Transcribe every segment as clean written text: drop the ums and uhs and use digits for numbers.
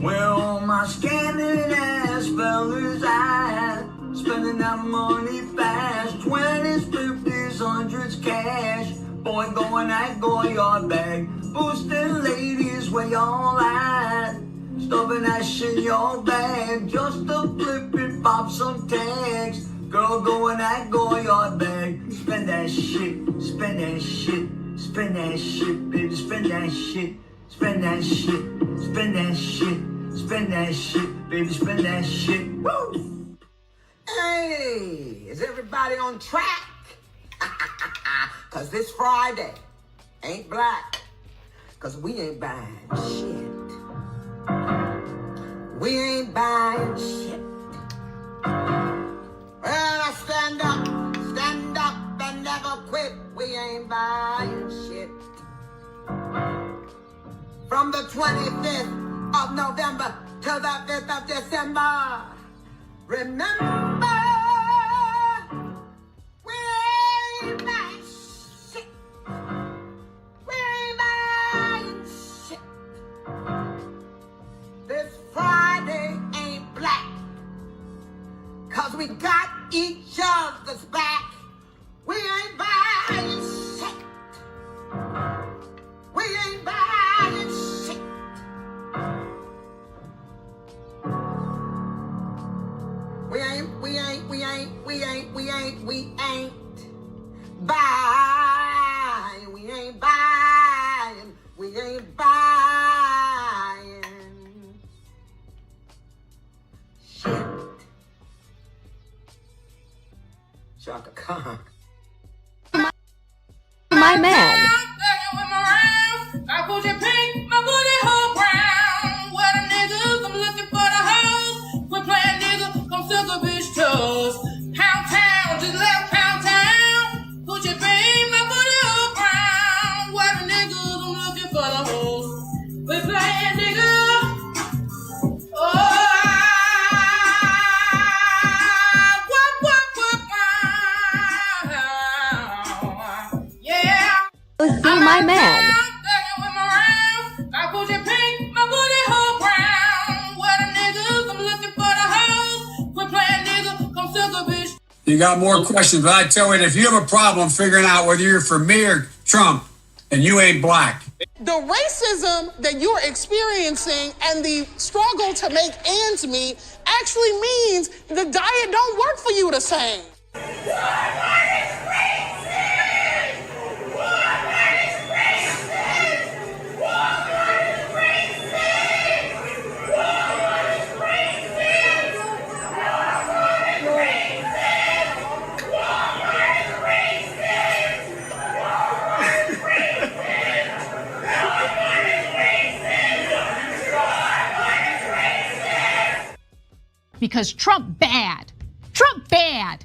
Where all my scanning ass fellas at? Spending that money fast, 20s, 50s, 100s cash. Boy, going at Goyard bag, boosting ladies where y'all at? Stuffing that shit in your bag, just to flip it, pop some tags. Girl, going at Goyard bag, spend that shit, spend that shit, spend that shit, baby, spend that shit, spend that shit, spend that shit, spend that shit, baby, spend that shit. Woo! Hey, is everybody on track? Cause this Friday ain't black. Cause we ain't buying shit. We ain't buying shit. Well, I stand up and never quit. We ain't buying shit. From the 25th of November to the 5th of December. Remember, we ain't buying shit. We ain't buying shit. This Friday ain't black. Cause we got each other's back. We ain't buying shit. We ain't buying shit. We ain't buying. We ain't buying shit. Chaka Khan. My man. I put your pink, my booty hole brown. What a niggas, I'm looking for the hoes. We're playing nigga, come suck a bitch toes. Pound town, just left pound town. Put your pink, my booty hole brown. What a niggas, I'm looking for the hoes. We're playing nigga. Be my man. I put your pink, my booty hole brown. What a niggas, I'm looking for the hoes. We're playing nigga, come suck a bitch. You got more questions, but I tell you, if you have a problem figuring out whether you're for me or Trump, and you ain't black. The racism that you're experiencing and the struggle to make ends meet actually means the diet don't work for you the same. Because Trump bad. Trump bad.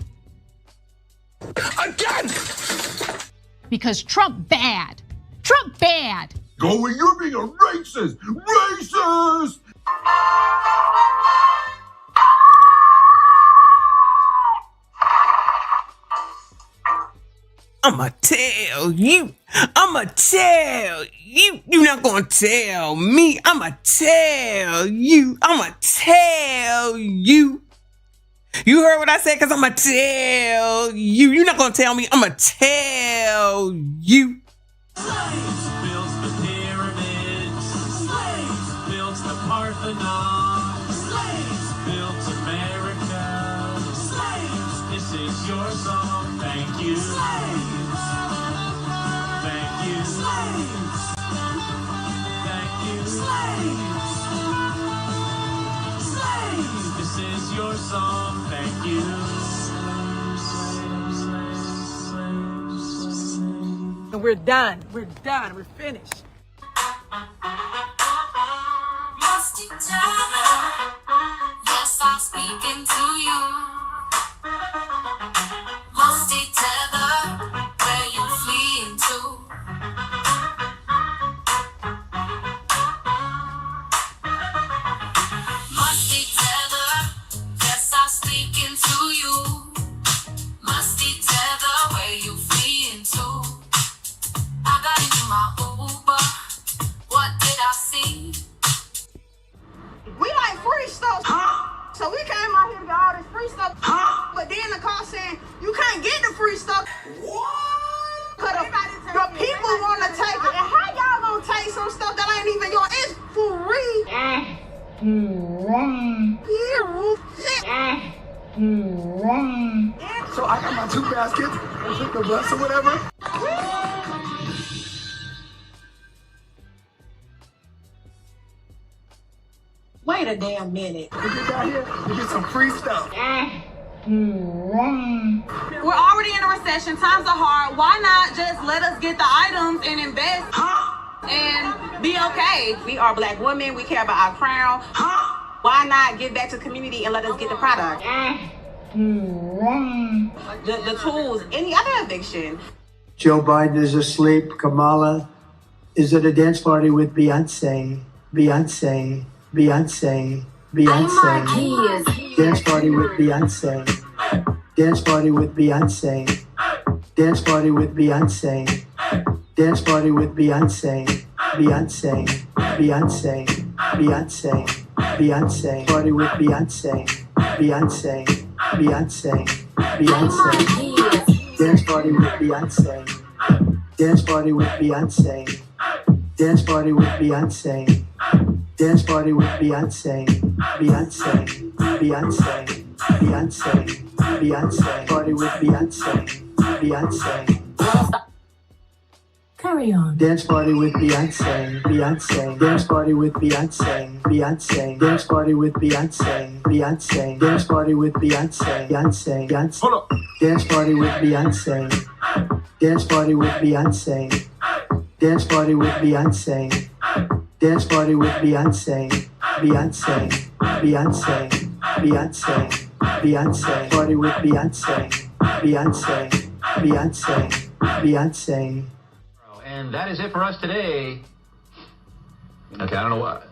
Again! Because Trump bad. Trump bad. Going, you're being a racist! Racist! I'ma tell you. I'ma tell you. You're not gonna tell me. I'ma tell you. I'ma tell you. You heard what I said? Cause I'ma tell you. You're not gonna tell me. I'ma tell you. Slaves built the pyramids. Slaves built the Parthenon. Slaves built America. Slaves, this is your song. Thank you. Slaves. Thank you. Slaves. Thank you. Slaves. Slaves. This is your song. Thank you. And we're done. We're done. We're finished. Lost each other. Yes, I'm speaking to you. Lost each other. Where you fleeing to? Lost each other. Yes, I'm speaking to you. Lost each other. Where you fleeing to? I got into my Uber. What did I see? ain't getting the free stuff. What? Cause the people want to take it. And how y'all gonna take some stuff that ain't even yours? It's free. So I got my 2 baskets and took the bus or whatever. Wait a damn minute. You get down here, you get some free stuff. We're already in a recession. Times are hard. Why not just let us get the items and invest and be okay? We are Black women. We care about our crown. Why not give back to the community and let us get the product? The tools, any other eviction. Joe Biden is asleep. Kamala is at a dance party with Beyonce. Beyonce. Beyonce. Beyonce. Dance party with Beyonce. Dance party with Beyonce. Dance party with Beyonce. Dance party with Beyonce. Beyonce. Beyonce. Beyonce. Beyonce. Party with Beyonce. Beyonce. Beyonce. Beyonce. Dance party with Beyonce. Dance party with Beyonce. Dance party with Beyonce. Dance party with Beyonce. Beyonce. Beyonce. Beyonce. Beyonce. Party with Beyonce. Beyonce. Carry on. Dance party with Beyonce. Beyonce. Dance party with Beyonce. Beyonce. Dance party with Beyonce. Beyonce. Dance party with Beyonce. Beyonce. Beyonce. Hold up. Dance party with Beyonce. Dance party with Beyonce. Dance party with Beyonce. Dance party with Beyonce. Beyonce. Beyonce. Beyonce. Beyonce. Party with Beyonce. Beyonce. Beyonce. Beyonce. And that is it for us today. Okay, I don't know what.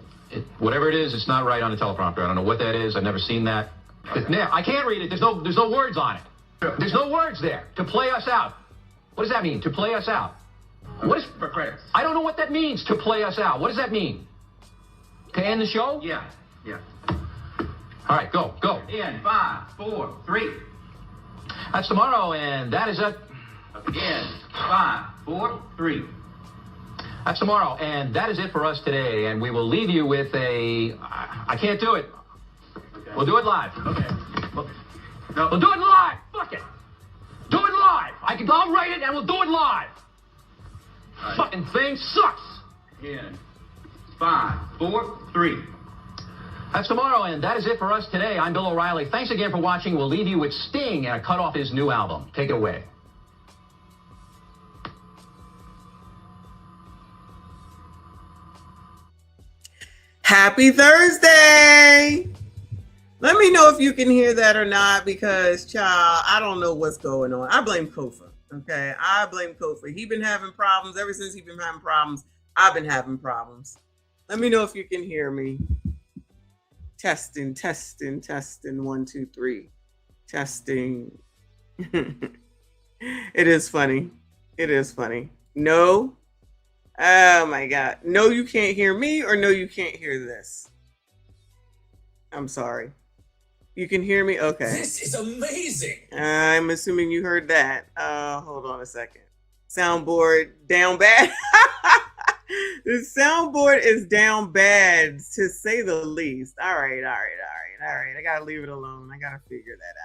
Whatever it is, it's not right on the teleprompter. I don't know what that is. I've never seen that. I can't read it. There's no words on it. There's no words there. To play us out. What does that mean? To play us out. What is for credits? I don't know what that means. To play us out. What does that mean? To end the show? Yeah. All right, go. In 5, 4, 3. That's tomorrow, and that is it. Again, 5, 4, 3. That's tomorrow, and that is it for us today. And we will leave you with a. I can't do it. Okay. We'll do it live. Okay. No. We'll do it live. Fuck it. Do it live. I'll write it, and we'll do it live. Right. Fucking thing sucks. In 5, 4, 3. That's tomorrow, and that is it for us today. I'm Bill O'Reilly. Thanks again for watching. We'll leave you with Sting and a cut off his new album. Take it away. Happy Thursday! Let me know if you can hear that or not, because, child, I don't know what's going on. I blame Kofa, okay? I blame Kofa. He been having problems. Ever since he been having problems, I've been having problems. Let me know if you can hear me. Testing. 1, 2, 3. Testing. It is funny. No. Oh my God. No, you can't hear me, or no, you can't hear this. I'm sorry. You can hear me? Okay. This is amazing. I'm assuming you heard that. Hold on a second. Soundboard down bad. The soundboard is down bad, to say the least. All right. I gotta leave it alone. I gotta figure that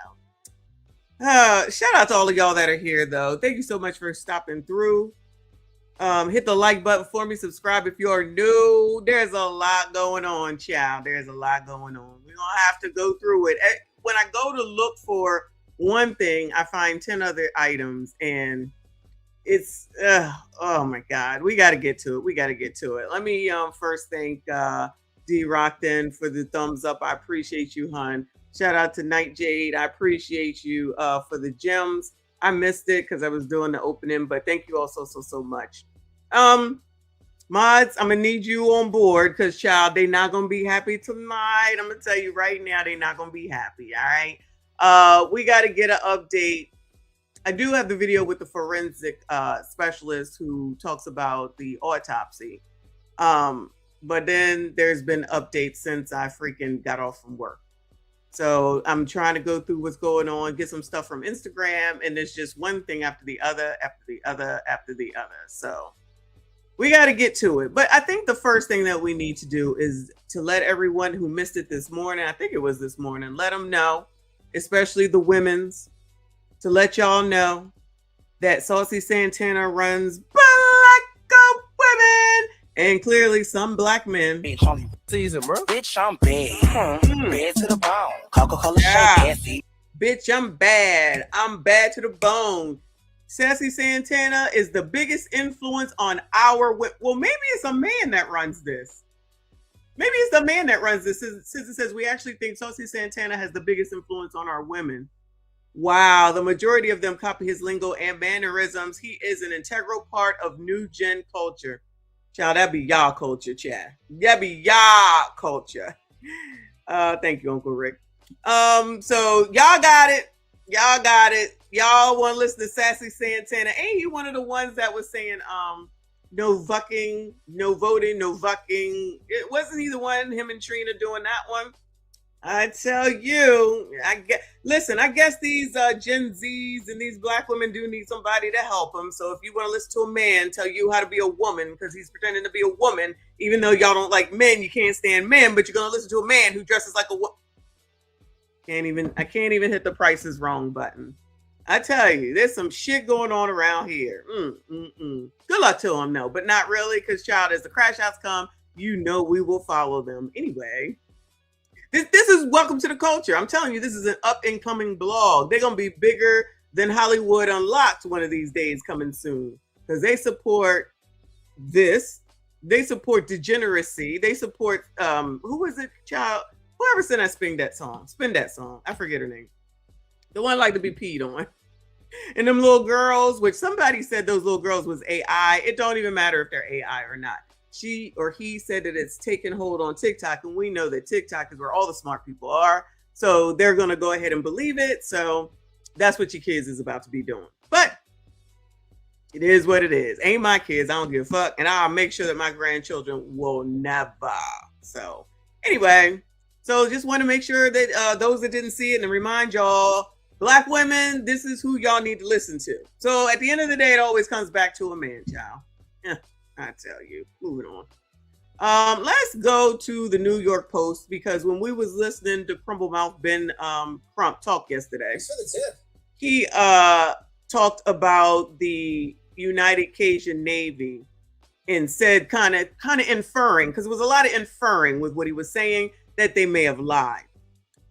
out. Shout out to all of y'all that are here, though. Thank you so much for stopping through. Hit the like button for me. Subscribe if you're new. There's a lot going on, child. There's a lot going on. We're gonna have to go through it. When I go to look for one thing, I find 10 other items, and it's oh my God. We got to get to it. Let me first thank D Rockton for the thumbs up. I appreciate you, hun. Shout out to Night Jade. I appreciate you for the gems. I missed it because I was doing the opening, but thank you all so much. Mods, I'm gonna need you on board, because, child, they not gonna be happy tonight. I'm gonna tell you right now, they not gonna be happy. All right. We got to get an update. I do have the video with the forensic specialist who talks about the autopsy. But then there's been updates since I freaking got off from work. So I'm trying to go through what's going on, get some stuff from Instagram, and it's just one thing after the other, after the other, after the other. So we got to get to it. But I think the first thing that we need to do is to let everyone who missed it this morning, I think it was this morning, let them know, especially the women's, to let y'all know that Saucy Santana runs black women and clearly some black men. Season, bro. Bitch, I'm bad. Bad to the bone. Coca-Cola shake. Bitch, I'm bad. I'm bad to the bone. Sassy Santana is the biggest influence on our... Well, maybe it's a man that runs this. Maybe it's the man that runs this. Since it says we actually think Saucy Santana has the biggest influence on our women. Wow, the majority of them copy his lingo and mannerisms. He is an integral part of new gen culture. Child, that be y'all culture, child. That be y'all culture. Thank you, Uncle Rick. So y'all got it. Y'all got it. Y'all want to listen to Sassy Santana. Ain't he one of the ones that was saying, no vucking, no voting, no vucking? It wasn't he the one, him and Trina doing that one? I tell you, I guess these Gen Zs and these black women do need somebody to help them. So if you want to listen to a man tell you how to be a woman because he's pretending to be a woman, even though y'all don't like men, you can't stand men, but you're gonna listen to a man who dresses like a woman. I can't even hit the Price is Wrong button. I tell you, there's some shit going on around here. Good luck to them, no, but not really, because child, as the crash outs come, you know we will follow them anyway. This is Welcome to the Culture. I'm telling you, this is an up-and-coming blog. They're going to be bigger than Hollywood Unlocked one of these days coming soon. Because they support this. They support degeneracy. They support, who is it, child? Whoever said I spin that song. I forget her name. The one like to be peed on. And them little girls, which somebody said those little girls was AI. It don't even matter if they're AI or not. She or he said that it's taken hold on TikTok, and we know that TikTok is where all the smart people are. So they're going to go ahead and believe it. So that's what your kids is about to be doing. But it is what it is. Ain't my kids. I don't give a fuck. And I'll make sure that my grandchildren will never. So anyway, so just want to make sure that those that didn't see it and remind y'all, black women, this is who y'all need to listen to. So at the end of the day, it always comes back to a man, child. Yeah. I tell you, moving on. Let's go to the New York Post, because when we was listening to Crumblemouth Ben Crump talk yesterday, he talked about the United Cajun Navy and said kind of inferring, because it was a lot of inferring with what he was saying, that they may have lied.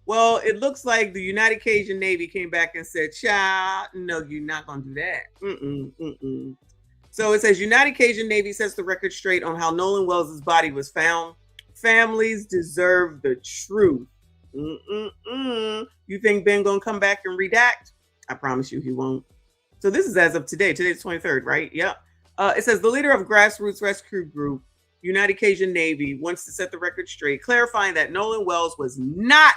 Well, it looks like the United Cajun Navy came back and said, child, no, you're not going to do that. So it says United Cajun Navy sets the record straight on how Nolan Wells' body was found. Families deserve the truth. You think Ben gonna come back and redact? I promise you he won't. So this is as of today. Today's 23rd, right? Yep. It says the leader of grassroots rescue group, United Cajun Navy, wants to set the record straight, clarifying that Nolan Wells was not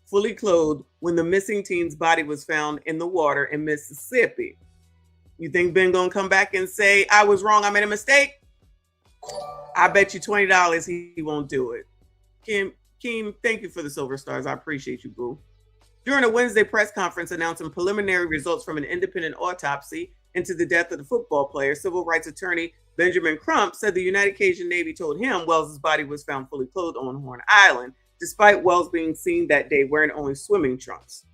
fully clothed when the missing teen's body was found in the water in Mississippi. You think Ben gonna come back and say, I was wrong, I made a mistake? I bet you $20 he won't do it. Keem, thank you for the silver stars. I appreciate you, boo. During a Wednesday press conference announcing preliminary results from an independent autopsy into the death of the football player, civil rights attorney Benjamin Crump said the United Cajun Navy told him Wells' body was found fully clothed on Horn Island, despite Wells being seen that day wearing only swimming trunks.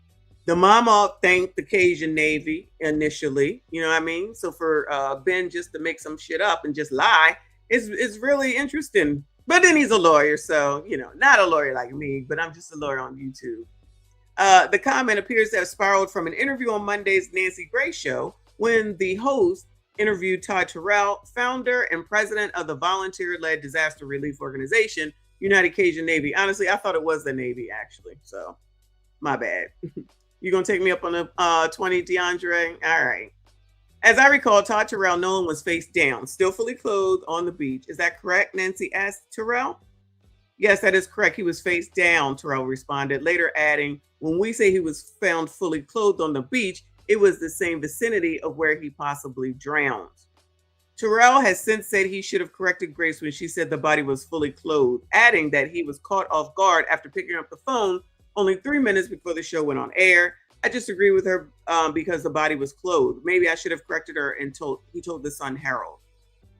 The mama thanked the Cajun Navy initially, you know what I mean? So for Ben just to make some shit up and just lie is really interesting. But then he's a lawyer, so, you know, not a lawyer like me, but I'm just a lawyer on YouTube. The comment appears to have spiraled from an interview on Monday's Nancy Grace show when the host interviewed Todd Terrell, founder and president of the volunteer-led disaster relief organization, United Cajun Navy. Honestly, I thought it was the Navy, actually, so my bad. You gonna take me up on the 20, DeAndre? All right. As I recall, Todd Terrell, Nolan was face down, still fully clothed on the beach. Is that correct? Nancy asked Terrell. Yes, that is correct. He was face down, Terrell responded, later adding, when we say he was found fully clothed on the beach, it was the same vicinity of where he possibly drowned. Terrell has since said he should have corrected Grace when she said the body was fully clothed, adding that he was caught off guard after picking up the phone only 3 minutes before the show went on air. I just agree with her because the body was clothed. Maybe I should have corrected her and he told the Sun Herald.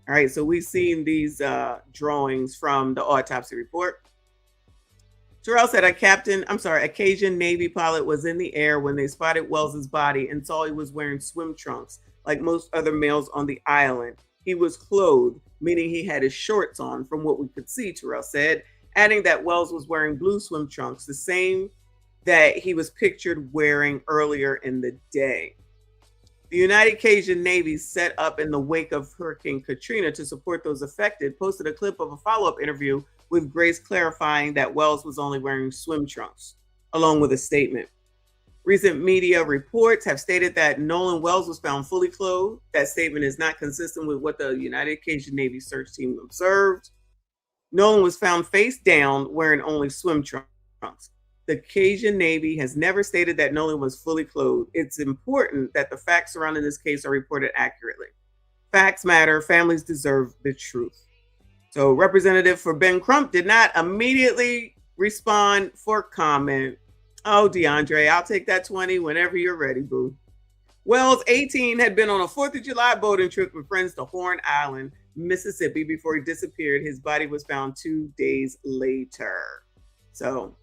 All right, so we've seen these drawings from the autopsy report. Terrell said a Cajun Navy pilot was in the air when they spotted Wells's body and saw he was wearing swim trunks like most other males on the island. He was clothed, meaning he had his shorts on from what we could see, Terrell said, adding that Wells was wearing blue swim trunks, the same that he was pictured wearing earlier in the day. The United Cajun Navy, set up in the wake of Hurricane Katrina to support those affected, posted a clip of a follow-up interview with Grace clarifying that Wells was only wearing swim trunks, along with a statement. Recent media reports have stated that Nolan Wells was found fully clothed. That statement is not consistent with what the United Cajun Navy search team observed. Nolan was found face down, wearing only swim trunks. The Cajun Navy has never stated that Nolan was fully clothed. It's important that the facts surrounding this case are reported accurately. Facts matter. Families deserve the truth. So Representative for Ben Crump did not immediately respond for comment. Oh, DeAndre, I'll take that 20 whenever you're ready, boo. Wells, 18, had been on a 4th of July boating trip with friends to Horn Island, Mississippi, before he disappeared. His body was found 2 days later. So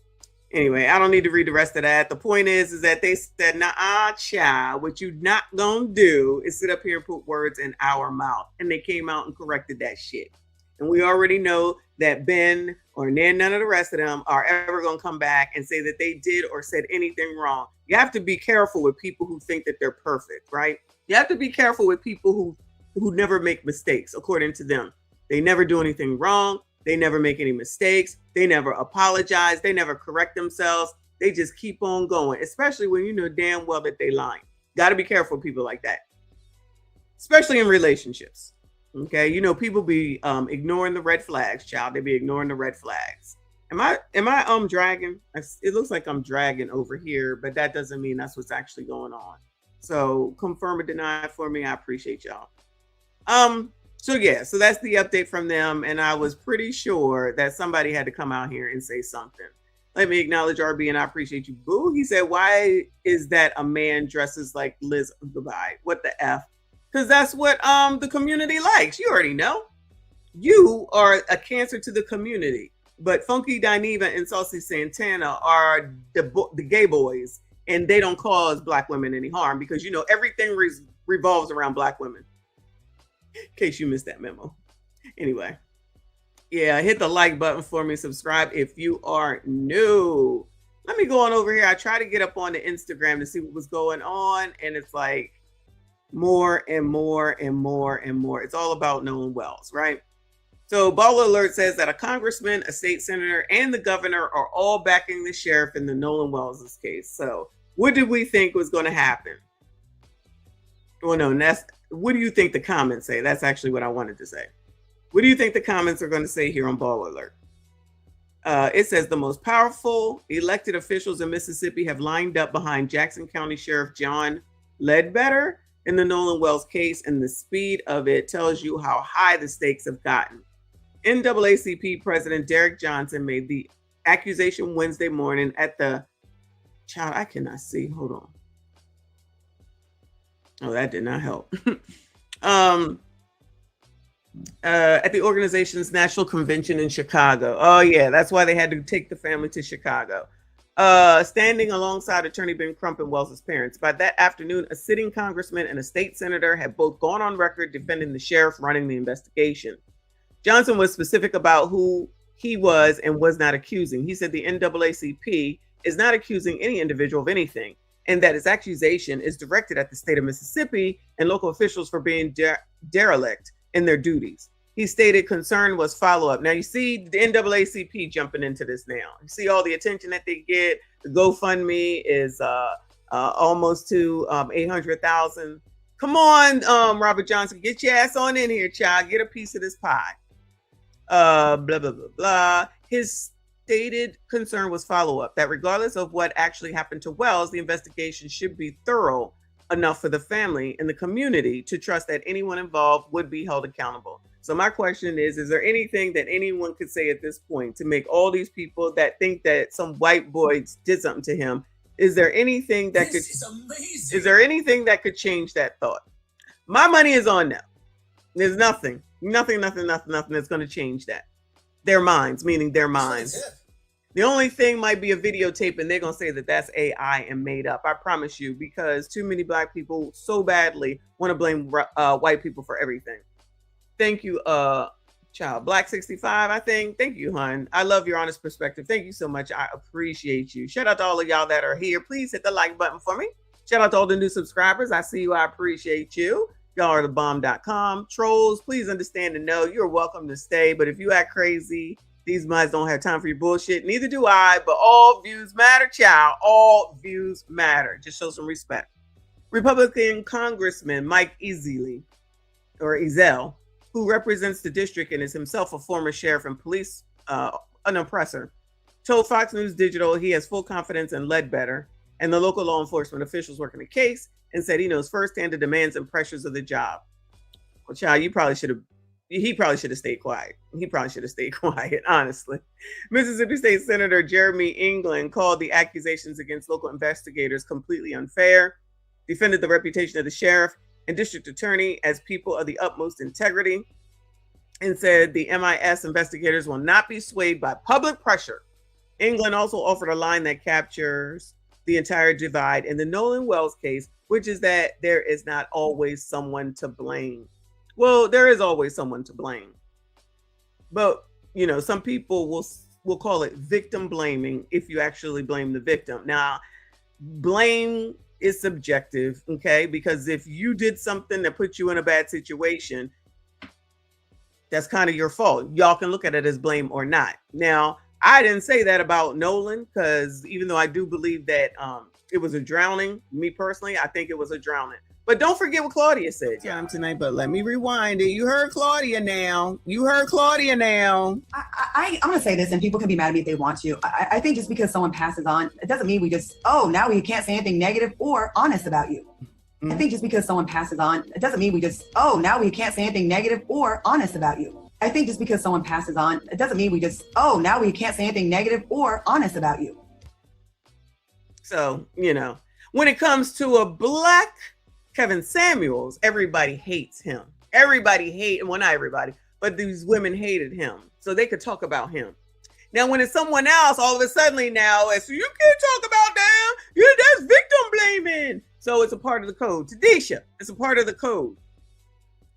anyway, I don't need to read the rest of that. The point is that they said, nah, child, what you not gonna do is sit up here and put words in our mouth. And they came out and corrected that shit. And we already know that Ben or none of the rest of them are ever going to come back and say that they did or said anything wrong. You have to be careful with people who think that they're perfect, right? You have to be careful with people who never make mistakes, according to them. They never do anything wrong. They never make any mistakes. They never apologize. They never correct themselves. They just keep on going, especially when you know damn well that they lying. Got to be careful with people like that, especially in relationships. Okay, you know, people be ignoring the red flags, child. They be ignoring the red flags. Am I dragging? It looks like I'm dragging over here, but that doesn't mean that's what's actually going on. So confirm or deny for me. I appreciate y'all. So that's the update from them. And I was pretty sure that somebody had to come out here and say something. Let me acknowledge RB and I appreciate you. Boo. He said, why is that a man dresses like Liz? Goodbye. What the F? Because that's what the community likes. You already know. You are a cancer to the community. But Funky Dineva and Saucy Santana are the gay boys. And they don't cause black women any harm. Because, you know, everything revolves around black women. In case you missed that memo. Anyway. Yeah, hit the like button for me. Subscribe if you are new. Let me go on over here. I try to get up on the Instagram to see what was going on. And it's like, more and more and more and more. It's all about Nolan Wells, right? So Baller Alert says that a congressman, a state senator, and the governor are all backing the sheriff in the Nolan Wells case. So what did we think was going to happen? Well, no, what do you think the comments say? That's actually what I wanted to say. What do you think the comments are going to say here on Baller Alert? It says the most powerful elected officials in Mississippi have lined up behind Jackson County Sheriff John Ledbetter in the Nolan Wells case, and the speed of it tells you how high the stakes have gotten. NAACP President Derek Johnson made the accusation Wednesday morning at the I cannot see. Hold on. Oh, that did not help. At the organization's national convention in Chicago. Oh, yeah, that's why they had to take the family to Chicago. Standing alongside Attorney Ben Crump and Wells' parents. By that afternoon, a sitting congressman and a state senator had both gone on record defending the sheriff running the investigation. Johnson was specific about who he was and was not accusing. He said the NAACP is not accusing any individual of anything, and that its accusation is directed at the state of Mississippi and local officials for being derelict in their duties. He stated concern was follow-up. Now, you see the NAACP jumping into this now. You see all the attention that they get. The GoFundMe is almost to 800,000. Come on, Robert Johnson, get your ass on in here, child. Get a piece of this pie. Blah, blah, blah, blah. His stated concern was follow-up, that regardless of what actually happened to Wells, the investigation should be thorough enough for the family and the community to trust that anyone involved would be held accountable. So my question is there anything that anyone could say at this point to make all these people that think that some white boy did something to him? Is there anything that is there anything that could change that thought? My money is on them. There's nothing that's going to change that. Their minds, meaning their minds. The only thing might be a videotape, and they're going to say that that's AI and made up. I promise you, because too many black people so badly want to blame white people for everything. Thank you, child. Black 65, I think. Thank you, hon. I love your honest perspective. Thank you so much. I appreciate you. Shout out to all of y'all that are here. Please hit the like button for me. Shout out to all the new subscribers. I see you. I appreciate you. Y'all are thebomb.com. Trolls, please understand and know you're welcome to stay. But if you act crazy, these minds don't have time for your bullshit. Neither do I, but all views matter, child. All views matter. Just show some respect. Republican Congressman Mike Easley, who represents the district and is himself a former sheriff and police, an oppressor, told Fox News Digital he has full confidence in Ledbetter and the local law enforcement officials working the case, and said he knows firsthand the demands and pressures of the job. Well, child, he probably should have stayed quiet. He probably should have stayed quiet, honestly. Mississippi State Senator Jeremy England called the accusations against local investigators completely unfair, defended the reputation of the sheriff and district attorney as people of the utmost integrity, and said the MIS investigators will not be swayed by public pressure. England also offered a line that captures the entire divide in the Nolan Wells case, which is that there is not always someone to blame. Well, there is always someone to blame. But, you know, some people will call it victim blaming if you actually blame the victim. Now, blame is subjective, okay? Because if you did something that put you in a bad situation, that's kind of your fault. Y'all can look at it as blame or not. Now, I didn't say that about Nolan, because even though I do believe that it was a drowning, me personally, I think it was a drowning. But don't forget what Claudia said tonight, but let me rewind it. You heard Claudia now. I'm going to say this, and people can be mad at me if they want to. I think just because someone passes on, it doesn't mean we just, now we can't say anything negative or honest about you. I think just because someone passes on, it doesn't mean we just, now we can't say anything negative or honest about you. I think just because someone passes on, it doesn't mean we just, now we can't say anything negative or honest about you. So, you know, when it comes to a black Kevin Samuels, everybody hates him. Well, not everybody, but these women hated him. So they could talk about him. Now, when it's someone else, all of a sudden now, so you can't talk about them. That's victim blaming. So it's a part of the code. Tadisha, it's a part of the code.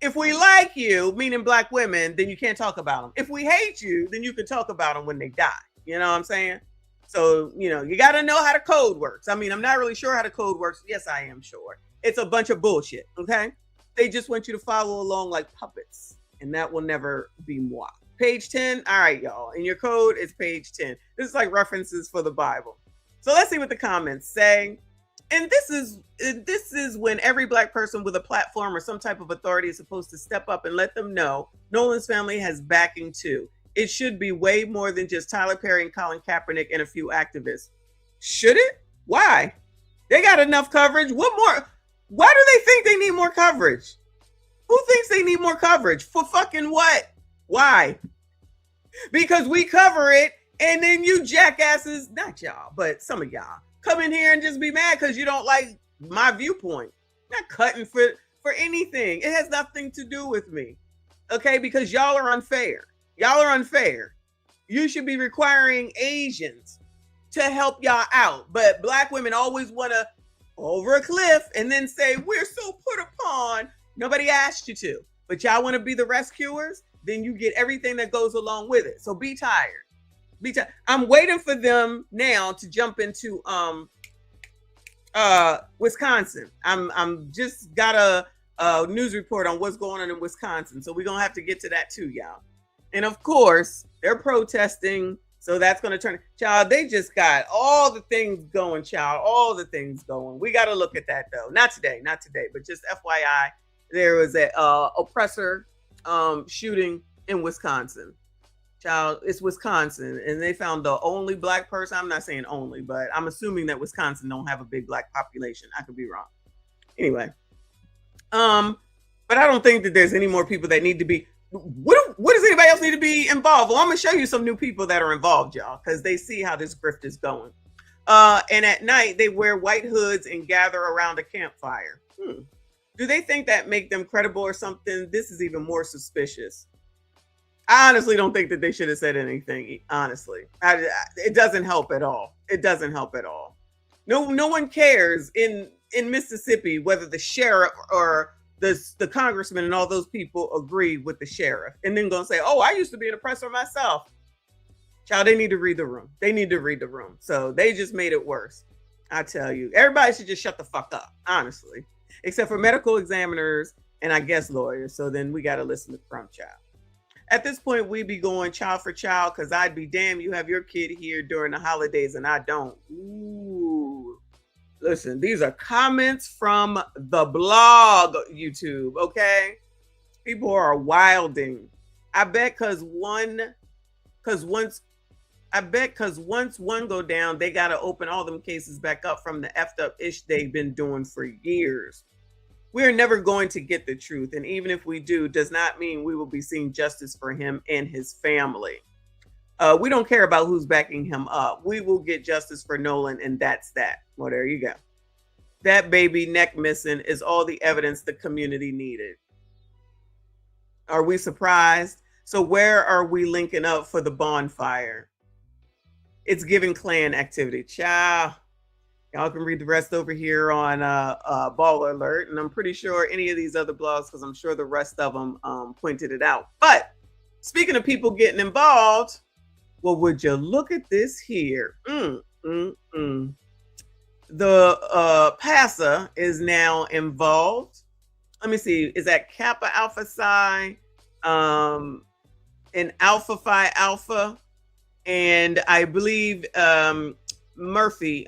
If we like you, meaning black women, then you can't talk about them. If we hate you, then you can talk about them when they die. You know what I'm saying? So, you know, you got to know how the code works. I mean, I'm not really sure how the code works. Yes, I am sure. It's a bunch of bullshit, okay? They just want you to follow along like puppets, and that will never be moi. Page 10, all right, y'all. And your code is page 10. This is like references for the Bible. So let's see what the comments say. And this is when every black person with a platform or some type of authority is supposed to step up and let them know Nolan's family has backing too. It should be way more than just Tyler Perry and Colin Kaepernick and a few activists. Should it? Why? They got enough coverage. What more? Why do they think they need more coverage? Who thinks they need more coverage? For fucking what? Why? Because we cover it, and then you jackasses, not y'all, but some of y'all, come in here and just be mad because you don't like my viewpoint. Not cutting for anything. It has nothing to do with me. Okay? Because y'all are unfair. You should be requiring Asians to help y'all out. But black women always want to over a cliff and then say, we're so put upon. Nobody asked you to. But y'all want to be the rescuers? Then you get everything that goes along with it. So be tired. I'm waiting for them now to jump into Wisconsin. I'm just got a news report on what's going on in Wisconsin. So we're gonna have to get to that too, y'all. And of course, they're protesting. So that's gonna turn, child. They just got all the things going, child. All the things going. We got to look at that though. Not today, but just FYI, there was a oppressor shooting in Wisconsin. Child, it's Wisconsin, and they found the only black person. I'm not saying only, but I'm assuming that Wisconsin don't have a big black population. I could be wrong. Anyway, but I don't think that there's any more people that need to be what does anybody else need to be involved? Well, I'm gonna show you some new people that are involved, y'all, because they see how this grift is going. And at night they wear white hoods and gather around a campfire. Do they think that make them credible or something? This is even more suspicious. I honestly don't think that they should have said anything. Honestly, it doesn't help at all. It doesn't help at all. No one cares in Mississippi whether the sheriff or the congressman and all those people agree with the sheriff, and then gonna say, "Oh, I used to be an oppressor myself." Child, they need to read the room. They need to read the room. So they just made it worse. I tell you, everybody should just shut the fuck up, honestly, except for medical examiners and I guess lawyers. So then we got to listen to Trump, child. At this point, we be going child for child, because I'd be damned you have your kid here during the holidays and I don't. Ooh. Listen, these are comments from the blog YouTube, okay? People are wilding. I bet because once one go down, they got to open all them cases back up from the effed up ish they've been doing for years. We're never going to get the truth, and even if we do, does not mean we will be seeing justice for him and his family. We don't care about who's backing him up. We will get justice for Nolan, and that's that. Well, there you go. That baby neck missing is all the evidence the community needed. Are we surprised? So where are we linking up for the bonfire? It's giving Klan activity. Ciao. Y'all can read the rest over here on Baller Alert. And I'm pretty sure any of these other blogs, because I'm sure the rest of them pointed it out. But speaking of people getting involved, well, would you look at this here? The PASA is now involved. Let me see. Is that Kappa Alpha Psi and Alpha Phi Alpha? And I believe Murphy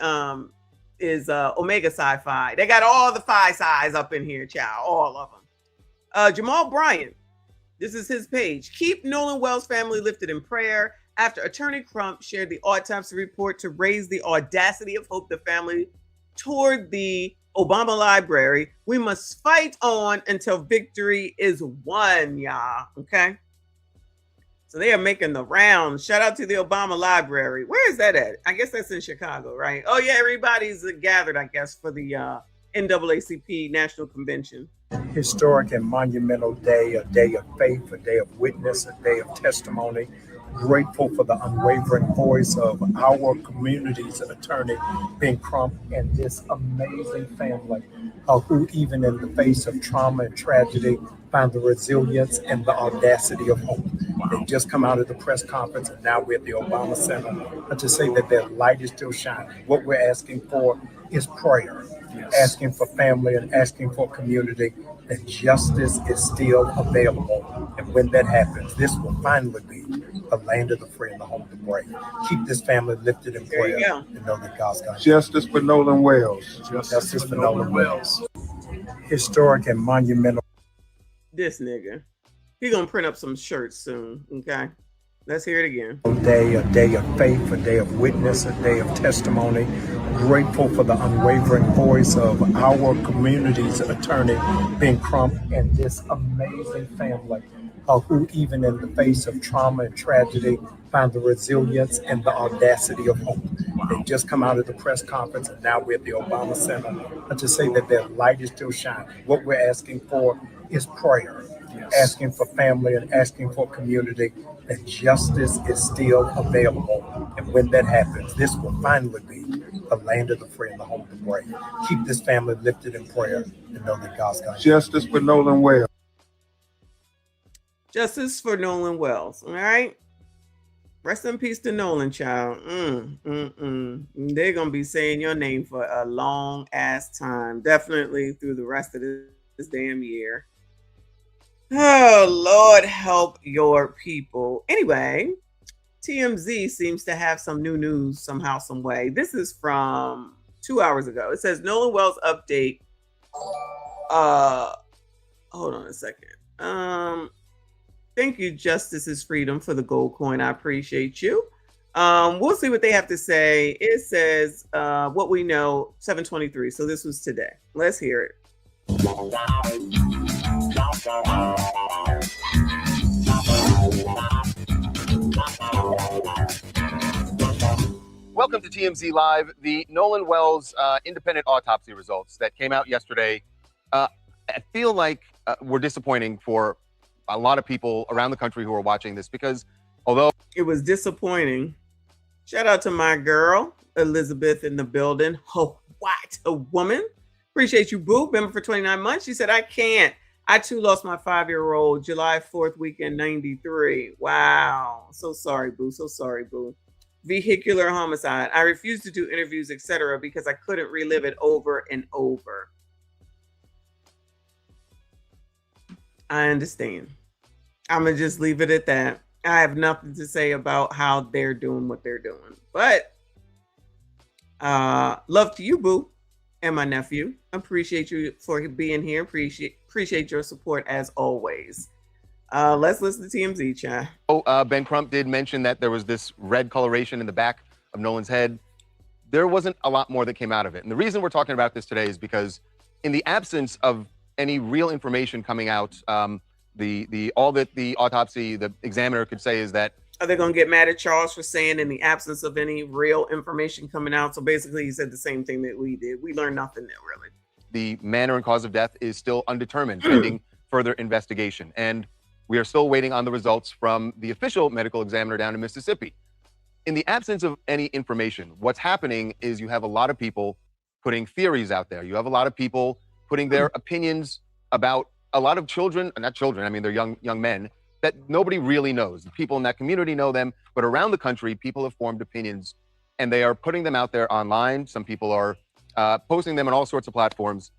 is Omega Psi Phi. They got all the Phi Psis up in here, child. All of them. Jamal Bryant. This is his page. Keep Nolan Wells' family lifted in prayer after Attorney Crump shared the autopsy report to raise the audacity of hope the family toward the Obama library. We must fight on until victory is won, y'all. Okay? So they are making the rounds. Shout out to the Obama library. Where is that at? I guess that's in Chicago, right? Oh, yeah, everybody's gathered, I guess, for the NAACP National Convention. Historic and monumental day, a day of faith, a day of witness, a day of testimony. Grateful for the unwavering voice of our community's attorney, Ben Crump, and this amazing family who, even in the face of trauma and tragedy, find the resilience and the audacity of hope. They just come out of the press conference, and now we're at the Obama Center to say that their light is still shining. What we're asking for is prayer, asking for family and asking for community, that justice is still available. And when that happens, this will finally be the land of the free and the home of the brave. Keep this family lifted in prayer and know that God's got justice for Nolan Wells. Justice for Nolan Wells. Historic and monumental. This nigga. He gonna print up some shirts soon, okay? Let's hear it again. A day of faith, a day of witness, a day of testimony. Grateful for the unwavering voice of our community's attorney, Ben Crump, and this amazing family who, even in the face of trauma and tragedy, find the resilience and the audacity of hope. They just come out of the press conference, and now we're at the Obama Center to say that their light is still shining. What we're asking for is prayer, asking for family and asking for community, that justice is still available. And when that happens, this will finally be the land of the free and the home of the brave. Keep this family lifted in prayer and know that God's got justice for Nolan Wells. Justice for Nolan Wells. All right. Rest in peace to Nolan, child. They're gonna be saying your name for a long ass time. Definitely through the rest of this damn year. Oh, Lord, help your people. Anyway, TMZ seems to have some new news somehow, some way. This is from 2 hours ago. It says Nolan Wells update. Hold on a second. Thank you, Justice is Freedom, for the gold coin. I appreciate you. We'll see what they have to say. It says what we know, 7:23. So this was today. Let's hear it. welcome to TMZ Live. The Nolan Wells independent autopsy results that came out yesterday, I feel like were disappointing for a lot of people around the country who are watching this, because although it was disappointing, shout out to my girl, Elizabeth in the building. Oh, what a woman. Appreciate you, boo. Member for 29 months. She said, I can't. I too lost my 5-year-old July 4th weekend, 93. Wow. So sorry, boo. So sorry, boo. Vehicular homicide. I refused to do interviews, etc., because I couldn't relive it over and over. I understand. I'm going to just leave it at that. I have nothing to say about how they're doing what they're doing. But love to you, boo, and my nephew. Appreciate you for being here. Appreciate your support as always. Let's listen to TMZ, chat. Ben Crump did mention that there was this red coloration in the back of Nolan's head. There wasn't a lot more that came out of it. And the reason we're talking about this today is because in the absence of any real information coming out, all that the autopsy, the examiner could say is that... Are they going to get mad at Charles for saying in the absence of any real information coming out? So basically he said the same thing that we did. We learned nothing there, really. The manner and cause of death is still undetermined, pending further investigation. And we are still waiting on the results from the official medical examiner down in Mississippi. In the absence of any information, what's happening is you have a lot of people putting theories out there. You have a lot of people putting their opinions about a lot of children, not children, I mean, they're young men, that nobody really knows. The people in that community know them, but around the country, people have formed opinions and they are putting them out there online. Some people are posting them on all sorts of platforms.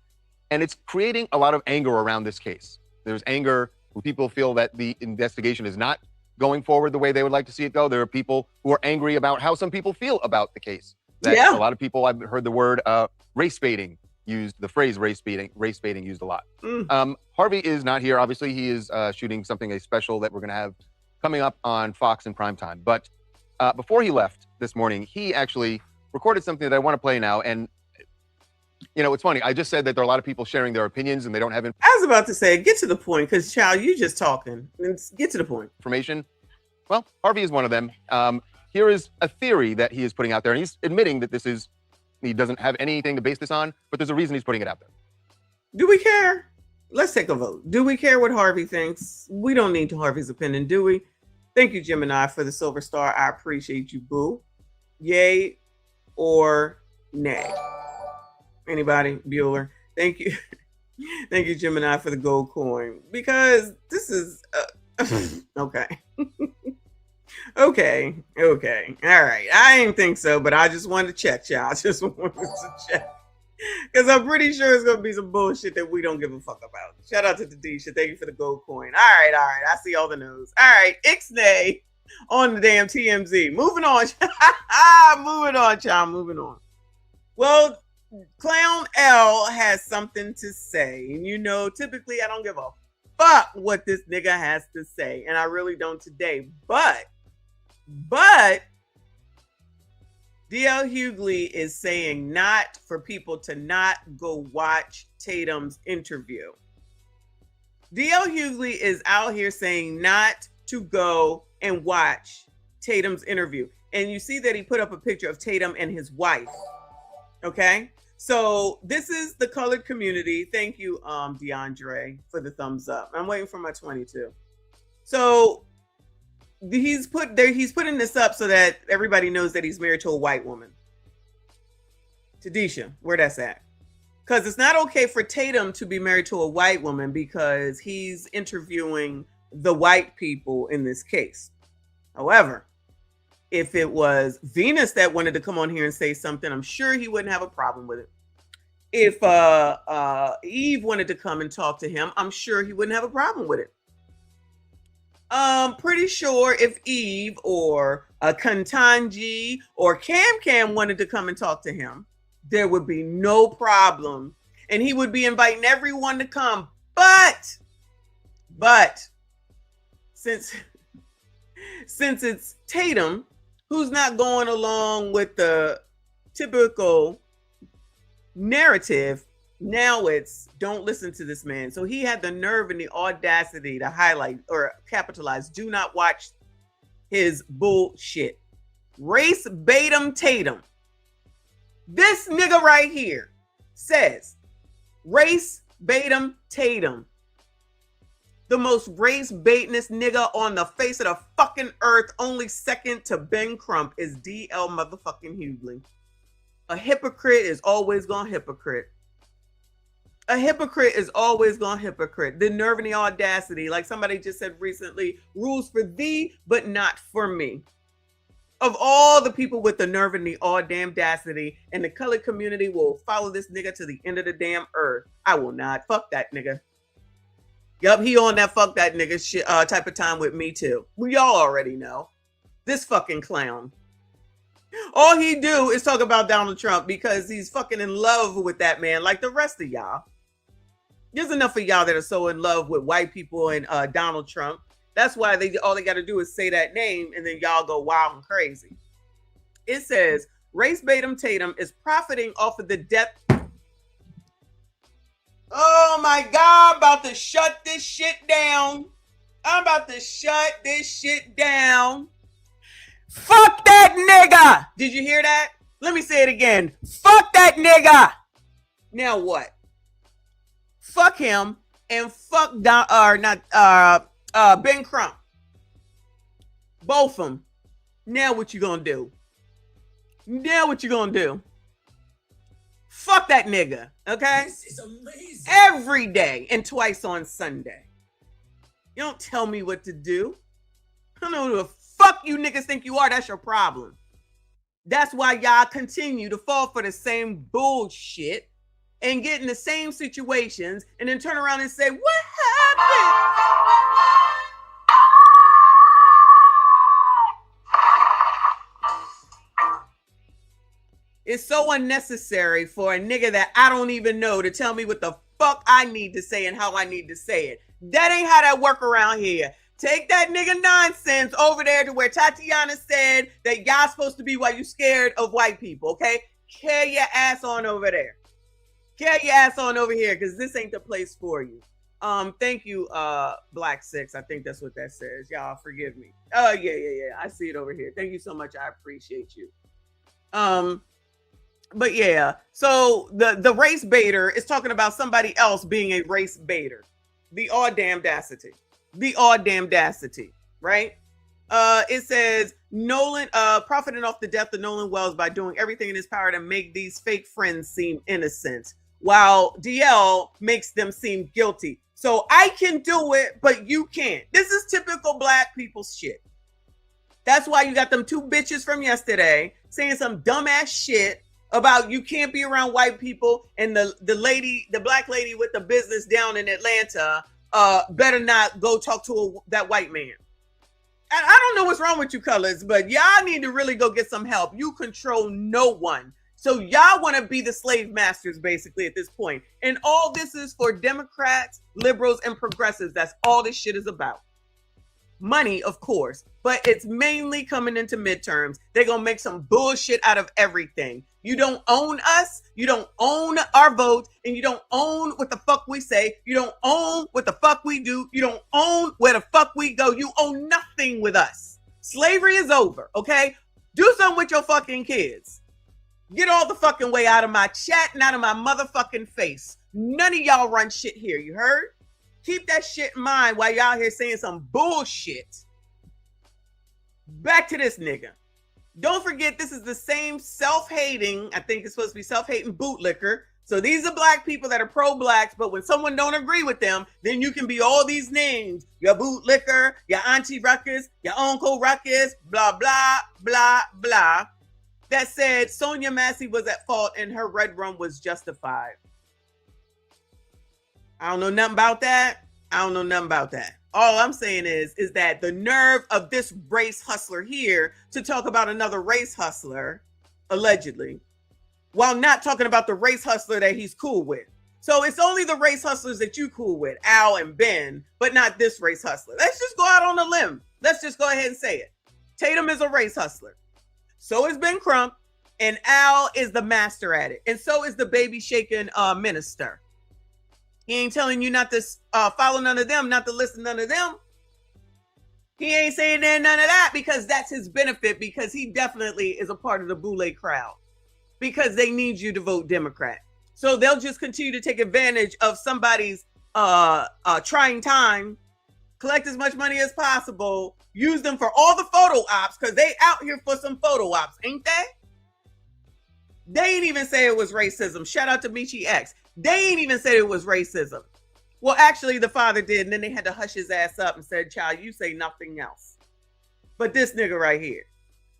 And it's creating a lot of anger around this case. There's anger when people feel that the investigation is not going forward the way they would like to see it go. There are people who are angry about how some people feel about the case. That a lot of people, I've heard the word race baiting used, the phrase race baiting used a lot. Harvey is not here. Obviously, he is shooting a special that we're going to have coming up on Fox in primetime. But before he left this morning, he actually recorded something that I want to play now. And, you know, it's funny. I just said that there are a lot of people sharing their opinions and they don't have I was about to say, get to the point, because, child, you just talking. Get to the point. Information. Well, Harvey is one of them. Here is a theory that he is putting out there. And he's admitting that he doesn't have anything to base this on, but there's a reason he's putting it out there. Do we care? Let's take a vote. Do we care what Harvey thinks? We don't need Harvey's opinion, do we? Thank you, Gemini, for the silver star. I appreciate you, boo. Yay or nay? Anybody? Bueller? Thank you. Thank you, Gemini, for the gold coin. Because this is... okay. Okay. All right. I didn't think so, but I just wanted to check, y'all. I just wanted to check. Because I'm pretty sure it's going to be some bullshit that we don't give a fuck about. Shout out to the Disha. Thank you for the gold coin. All right. I see all the news. All right. Ixnay on the damn TMZ. Moving on. Moving on, child. Moving on. Well, Clown L has something to say. And you know, typically I don't give a fuck what this nigga has to say. And I really don't today. But D.L. Hughley is saying not for people to not go watch Tatum's interview. D.L. Hughley is out here saying not to go and watch Tatum's interview. And you see that he put up a picture of Tatum and his wife. Okay? So this is the colored community. Thank you, DeAndre, for the thumbs up. I'm waiting for my 22. So he's putting this up so that everybody knows that he's married to a white woman. Tadisha, where that's at? Because it's not okay for Tatum to be married to a white woman because he's interviewing the white people in this case. However, if it was Venus that wanted to come on here and say something, I'm sure he wouldn't have a problem with it. If Eve wanted to come and talk to him, I'm sure he wouldn't have a problem with it. Pretty sure if Eve or Kantanji or Cam wanted to come and talk to him, there would be no problem. And he would be inviting everyone to come. But since it's Tatum, who's not going along with the typical narrative, now it's don't listen to this man. So he had the nerve and the audacity to highlight or capitalize, do not watch his bullshit. Race Batum Tatum. This nigga right here says, Race Batum Tatum, the most race baitinest nigga on the face of the fucking earth, only second to Ben Crump, is DL motherfucking Hughley. A hypocrite is always gonna hypocrite. A hypocrite is always gonna hypocrite. The nerve and the audacity, like somebody just said recently, rules for thee, but not for me. Of all the people with the nerve and the audacity, and the colored community will follow this nigga to the end of the damn earth, I will not. Fuck that nigga. Yup, he on that fuck that nigga shit type of time with me too. We all already know. This fucking clown. All he do is talk about Donald Trump because he's fucking in love with that man like the rest of y'all. There's enough of y'all that are so in love with white people and Donald Trump. That's why all they got to do is say that name and then y'all go wild and crazy. It says, Race Batum Tatum is profiting off of the death. Oh my God, I'm about to shut this shit down. I'm about to shut this shit down. Fuck that nigga. Did you hear that? Let me say it again. Fuck that nigga. Now what? Fuck him and fuck Ben Crump. Both of them. Now what you gonna do? Now what you gonna do? Fuck that nigga, okay? This is amazing. Every day and twice on Sunday. You don't tell me what to do. I don't know who the fuck you niggas think you are. That's your problem. That's why y'all continue to fall for the same bullshit and get in the same situations and then turn around and say, what happened? It's so unnecessary for a nigga that I don't even know to tell me what the fuck I need to say and how I need to say it. That ain't how that work around here. Take that nigga nonsense over there to where Tatiana said that y'all supposed to be while you scared of white people, okay? Carry your ass on over there. Carry your ass on over here because this ain't the place for you. Thank you, Black Six. I think that's what that says. Y'all forgive me. Oh, yeah. I see it over here. Thank you so much. I appreciate you. But yeah, so the race baiter is talking about somebody else being a race baiter. The audacity. The audacity, right? It says Nolan profiting off the death of Nolan Wells by doing everything in his power to make these fake friends seem innocent, while DL makes them seem guilty. So I can do it, but you can't. This is typical black people shit. That's why you got them two bitches from yesterday saying some dumbass shit about you can't be around white people, and the black lady with the business down in Atlanta better not go talk to that white man. And I don't know what's wrong with you colors, but y'all need to really go get some help. You control no one. So y'all want to be the slave masters basically at this point. And all this is for Democrats, liberals, and progressives. That's all this shit is about. Money, of course, but it's mainly coming into midterms. They're going to make some bullshit out of everything. You don't own us. You don't own our vote. And you don't own what the fuck we say. You don't own what the fuck we do. You don't own where the fuck we go. You own nothing with us. Slavery is over, okay? Do something with your fucking kids. Get all the fucking way out of my chat and out of my motherfucking face. None of y'all run shit here, you heard? Keep that shit in mind while y'all here saying some bullshit. Back to this nigga. Don't forget, this is the same self-hating, I think it's supposed to be self-hating bootlicker. So these are black people that are pro-blacks, but when someone don't agree with them, then you can be all these names. Your bootlicker, your auntie ruckus, your uncle ruckus, blah, blah, blah, blah. That said, Sonia Massey was at fault and her red rum was justified. I don't know nothing about that. All I'm saying is that the nerve of this race hustler here to talk about another race hustler, allegedly, while not talking about the race hustler that he's cool with. So it's only the race hustlers that you cool with, Al and Ben, but not this race hustler. Let's just go out on a limb. Let's just go ahead and say it. Tatum is a race hustler. So is Ben Crump, and Al is the master at it. And so is the baby shaking minister. He ain't telling you not to follow none of them, not to listen to none of them. He ain't saying none of that because that's his benefit, because he definitely is a part of the Boule crowd because they need you to vote Democrat. So they'll just continue to take advantage of somebody's trying time, collect as much money as possible, use them for all the photo ops because they out here for some photo ops, ain't they? They ain't even say it was racism. Shout out to Michi X. They ain't even said it was racism. Well, actually, the father did, and then they had to hush his ass up and said, child, you say nothing else. But this nigga right here.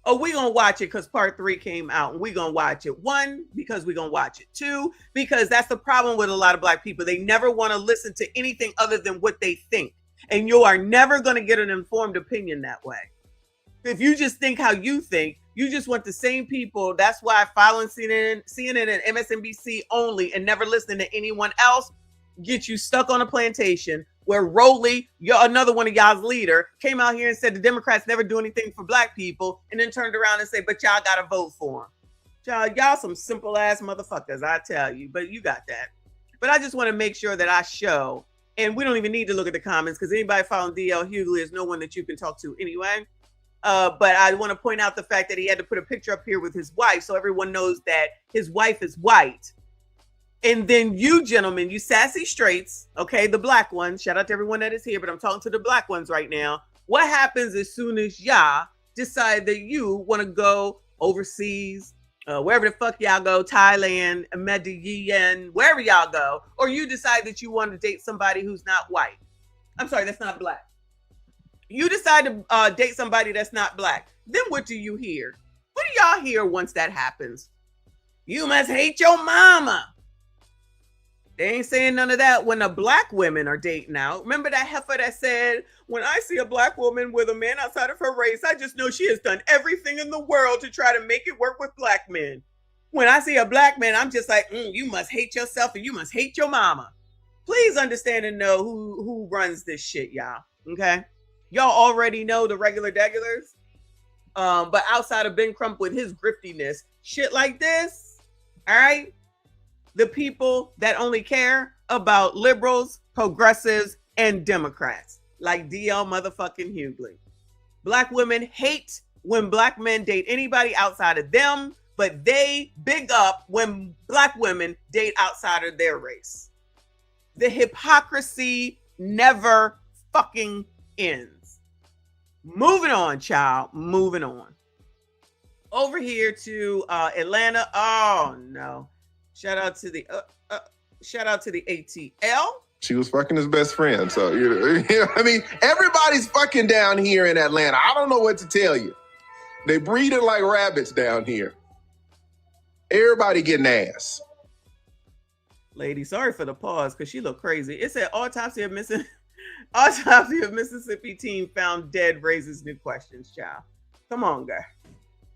Oh, we gonna watch it because part 3 came out, and we gonna watch it. 1, because we gonna watch it. 2, because that's the problem with a lot of black people. They never want to listen to anything other than what they think. And you are never gonna get an informed opinion that way. If you just think how you think, you just want the same people. That's why following CNN and MSNBC only and never listening to anyone else get you stuck on a plantation where Rowley, another one of y'all's leader, came out here and said the Democrats never do anything for black people, and then turned around and said, but y'all gotta vote for them. Y'all some simple ass motherfuckers, I tell you, but you got that. But I just want to make sure that I show, and we don't even need to look at the comments because anybody following DL Hughley is no one that you can talk to anyway. But I want to point out the fact that he had to put a picture up here with his wife so everyone knows that his wife is white. And then you gentlemen, you sassy straights, okay, the black ones, shout out to everyone that is here, but I'm talking to the black ones right now. What happens as soon as y'all decide that you want to go overseas, wherever the fuck y'all go, Thailand, Medellin, wherever y'all go, or you decide that you want to date somebody who's not white? I'm sorry, that's not black. You decide to date somebody that's not black. Then what do you hear? What do y'all hear once that happens? You must hate your mama. They ain't saying none of that when the black women are dating out. Remember that heifer that said, when I see a black woman with a man outside of her race, I just know she has done everything in the world to try to make it work with black men. When I see a black man, I'm just like, you must hate yourself and you must hate your mama. Please understand and know who runs this shit, y'all. Okay? Y'all already know the regular degulars. But outside of Ben Crump with his griftiness, shit like this, all right? The people that only care about liberals, progressives, and Democrats, like DL motherfucking Hughley. Black women hate when black men date anybody outside of them, but they big up when black women date outside of their race. The hypocrisy never fucking ends. Moving on, child, moving on. Over here to Atlanta. Oh no. Shout out to the ATL. She was fucking his best friend. So, I mean, everybody's fucking down here in Atlanta. I don't know what to tell you. They breeding like rabbits down here. Everybody getting ass. Lady, sorry for the pause because she looked crazy. It said autopsy of Mississippi teen found dead raises new questions, child. Come on, guy.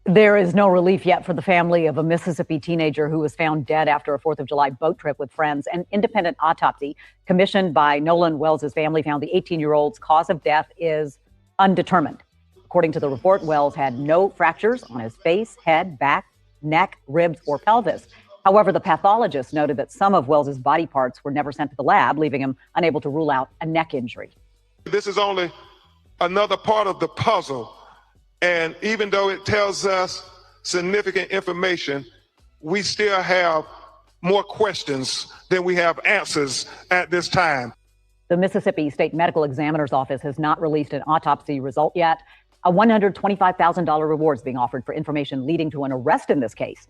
There is no relief yet for the family of a Mississippi teenager who was found dead after a 4th of July boat trip with friends. An independent autopsy commissioned by Nolan Wells' family found the 18-year-old's cause of death is undetermined. According to the report, Wells had no fractures on his face, head, back, neck, ribs, or pelvis. However, the pathologist noted that some of Wells' body parts were never sent to the lab, leaving him unable to rule out a neck injury. This is only another part of the puzzle. And even though it tells us significant information, we still have more questions than we have answers at this time. The Mississippi State Medical Examiner's Office has not released an autopsy result yet. A $125,000 reward is being offered for information leading to an arrest in this case.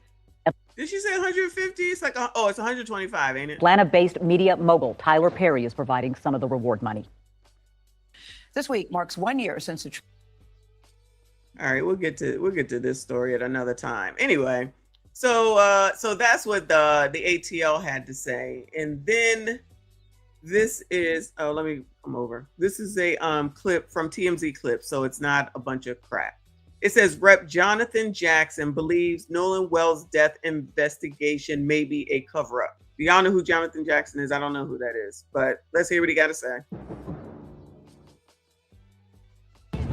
Did she say 150? It's like, it's 125, ain't it? Atlanta-based media mogul Tyler Perry is providing some of the reward money. This week marks 1 year since the... All right, we'll get to this story at another time. Anyway, so that's what the ATL had to say, and then this is let me come over. This is a clip from TMZ Clip, so it's not a bunch of crap. It says Rep. Jonathan Jackson believes Nolan Wells' death investigation may be a cover-up. Do y'all know who Jonathan Jackson is? I don't know who that is, but let's hear what he got to say.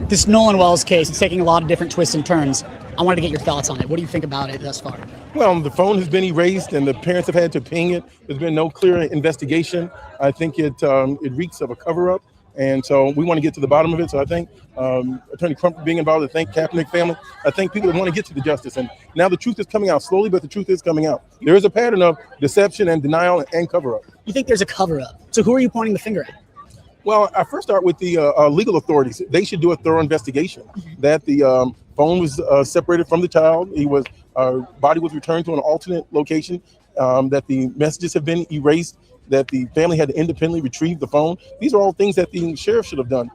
This Nolan Wells case is taking a lot of different twists and turns. I wanted to get your thoughts on it. What do you think about it thus far? Well, the phone has been erased and the parents have had to ping it. There's been no clear investigation. I think it reeks of a cover-up. And so we want to get to the bottom of it. So I think Attorney Crump being involved, I thank Kaepernick family. I think people want to get to the justice. And now the truth is coming out slowly, but the truth is coming out. There is a pattern of deception and denial and cover-up. You think there's a cover-up? So who are you pointing the finger at? Well, I first start with the legal authorities. They should do a thorough investigation. That the phone was separated from the child. Body was returned to an alternate location. That the messages have been erased. That the family had to independently retrieve the phone. These are all things that the sheriff should have done.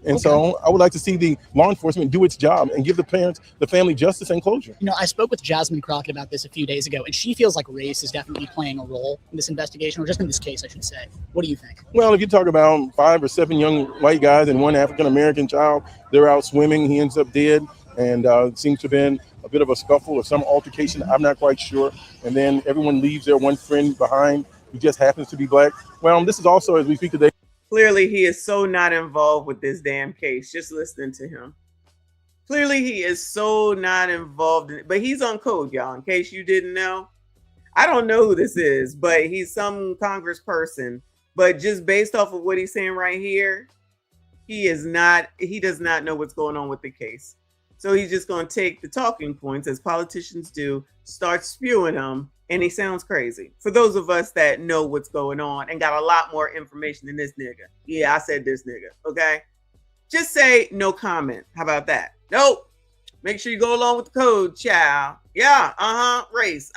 And so I would like to see the law enforcement do its job and give the parents, the family, justice and closure. You know, I spoke with Jasmine Crockett about this a few days ago, and she feels like race is definitely playing a role in this investigation, or just in this case, I should say. What do you think? Well, if you talk about 5 or 7 young white guys and one African-American child, they're out swimming, he ends up dead, and it seems to have been a bit of a scuffle or some altercation, I'm not quite sure. And then everyone leaves their one friend behind who just happens to be black. Well, this is also, as we speak today, clearly he is so not involved with this damn case, just listening to him. Clearly he is so not involved in it, but he's on code, y'all, in case you didn't know. I don't know who this is, but he's some congressperson. But just based off of what he's saying right here, he does not know what's going on with the case. So he's just going to take the talking points, as politicians do, start spewing them, and he sounds crazy. For those of us that know what's going on and got a lot more information than this nigga. Yeah, I said this nigga, okay? Just say no comment. How about that? Nope. Make sure you go along with the code, child. Yeah, race,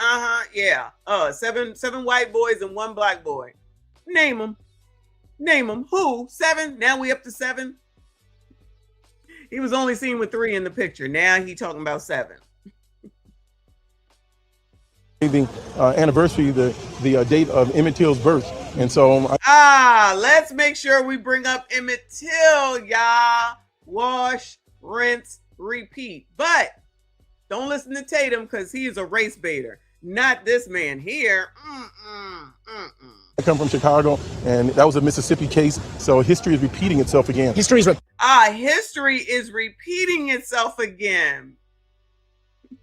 yeah. 7 white boys and 1 black boy. Name them. Who? 7? Now we up to 7? He was only seen with 3 in the picture. Now he talking about 7. The anniversary, the date of Emmett Till's birth. And so let's make sure we bring up Emmett Till, y'all. Wash, rinse, repeat. But don't listen to Tatum, because he is a race baiter. Not this man here. I come from Chicago, and that was a Mississippi case. So history is repeating itself again. History is repeating itself again.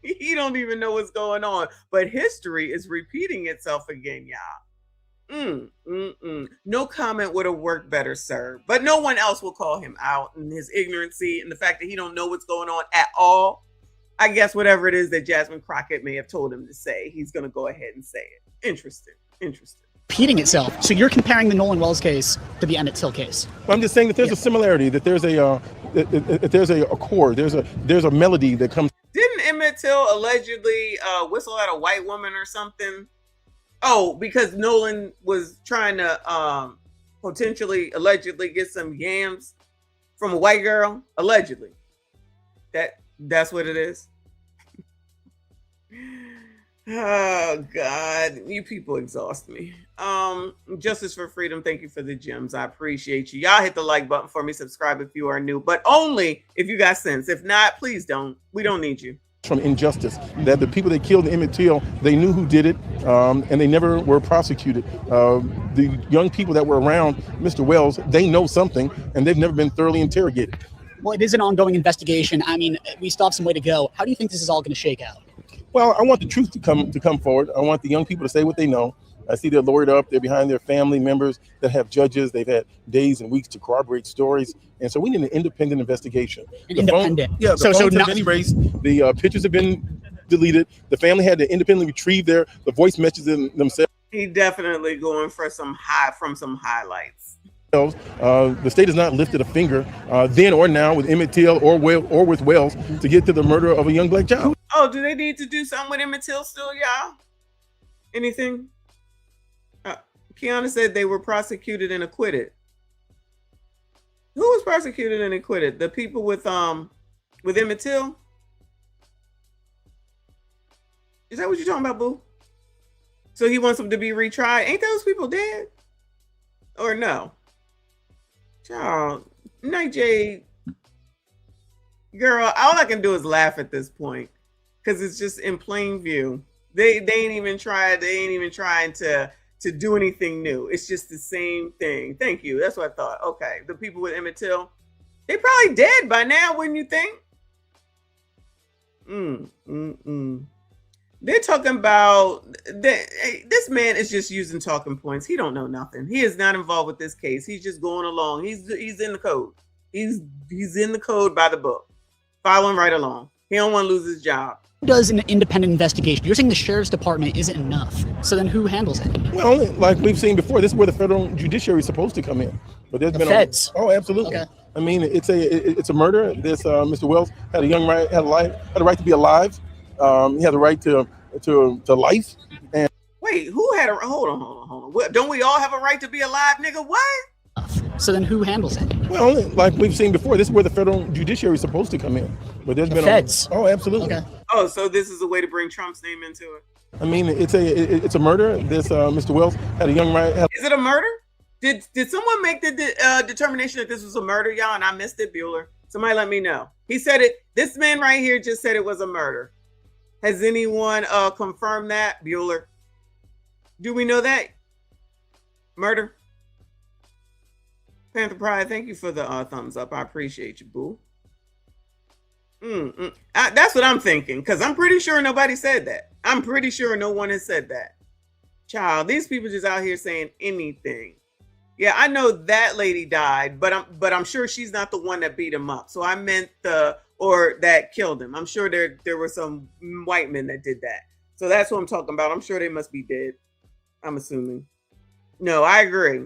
He don't even know what's going on, but history is repeating itself again, y'all. No comment would have worked better, sir. But no one else will call him out in his ignorancy and the fact that he don't know what's going on at all. I guess whatever it is that Jasmine Crockett may have told him to say, he's going to go ahead and say it. Interesting. Repeating itself. So you're comparing the Nolan Wells case to the Emmett Till case. Well, I'm just saying that there's a similarity, that there's a chord, there's a melody that comes. Didn't Emmett Till allegedly whistle at a white woman or something? Oh, because Nolan was trying to allegedly get some yams from a white girl? Allegedly. That's what it is. Oh God, you people exhaust me. Justice for Freedom, thank you for the gems. I appreciate you. Y'all hit the like button for me, subscribe if you are new, but only if you got sense. If not, please don't. We don't need you. From injustice, that the people that killed Emmett Till, they knew who did it, and they never were prosecuted. The young people that were around Mr. Wells, they know something, and they've never been thoroughly interrogated. Well, it is an ongoing investigation. I mean, we still have some way to go. How do you think this is all going to shake out? Well, I want the truth to come forward. I want the young people to say what they know. I see they're lawyered up. They're behind their family members that have judges. They've had days and weeks to corroborate stories. And so we need an independent investigation. The phones have been erased. The pictures have been deleted. The family had to independently retrieve the voice messages themselves. He definitely going for some highlights. The state has not lifted a finger then or now with Emmett Till or with Wells to get to the murder of a young black child. Oh, do they need to do something with Emmett Till still, y'all? Anything? Kiana said they were prosecuted and acquitted. Who was prosecuted and acquitted? The people with Emmett Till? Is that what you're talking about, boo? So he wants them to be retried. Ain't those people dead? Or no? Child, Night J, girl, all I can do is laugh at this point because it's just in plain view. They ain't even trying to do anything new. It's just the same thing. Thank you. That's what I thought. Okay, the people with Emmett Till, they probably dead by now, wouldn't you think? They're talking about this man is just using talking points. He don't know nothing. He is not involved with this case. He's just going along. He's in the code. He's in the code by the book, following right along. He don't want to lose his job. Who does an independent investigation? You're saying the sheriff's department isn't enough. So then who handles it? Well, like we've seen before, this is where the federal judiciary is supposed to come in. But there's been feds. Oh, absolutely. Okay. I mean, it's a murder. This Mr. Wells had a right to be alive. He had a right to life. And wait, who had a hold on? What, don't we all have a right to be alive, nigga? What? So then who handles it? Well, like we've seen before, this is where the federal judiciary is supposed to come in. But there's been feds. Oh, absolutely. Okay. Oh, so this is a way to bring Trump's name into it. I mean, it's a murder. This Mr. Wells had a Is it a murder? Did someone make the determination that this was a murder, y'all? And I missed it, Bueller. Somebody let me know. He said it. This man right here just said it was a murder. Has anyone confirmed that, Bueller? Do we know that? Murder? Panther Pride, thank you for the thumbs up. I appreciate you, boo. That's what I'm thinking, because I'm pretty sure nobody said that. I'm pretty sure no one has said that. Child, these people just out here saying anything. Yeah, I know that lady died, but I'm sure she's not the one that beat him up. So I meant or that killed him. I'm sure there were some white men that did that. So that's what I'm talking about. I'm sure they must be dead. I'm assuming. No, I agree.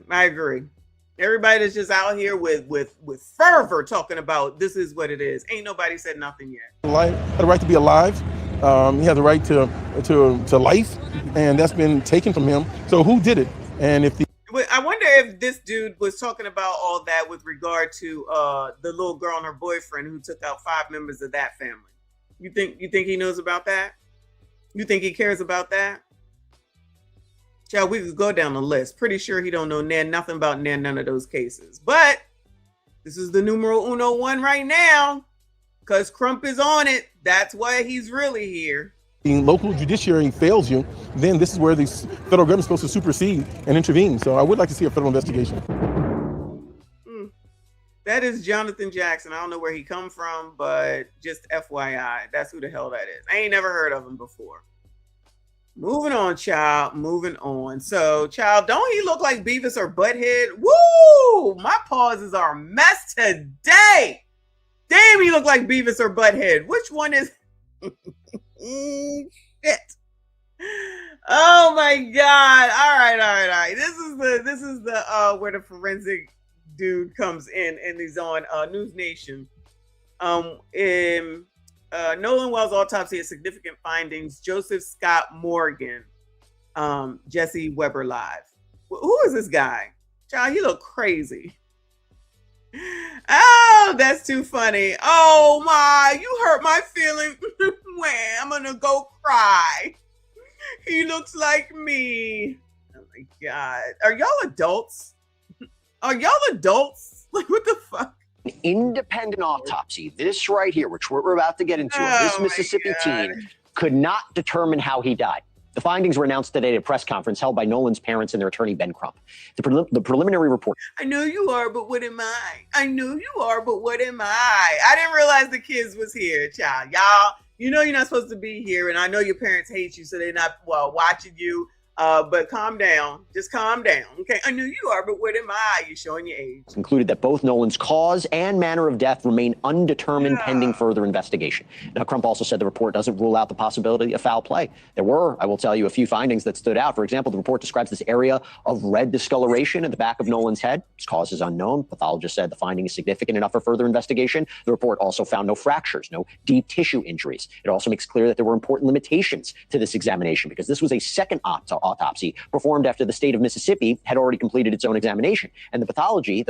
Everybody that's just out here with fervor talking about this is what it is. Ain't nobody said nothing yet. Life had a right to be alive. He had the right to life, and that's been taken from him. So who did it? And I wonder if this dude was talking about all that with regard to the little girl and her boyfriend who took out 5 members of that family. You think he knows about that? You think he cares about that? Child, we could go down the list. Pretty sure he don't know nothing about none of those cases. But this is the numero uno one right now, because Crump is on it. That's why he's really here. The local judiciary fails you, then this is where the federal government is supposed to supersede and intervene. So I would like to see a federal investigation. That is Jonathan Jackson. I don't know where he come from, but just FYI, that's who the hell that is. I ain't never heard of him before. Moving on, child. Moving on. So, child, don't he look like Beavis or Butthead? Woo! My pauses are messed today. Damn, he look like Beavis or Butthead. Which one is... Shit. Oh my God. All right. This is the where the forensic dude comes in, and he's on News Nation. Nolan Wells autopsy has significant findings. Joseph Scott Morgan, Jesse Weber live. Who is this guy? Child, he look crazy. Oh, that's too funny. Oh my, you hurt my feelings. I'm gonna go cry. He looks like me. Oh my God. Are y'all adults? Like, what the fuck? An independent autopsy, this right here, which we're about to get into, this Mississippi teen could not determine how he died. The findings were announced today at a press conference held by Nolan's parents and their attorney, Ben Crump. The preliminary report. I know you are, but what am I? I know you are, but what am I? I didn't realize the kids was here, child. Y'all, you know you're not supposed to be here, and I know your parents hate you, so they're not watching you. But calm down. Just calm down. Okay. I knew you are, but what am I? You're showing your age. Concluded that both Nolan's cause and manner of death remain undetermined pending further investigation. Now, Crump also said the report doesn't rule out the possibility of foul play. There were, I will tell you, a few findings that stood out. For example, the report describes this area of red discoloration in the back of Nolan's head. Its cause is unknown. Pathologist said the finding is significant enough for further investigation. The report also found no fractures, no deep tissue injuries. It also makes clear that there were important limitations to this examination because this was a second autopsy performed after the state of Mississippi had already completed its own examination. And the pathologist,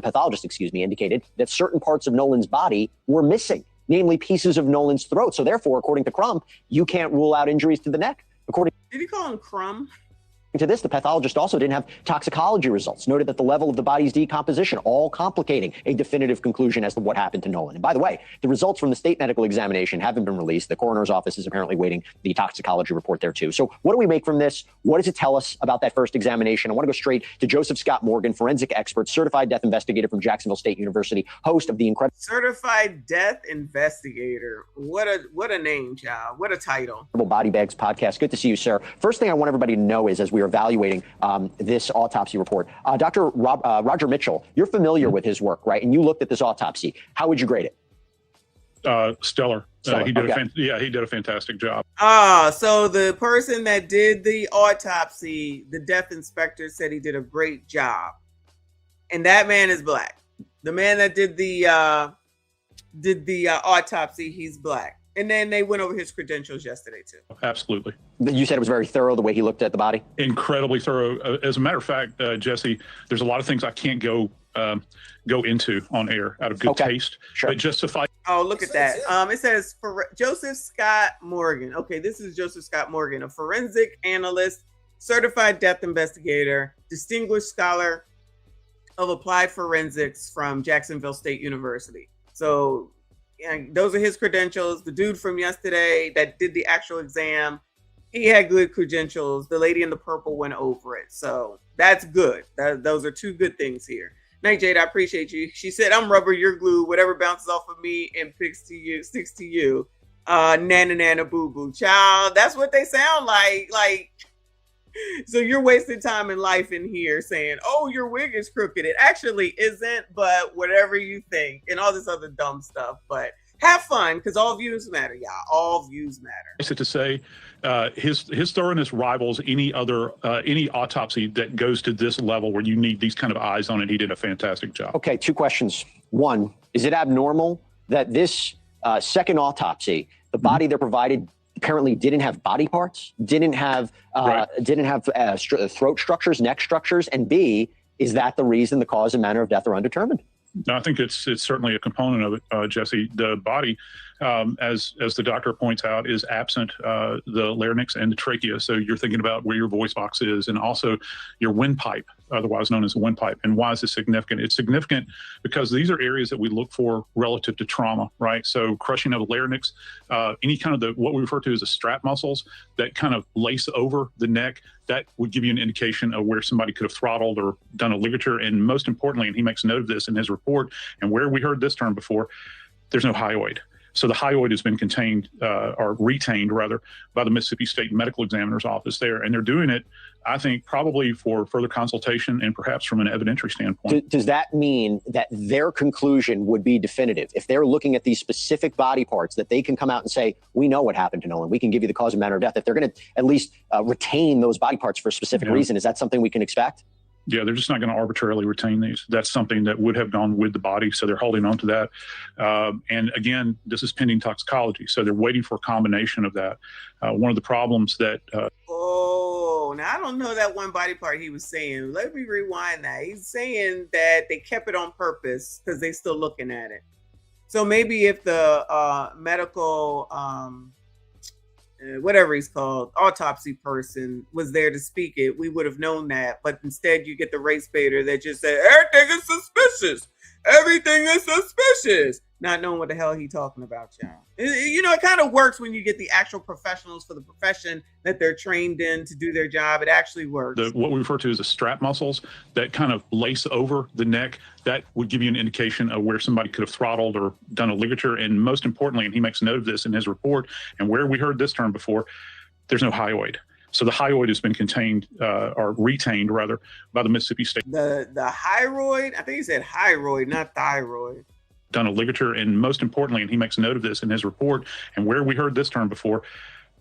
indicated that certain parts of Nolan's body were missing, namely pieces of Nolan's throat. So therefore, according to Crump, you can't rule out injuries to the neck. Did he call him Crumb? To this, the pathologist also didn't have toxicology results, noted that the level of the body's decomposition, all complicating a definitive conclusion as to what happened to Nolan. And by the way, the results from the state medical examination haven't been released. The coroner's office is apparently waiting the toxicology report there too. So what do we make from this? What does it tell us about that first examination? I want to go straight to Joseph Scott Morgan, forensic expert, certified death investigator from Jacksonville State University, host of the incredible Certified death investigator. What a name, child. What a title. Body Bags podcast. Good to see you, sir. First thing I want everybody to know is, as we are evaluating this autopsy report, Dr. Roger Mitchell, you're familiar with his work, right? And you looked at this autopsy. How would you grade it? Stellar. He did he did a fantastic job. So the person that did the autopsy, the death inspector said he did a great job. And that man is black. The man that did the autopsy, he's black. And then they went over his credentials yesterday too. Absolutely. You said it was very thorough the way he looked at the body? Incredibly thorough. As a matter of fact, Jesse, there's a lot of things I can't go into on air out of good taste. Sure. But just to fight. Oh, look at that. It says for Joseph Scott Morgan. Okay, this is Joseph Scott Morgan, a forensic analyst, certified death investigator, distinguished scholar of applied forensics from Jacksonville State University. So those are his credentials. The dude from yesterday that did the actual exam, he had good credentials. The lady in the purple went over it. So that's good. Those are two good things here. Night, Jade, I appreciate you. She said, I'm rubber, you're glue. Whatever bounces off of me and sticks to you. Nana, nana, boo, boo. Child, that's what they sound like. So you're wasting time in life in here saying, oh, your wig is crooked. It actually isn't, but whatever you think and all this other dumb stuff. But have fun, because all views matter, y'all. All views matter. Is it to say his thoroughness rivals any other any autopsy that goes to this level where you need these kind of eyes on it? He did a fantastic job. Okay, two questions. One, is it abnormal that this second autopsy, the body they're provided apparently didn't have body parts, didn't have throat structures, neck structures, and B, is that the reason the cause and manner of death are undetermined? No, I think it's certainly a component of it, Jesse. The body, as the doctor points out, is absent the larynx and the trachea. So you're thinking about where your voice box is, and also your windpipe, otherwise known as the windpipe. And why is this significant? It's significant because these are areas that we look for relative to trauma, right? So crushing of the larynx, any kind of what we refer to as the strap muscles that kind of lace over the neck, that would give you an indication of where somebody could have throttled or done a ligature. And most importantly, and he makes note of this in his report, and where we heard this term before, there's no hyoid. So the hyoid has been contained or retained rather by the Mississippi State Medical Examiner's Office there. And they're doing it, I think, probably for further consultation and perhaps from an evidentiary standpoint. Does that mean that their conclusion would be definitive? If they're looking at these specific body parts, that they can come out and say, we know what happened to Nolan, we can give you the cause and manner of death. If they're going to at least retain those body parts for a specific reason, is that something we can expect? Yeah, they're just not going to arbitrarily retain these. That's something that would have gone with the body, so they're holding on to that. And again, this is pending toxicology, so they're waiting for a combination of that. One of the problems that... now I don't know that one body part he was saying. Let me rewind that. He's saying that they kept it on purpose because they're still looking at it. So maybe if the medical... whatever he's called, autopsy person was there to speak it, we would have known that. But instead, you get the race baiter that just said, everything is suspicious. Everything is suspicious. Not knowing what the hell he talking about, y'all. You know, it kind of works when you get the actual professionals for the profession that they're trained in to do their job. It actually works. What we refer to as the strap muscles that kind of lace over the neck, that would give you an indication of where somebody could have throttled or done a ligature. And most importantly, and he makes note of this in his report, and where we heard this term before, there's no hyoid. So the hyoid has been contained or retained rather by the Mississippi State. The hyoid, I think he said hyoid, not thyroid. Done a ligature, and most importantly, and he makes note of this in his report, and where we heard this term before,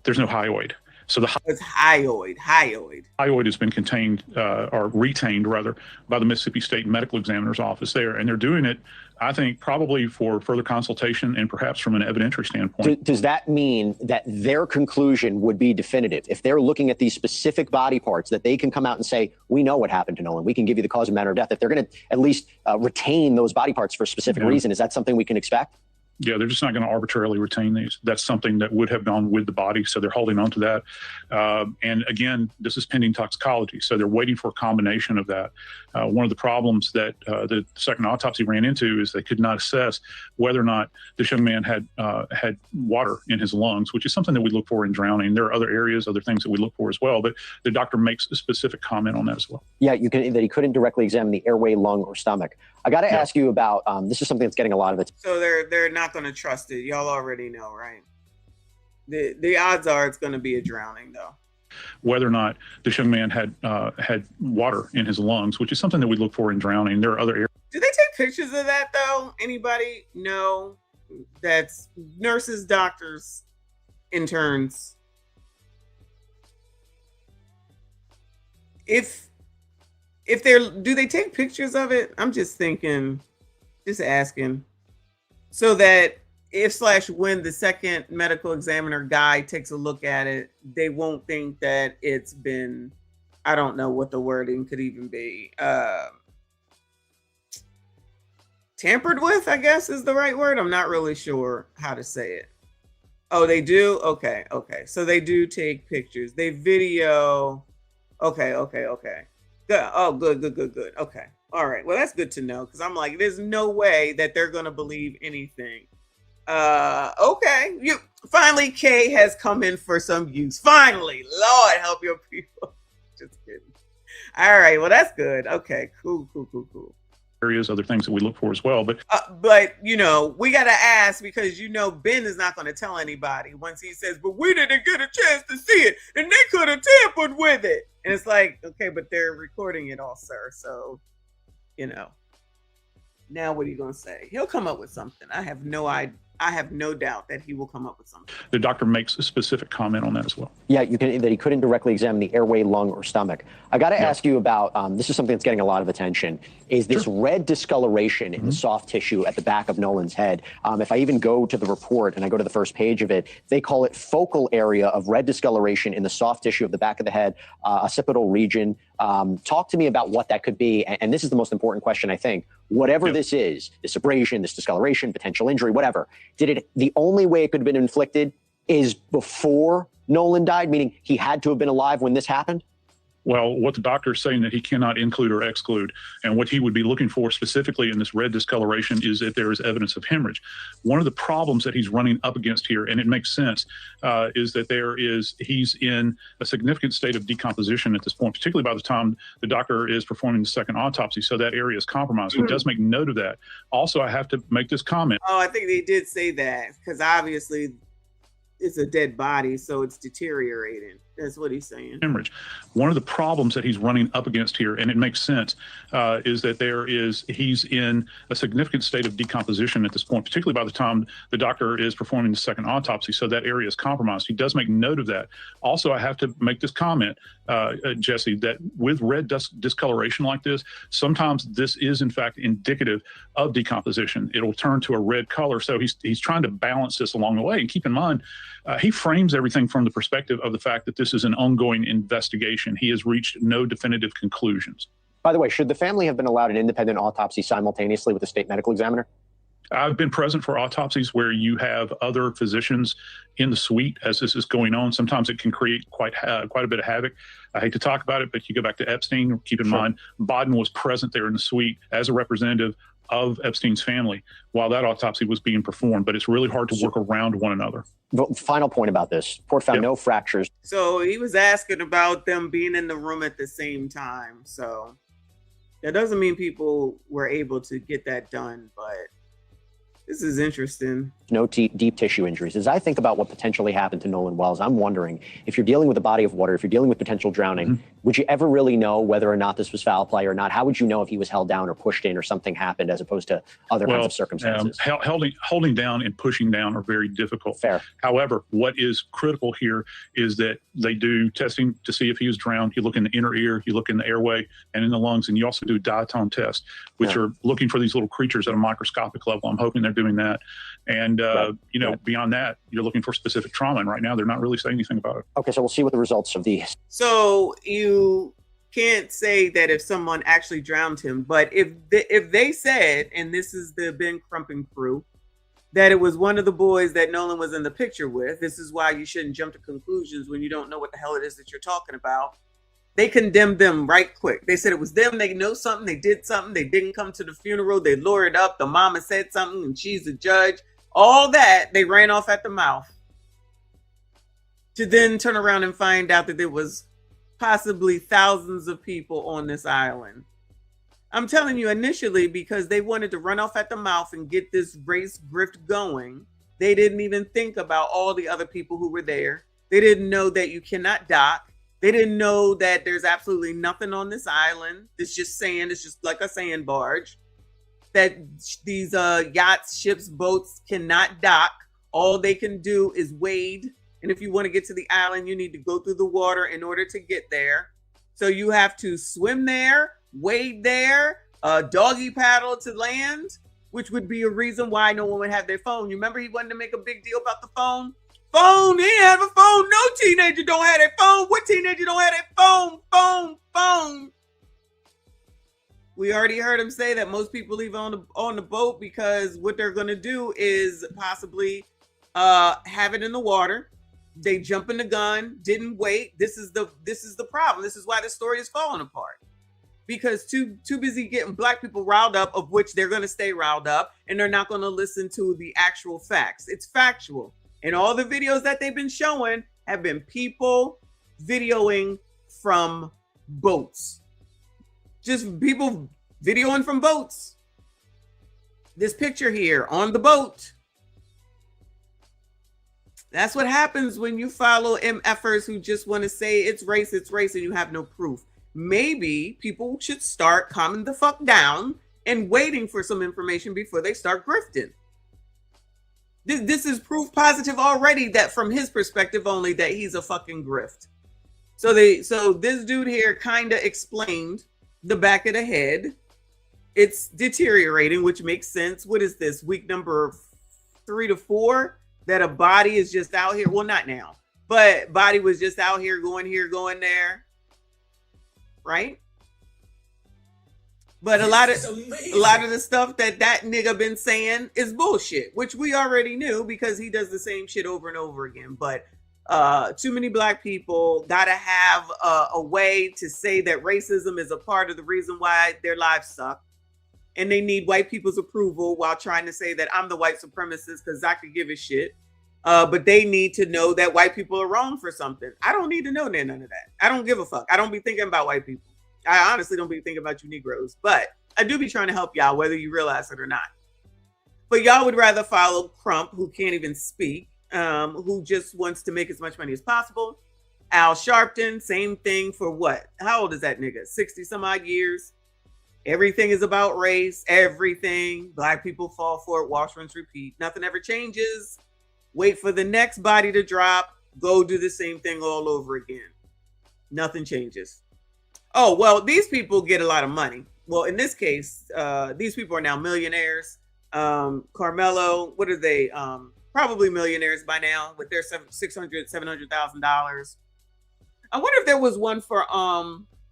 there's no hyoid. So it's hyoid. Hyoid has been contained or retained rather by the Mississippi State Medical Examiner's Office there, and they're doing it, I think, probably for further consultation and perhaps from an evidentiary standpoint. Does that mean that their conclusion would be definitive? If they're looking at these specific body parts, that they can come out and say, we know what happened to Nolan, we can give you the cause and manner of death. If they're going to at least retain those body parts for a specific reason, is that something we can expect? Yeah, they're just not going to arbitrarily retain these. That's something that would have gone with the body, so they're holding on to that. And again, this is pending toxicology, so they're waiting for a combination of that. One of the problems that the second autopsy ran into is they could not assess whether or not this young man had water in his lungs, which is something that we look for in drowning. There are other areas, other things that we look for as well, but the doctor makes a specific comment on that as well. Yeah, that he couldn't directly examine the airway, lung, or stomach. I got to ask you about this is something that's getting a lot of attention. So they're not going to trust it. Y'all already know, right? The odds are it's going to be a drowning, though. Whether or not this young man had water in his lungs, which is something that we look for in drowning. There are other areas. Do they take pictures of that, though? Anybody know? That's nurses, doctors, interns. Do they take pictures of it? I'm just thinking, just asking, so that if/when the second medical examiner guy takes a look at it, they won't think that it's been, I don't know what the wording could even be, tampered with, I guess is the right word. I'm not really sure how to say it. Oh, they do? Okay. So they do take pictures. They video. Okay. Good. Oh, good. Okay. All right. Well, that's good to know, because I'm like, there's no way that they're going to believe anything. Okay. Finally, Kay has come in for some use. Finally. Lord, help your people. Just kidding. All right. Well, that's good. Okay. Cool. Areas, other things that we look for as well. But we got to ask, because Ben is not going to tell anybody once he says, but we didn't get a chance to see it and they could have tampered with it. And it's like, okay, but they're recording it all, sir. So, now what are you going to say? He'll come up with something. I have no doubt that he will come up with something. The doctor makes a specific comment on that as well. Yeah, that he couldn't directly examine the airway, lung, or stomach. I got to ask you about this is something that's getting a lot of attention. Is this red discoloration in the soft tissue at the back of Nolan's head? If I even go to the report and I go to the first page of it, they call it focal area of red discoloration in the soft tissue of the back of the head, occipital region. Talk to me about what that could be. And this is the most important question, I think. Whatever this is, this abrasion, this discoloration, potential injury, whatever, the only way it could have been inflicted is before Nolan died, meaning he had to have been alive when this happened? Well, what the doctor is saying that he cannot include or exclude, and what he would be looking for specifically in this red discoloration is that there is evidence of hemorrhage. One of the problems that he's running up against here, and it makes sense, is that he's in a significant state of decomposition at this point, particularly by the time the doctor is performing the second autopsy. So that area is compromised. He does make note of that. Also, I have to make this comment. Oh, I think they did say that, because obviously it's a dead body, so it's deteriorating. That's what he's saying. Hemorrhage. One of the problems that he's running up against here, and it makes sense, is that he's in a significant state of decomposition at this point, particularly by the time the doctor is performing the second autopsy. So that area is compromised. He does make note of that. Also, I have to make this comment, Jesse, that with red discoloration like this, sometimes this is in fact indicative of decomposition. It'll turn to a red color. So he's trying to balance this along the way. And keep in mind, he frames everything from the perspective of the fact that this is an ongoing investigation. He has reached no definitive conclusions. By the way, should the family have been allowed an independent autopsy simultaneously with the state medical examiner? I've been present for autopsies where you have other physicians in the suite as this is going on. Sometimes it can create quite a bit of havoc. I hate to talk about it, but you go back to Epstein. Keep in mind, Biden was present there in the suite as a representative of Epstein's family while that autopsy was being performed. But it's really hard to work around one another. Final point about this. Report found no fractures. So he was asking about them being in the room at the same time. So that doesn't mean people were able to get that done, but this is interesting. No deep tissue injuries. As I think about what potentially happened to Nolan Wells, I'm wondering if you're dealing with a body of water, if you're dealing with potential drowning, would you ever really know whether or not this was foul play or not? How would you know if he was held down or pushed in or something happened as opposed to other kinds of circumstances? Holding down and pushing down are very difficult. Fair. However, what is critical here is that they do testing to see if he was drowned. You look in the inner ear, you look in the airway and in the lungs, and you also do diatome tests, which are looking for these little creatures at a microscopic level. I'm hoping they're doing that. And, beyond that, you're looking for specific trauma. And right now, they're not really saying anything about it. Okay, so we'll see what the results of these. So you can't say that if someone actually drowned him, but if they said, and this is the Ben Crumpin crew, that it was one of the boys that Nolan was in the picture with. This is why you shouldn't jump to conclusions when you don't know what the hell it is that you're talking about. They condemned them right quick. They said it was them. They know something. They did something. They didn't come to the funeral. They lured up. The mama said something and she's the judge. All that, they ran off at the mouth. To then turn around and find out that there was possibly thousands of people on this island. I'm telling you, initially, because they wanted to run off at the mouth and get this race grift going, they didn't even think about all the other people who were there. They didn't know that you cannot dock. They didn't know that there's absolutely nothing on this island. It's just sand. It's just like a sand barge. That these yachts, ships, boats cannot dock. All they can do is wade. And if you want to get to the island, you need to go through the water in order to get there. So you have to swim there, wade there, doggy paddle to land, which would be a reason why no one would have their phone. You remember he wanted to make a big deal about the phone? Phone, he didn't have a phone. No teenager don't have their phone. What teenager don't have their phone? Phone. We already heard him say that most people leave on the boat because what they're going to do is possibly have it in the water. They jump in the gun, didn't wait. This is the problem. This is why the story is falling apart. Because too busy getting black people riled up, of which they're going to stay riled up, and they're not going to listen to the actual facts. It's factual. And all the videos that they've been showing have been people videoing from boats. Just people videoing from boats. This picture here on the boat. That's what happens when you follow MFers who just want to say it's race, and you have no proof. Maybe people should start calming the fuck down and waiting for some information before they start grifting. This is proof positive already that from his perspective only that he's a fucking grift. So this dude here kind of explained the back of the head. It's deteriorating, which makes sense. What is this? Week number 3 to 4 that a body is just out here. Well, not now, but body was just out here, going there. Right? But a lot of the stuff that nigga been saying is bullshit, which we already knew because he does the same shit over and over again. But too many black people gotta have a way to say that racism is a part of the reason why their lives suck, and they need white people's approval while trying to say that I'm the white supremacist because I could give a shit. But they need to know that white people are wrong for something. I don't need to know none of that. I don't give a fuck. I don't be thinking about white people. I honestly don't be thinking about you Negroes, but I do be trying to help y'all, whether you realize it or not. But y'all would rather follow Crump, who can't even speak, who just wants to make as much money as possible. Al Sharpton, same thing for what? How old is that nigga? 60 some odd years. Everything is about race. Everything. Black people fall for it. Wash, rinse, repeat. Nothing ever changes. Wait for the next body to drop. Go do the same thing all over again. Nothing changes. Oh, well, these people get a lot of money. Well, in this case, these people are now millionaires. Carmelo, what are they? Probably millionaires by now with their $600,000, $700,000. I wonder if there was one for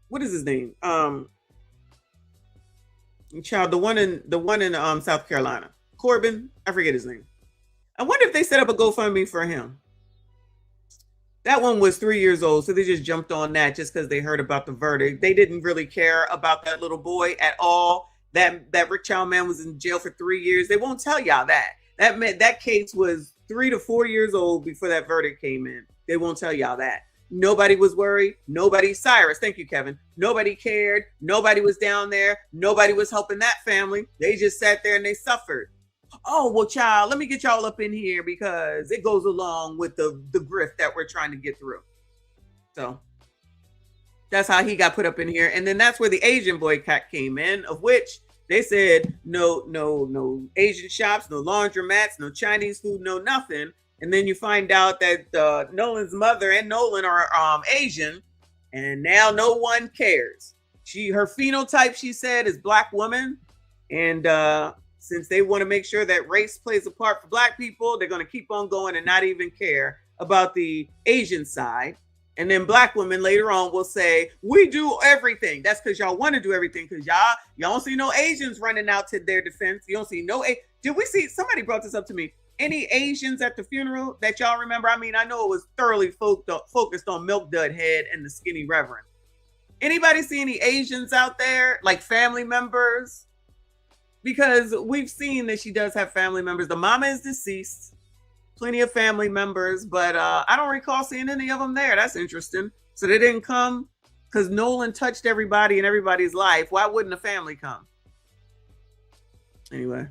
what is his name? Child, the one in South Carolina. Corbin, I forget his name. I wonder if they set up a GoFundMe for him. That one was 3 years old, so they just jumped on that just because they heard about the verdict. They didn't really care about that little boy at all. That Rick Child man was in jail for 3 years. They won't tell y'all that. That case was 3 to 4 years old before that verdict came in. They won't tell y'all that. Nobody was worried. Nobody, Cyrus, thank you, Kevin. Nobody cared. Nobody was down there. Nobody was helping that family. They just sat there and they suffered. Oh, well, child, let me get y'all up in here because it goes along with the grift that we're trying to get through. So that's how he got put up in here. And then that's where the Asian boycott came in, of which they said no Asian shops, no laundromats, no Chinese food, no nothing. And then you find out that Nolan's mother and Nolan are Asian, and now no one cares. Her phenotype, she said, is black woman, and since they want to make sure that race plays a part for black people, they're going to keep on going and not even care about the Asian side. And then black women later on will say, we do everything. That's because y'all want to do everything because y'all don't see no Asians running out to their defense. You don't see Did we see, somebody brought this up to me, any Asians at the funeral that y'all remember? I mean, I know it was thoroughly focused on Milk Dud Head and the Skinny Reverend. Anybody see any Asians out there, like family members? Because we've seen that she does have family members. The mama is deceased, plenty of family members, but I don't recall seeing any of them there. That's interesting. So they didn't come because Nolan touched everybody in everybody's life. Why wouldn't the family come? Anyway,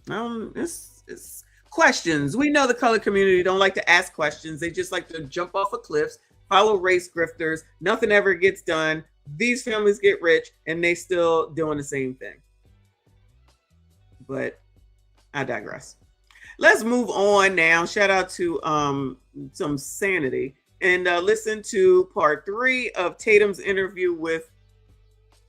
it's questions. We know the color community don't like to ask questions. They just like to jump off of cliffs, follow race grifters. Nothing ever gets done. These families get rich and they still doing the same thing. But I digress. Let's move on now. Shout out to some sanity and listen to part 3 of Tatum's interview with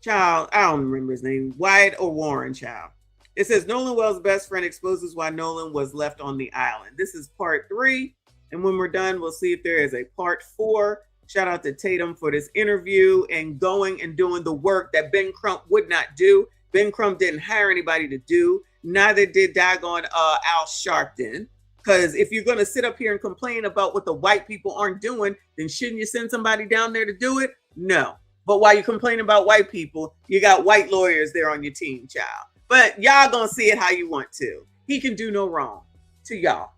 Child. I don't remember his name. Wyatt or Warren Child. It says Nolan Wells' best friend exposes why Nolan was left on the island. This is part 3. And when we're done, we'll see if there is a part 4. Shout out to Tatum for this interview and going and doing the work that Ben Crump would not do. Ben Crump didn't hire anybody to do. Neither did daggone Al Sharpton. Because if you're going to sit up here and complain about what the white people aren't doing, then shouldn't you send somebody down there to do it? No. But while you complain about white people, you got white lawyers there on your team, child. But y'all going to see it how you want to. He can do no wrong to y'all.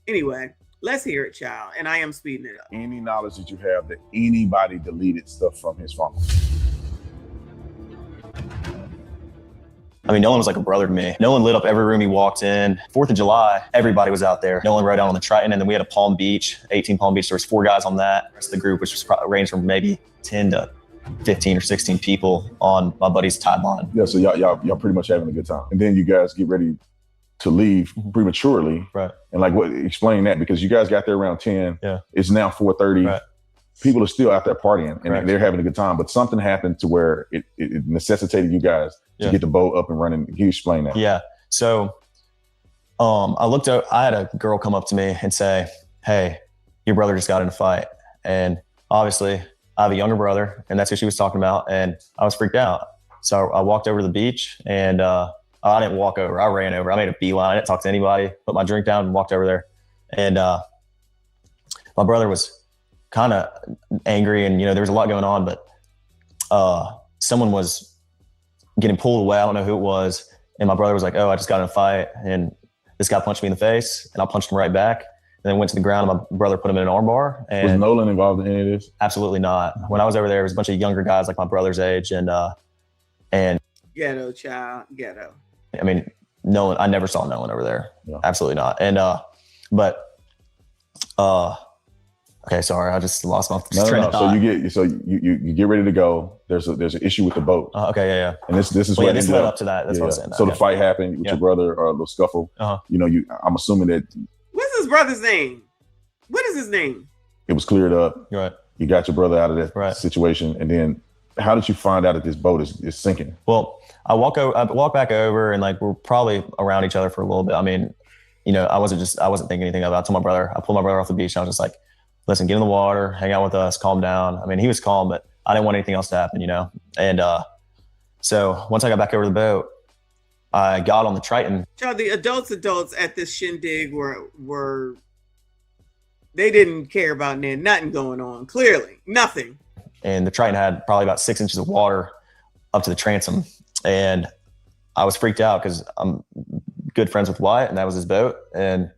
Anyway, let's hear it, child. And I am speeding it up. Any knowledge that you have that anybody deleted stuff from his phone? I mean, Nolan was like a brother to me. Nolan lit up every room he walked in. 4th of July, everybody was out there. Nolan rode out on the Triton, and then we had a Palm Beach, 18 Palm Beach. There was 4 guys on that. The rest of the group, which was ranged from maybe 10 to 15 or 16 people on my buddy's tide line. Yeah, so y'all pretty much having a good time. And then you guys get ready to leave prematurely. Right. And like, what? Explain that, because you guys got there around 10. Yeah. It's now 4:30. Right. People are still out there partying and they're having a good time, but something happened to where it necessitated you guys to get the boat up and running. Can you explain that? Yeah. So I looked out, I had a girl come up to me and say, "Hey, your brother just got in a fight." And obviously I have a younger brother, and that's what she was talking about. And I was freaked out. So I walked over to the beach, and I didn't walk over, I ran over. I made a beeline. I didn't talk to anybody, put my drink down and walked over there. And my brother was kind of angry, and there was a lot going on, but someone was getting pulled away. I don't know who it was. And my brother was like, "Oh, I just got in a fight, and this guy punched me in the face," and I punched him right back. And then went to the ground, and my brother put him in an armbar. And was Nolan involved in any of this? Absolutely not. When I was over there, it was a bunch of younger guys like my brother's age, and ghetto, child, ghetto. I mean, Nolan, I never saw Nolan over there. Yeah. Absolutely not. And okay, sorry, I just lost my train of thought. So you get ready to go. There's an issue with the boat. Okay, yeah. And this is well, what this led up to that. That's what I'm saying. So the fight happened with your brother, or a little scuffle. I'm assuming that. What's his brother's name? What is his name? It was cleared up. Right. You got your brother out of that situation, and then how did you find out that this boat is sinking? Well, I walk back over, and like we're probably around each other for a little bit. I mean, I wasn't thinking anything about it. I told my brother, I pulled my brother off the beach, and I was just like, "Listen, get in the water, hang out with us, calm down." I mean, he was calm, but I didn't want anything else to happen, And so once I got back over the boat, I got on the Triton. Child, the adults at this shindig were they didn't care about nothing going on. Clearly, nothing. And the Triton had probably about 6 inches of water up to the transom, and I was freaked out because I'm good friends with Wyatt, and that was his boat, and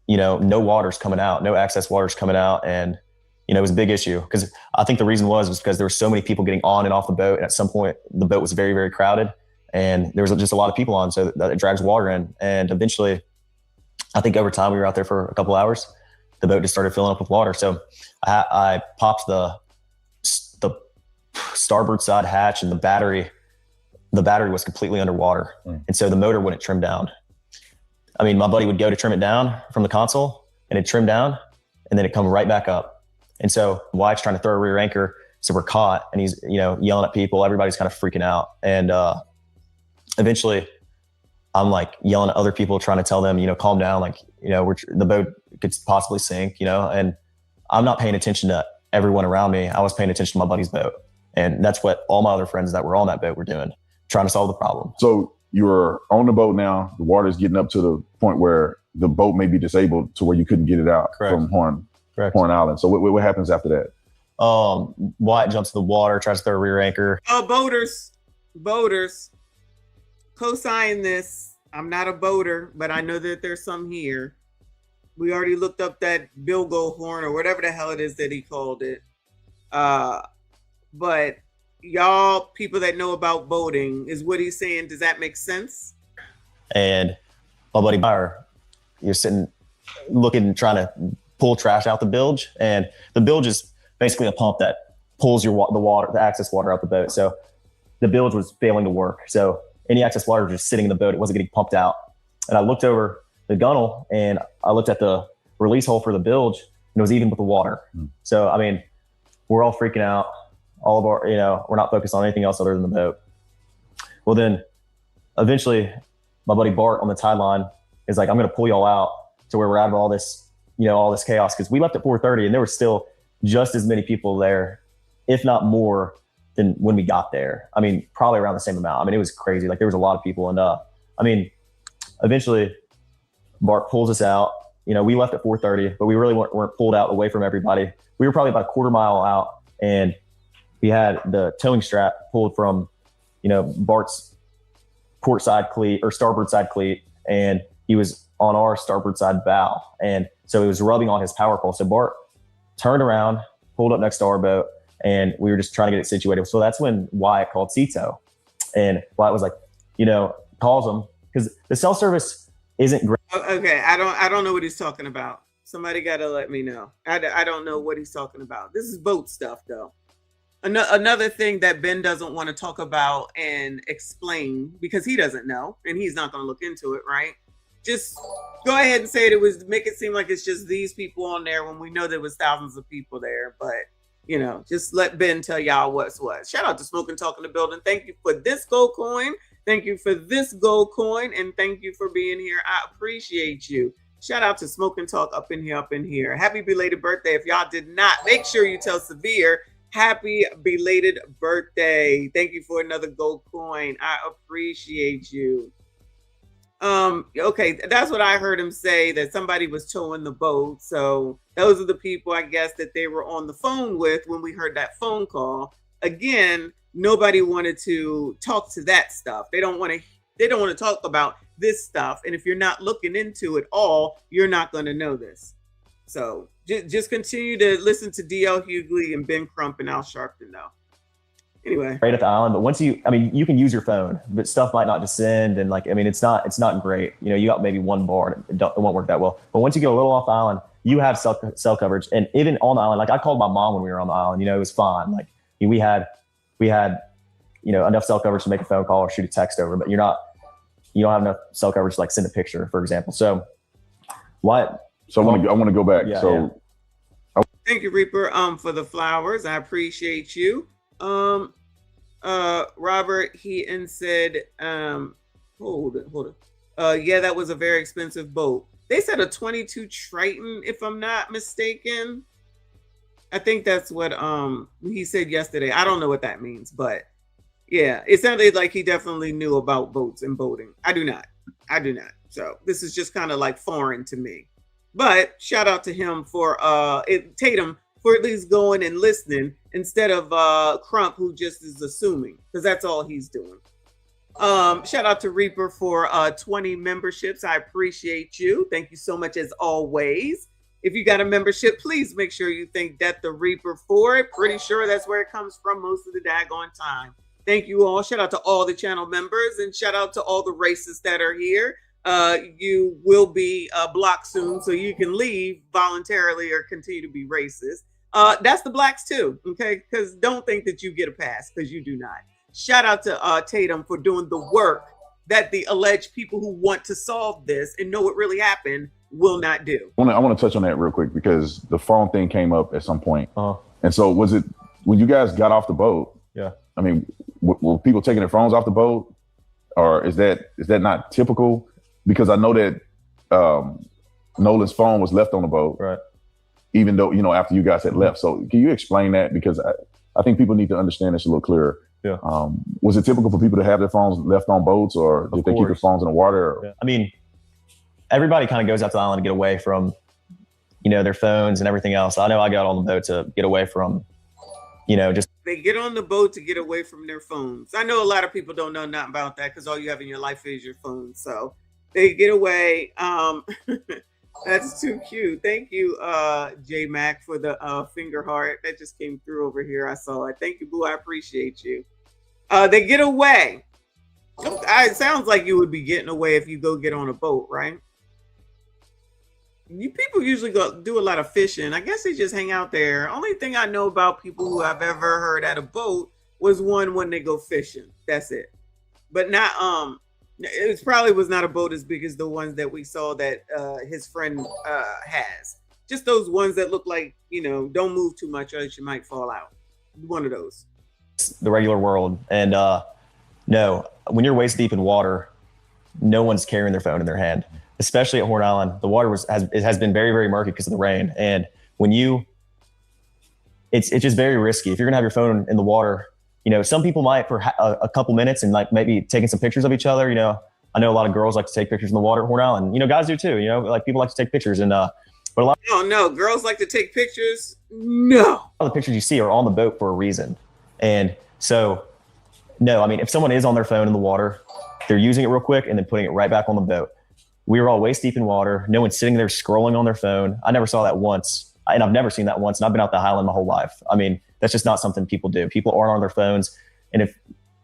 no water's coming out, no access water's coming out. And, it was a big issue because I think the reason was because there were so many people getting on and off the boat. And at some point the boat was very, very crowded, and there was just a lot of people on, so that it drags water in. And eventually, I think over time, we were out there for a couple hours, the boat just started filling up with water. So I popped the starboard side hatch, and the battery was completely underwater. And so the motor wouldn't trim down. I mean, my buddy would go to trim it down from the console, and it'd trim down, and then it'd come right back up. And so Wyatt's trying to throw a rear anchor, so we're caught, and he's, yelling at people. Everybody's kind of freaking out. And eventually I'm like yelling at other people, trying to tell them, calm down. Like, the boat could possibly sink, and I'm not paying attention to everyone around me. I was paying attention to my buddy's boat. And that's what all my other friends that were on that boat were doing, trying to solve the problem. So you were on the boat now. The water is getting up to the point where the boat may be disabled to where you couldn't get it out from Horn Island. So what happens after that? Wyatt jumps in the water, tries to throw a rear anchor. Oh, boaters, co-sign this. I'm not a boater, but I know that there's some here. We already looked up that bilgo horn or whatever the hell it is that he called it. But y'all people that know about boating, is what he's saying, does that make sense? And my buddy Meyer, you're sitting looking, trying to pull trash out the bilge. And the bilge is basically a pump that pulls the excess water out the boat. So the bilge was failing to work. So any excess water was just sitting in the boat. It wasn't getting pumped out. And I looked over the gunnel and I looked at the release hole for the bilge and it was even with the water. So, I mean, we're all freaking out. All of our, we're not focused on anything else other than the boat. Well, then eventually my buddy Bart on the tide line is like, I'm going to pull y'all out to where we're out of all this, all this chaos. Cause we left at 4:30 and there were still just as many people there, if not more than when we got there. I mean, probably around the same amount. I mean, it was crazy. Like there was a lot of people. And I mean, eventually Bart pulls us out. We left at 4:30, but we really weren't pulled out away from everybody. We were probably about a quarter mile out and we had the towing strap pulled from, Bart's port side cleat or starboard side cleat. And he was on our starboard side bow. And so it was rubbing on his power pole. So Bart turned around, pulled up next to our boat, and we were just trying to get it situated. So that's when Wyatt called CETO. And Wyatt was like, calls him because the cell service isn't great. Okay, I don't know what he's talking about. Somebody got to let me know. I don't know what he's talking about. This is boat stuff, though. Another thing that Ben doesn't want to talk about and explain because he doesn't know and he's not going to look into it, right? Just go ahead and say it make it seem like it's just these people on there when we know there was thousands of people there. But, just let Ben tell y'all what's what. Shout out to Smoking Talk in the building. Thank you for this gold coin. Thank you for this gold coin. And thank you for being here. I appreciate you. Shout out to Smoking Talk up in here. Happy belated birthday. If y'all did not, make sure you tell Severe happy belated birthday. Thank you for another gold coin. I appreciate you. Okay, that's what I heard him say, that somebody was towing the boat. So those are the people, I guess, that they were on the phone with when we heard that phone call. Again, nobody wanted to talk to that stuff. They don't want to talk about this stuff. And if you're not looking into it all, you're not going to know this. So just continue to listen to DL Hughley and Ben Crump and Al Sharpton, though. Anyway, right at the island. But once you can use your phone, but stuff might not descend. And it's not great. You got maybe one bar and it won't work that well. But once you go a little off the island, you have cell coverage. And even on the island, like I called my mom when we were on the island, it was fine. Like we had enough cell coverage to make a phone call or shoot a text over, but you don't have enough cell coverage to send a picture, for example. So what? So I want to go back. Thank you, Reaper, for the flowers. I appreciate you. Robert Heaton said, hold it. Yeah, that was a very expensive boat. They said a 22 Triton, if I'm not mistaken. I think that's what he said yesterday. I don't know what that means, but yeah, it sounded like he definitely knew about boats and boating. I do not. So this is just kind of foreign to me. But shout out to him for Tatum for at least going and listening instead of Crump, who just is assuming, because that's all he's doing. Shout out to Reaper for 20 memberships. I appreciate you. Thank you so much as always. If you got a membership, please make sure you thank Death the Reaper for it. Pretty sure that's where it comes from most of the daggone time. Thank you all. Shout out to all the channel members and shout out to all the racists that are here. You will be blocked soon, so you can leave voluntarily or continue to be racist. That's the blacks too, okay? Because don't think that you get a pass, because you do not. Shout out to Tatum for doing the work that the alleged people who want to solve this and know what really happened will not do. I want to touch on that real quick because the phone thing came up at some point. And so was it when you guys got off the boat? Yeah. I mean, were people taking their phones off the boat, or is that not typical? Because I know that Nolan's phone was left on the boat, right? Even though after you guys had left. So can you explain that? Because I think people need to understand this a little clearer. Yeah. Was it typical for people to have their phones left on boats, or did they keep their phones in the water? Or? Yeah. I mean, everybody kind of goes out to the island to get away from, their phones and everything else. I know I got on the boat to get away from, just. They get on the boat to get away from their phones. I know a lot of people don't know nothing about that because all you have in your life is your phone. So they get away. That's too cute. Thank you, J Mac, for the finger heart that just came through over here. I saw it. Thank you, Boo. I appreciate you. They get away. It sounds like you would be getting away if you go get on a boat, right? People usually go do a lot of fishing. I guess they just hang out there. Only thing I know about people who I've ever heard at a boat was one when they go fishing. That's it. But not it probably was not a boat as big as the ones that we saw that his friend has. Just those ones that look like, don't move too much or else you might fall out. One of those. The regular world. And no, when you're waist deep in water, no one's carrying their phone in their hand. Especially at Horn Island, the water has been very, very murky because of the rain. And when it's just very risky. If you're gonna have your phone in the water, some people might for a couple minutes and like maybe taking some pictures of each other. I know a lot of girls like to take pictures in the water at Horn Island. Guys do too. Like people like to take pictures, and but a lot. No, girls like to take pictures. No, all the pictures you see are on the boat for a reason, and so no. I mean, if someone is on their phone in the water, they're using it real quick and then putting it right back on the boat. We were all waist deep in water. No one's sitting there scrolling on their phone. I never saw that once. And I've never seen that once. And I've been out the Highland my whole life. I mean, that's just not something people do. People aren't on their phones. And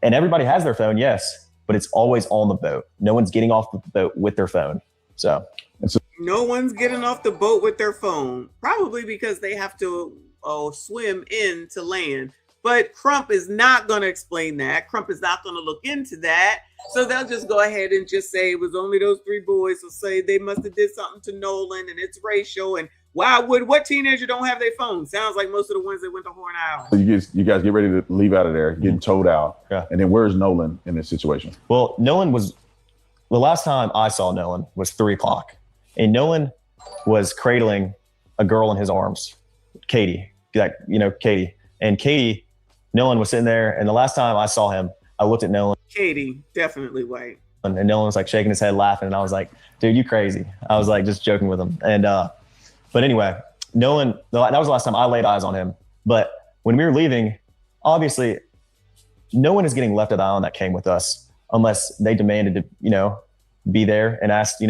everybody has their phone, yes, but it's always on the boat. No one's getting off the boat with their phone. So no one's getting off the boat with their phone, probably because they have to swim in to land. But Crump is not going to explain that. Crump is not going to look into that. So they'll just go ahead and just say it was only those three boys. So say they must have did something to Nolan and it's racial. And what teenager don't have their phone? Sounds like most of the ones that went to Horn Island. So you guys get ready to leave out of there, getting towed out. Yeah. And then where's Nolan in this situation? Well, the last time I saw Nolan was 3:00. And Nolan was cradling a girl in his arms, Katie. Katie. And Katie, Nolan was sitting there, and the last time I saw him, I looked at Nolan. Katie, definitely white. And Nolan was like shaking his head, laughing, and I was like, "Dude, you crazy?" I was like just joking with him. And but anyway, Nolan, that was the last time I laid eyes on him. But when we were leaving, obviously, no one is getting left at the island that came with us unless they demanded to, be there and asked.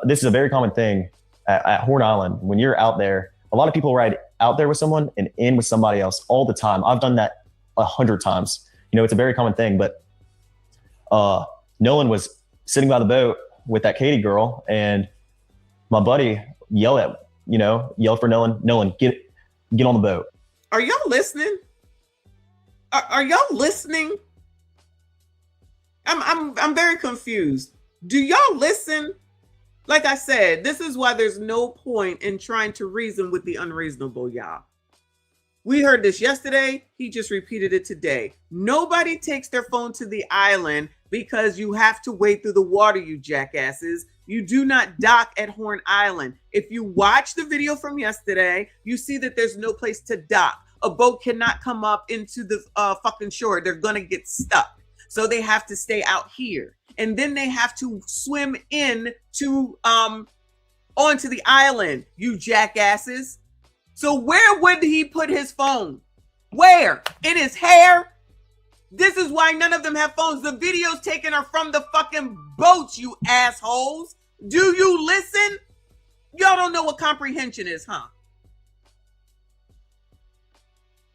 This is a very common thing at Horn Island. When you're out there, a lot of people ride out there with someone and in with somebody else all the time. I've done that 100 times. It's a very common thing. But Nolan was sitting by the boat with that Katie girl, and my buddy yelled for Nolan, get on the boat. Are y'all listening? Are y'all listening? I'm very confused. Do y'all listen? Like I said, this is why there's no point in trying to reason with the unreasonable, y'all. We heard this yesterday. He just repeated it today. Nobody takes their phone to the island because you have to wade through the water, you jackasses. You do not dock at Horn Island. If you watch the video from yesterday, you see that there's no place to dock. A boat cannot come up into the fucking shore. They're going to get stuck. So they have to stay out here. And then they have to swim in to onto the island, you jackasses. So where would he put his phone? Where? In his hair? This is why none of them have phones. The videos taken are from the fucking boats, you assholes. Do you listen? Y'all don't know what comprehension is, huh?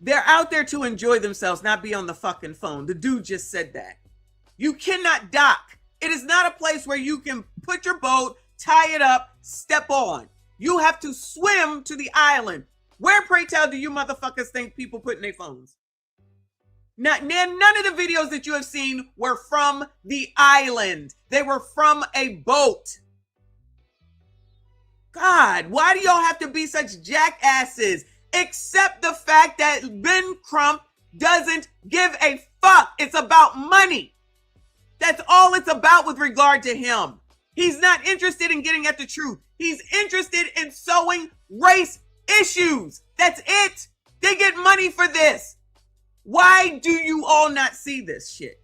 They're out there to enjoy themselves, not be on the fucking phone. The dude just said that. You cannot dock. It is not a place where you can put your boat, tie it up, step on. You have to swim to the island. Where, pray tell, do you motherfuckers think people put in their phones? None of the videos that you have seen were from the island. They were from a boat. God, why do y'all have to be such jackasses? Except the fact that Ben Crump doesn't give a fuck. It's about money. That's all it's about with regard to him. He's not interested in getting at the truth. He's interested in sowing race issues. That's it. They get money for this. Why do you all not see this shit?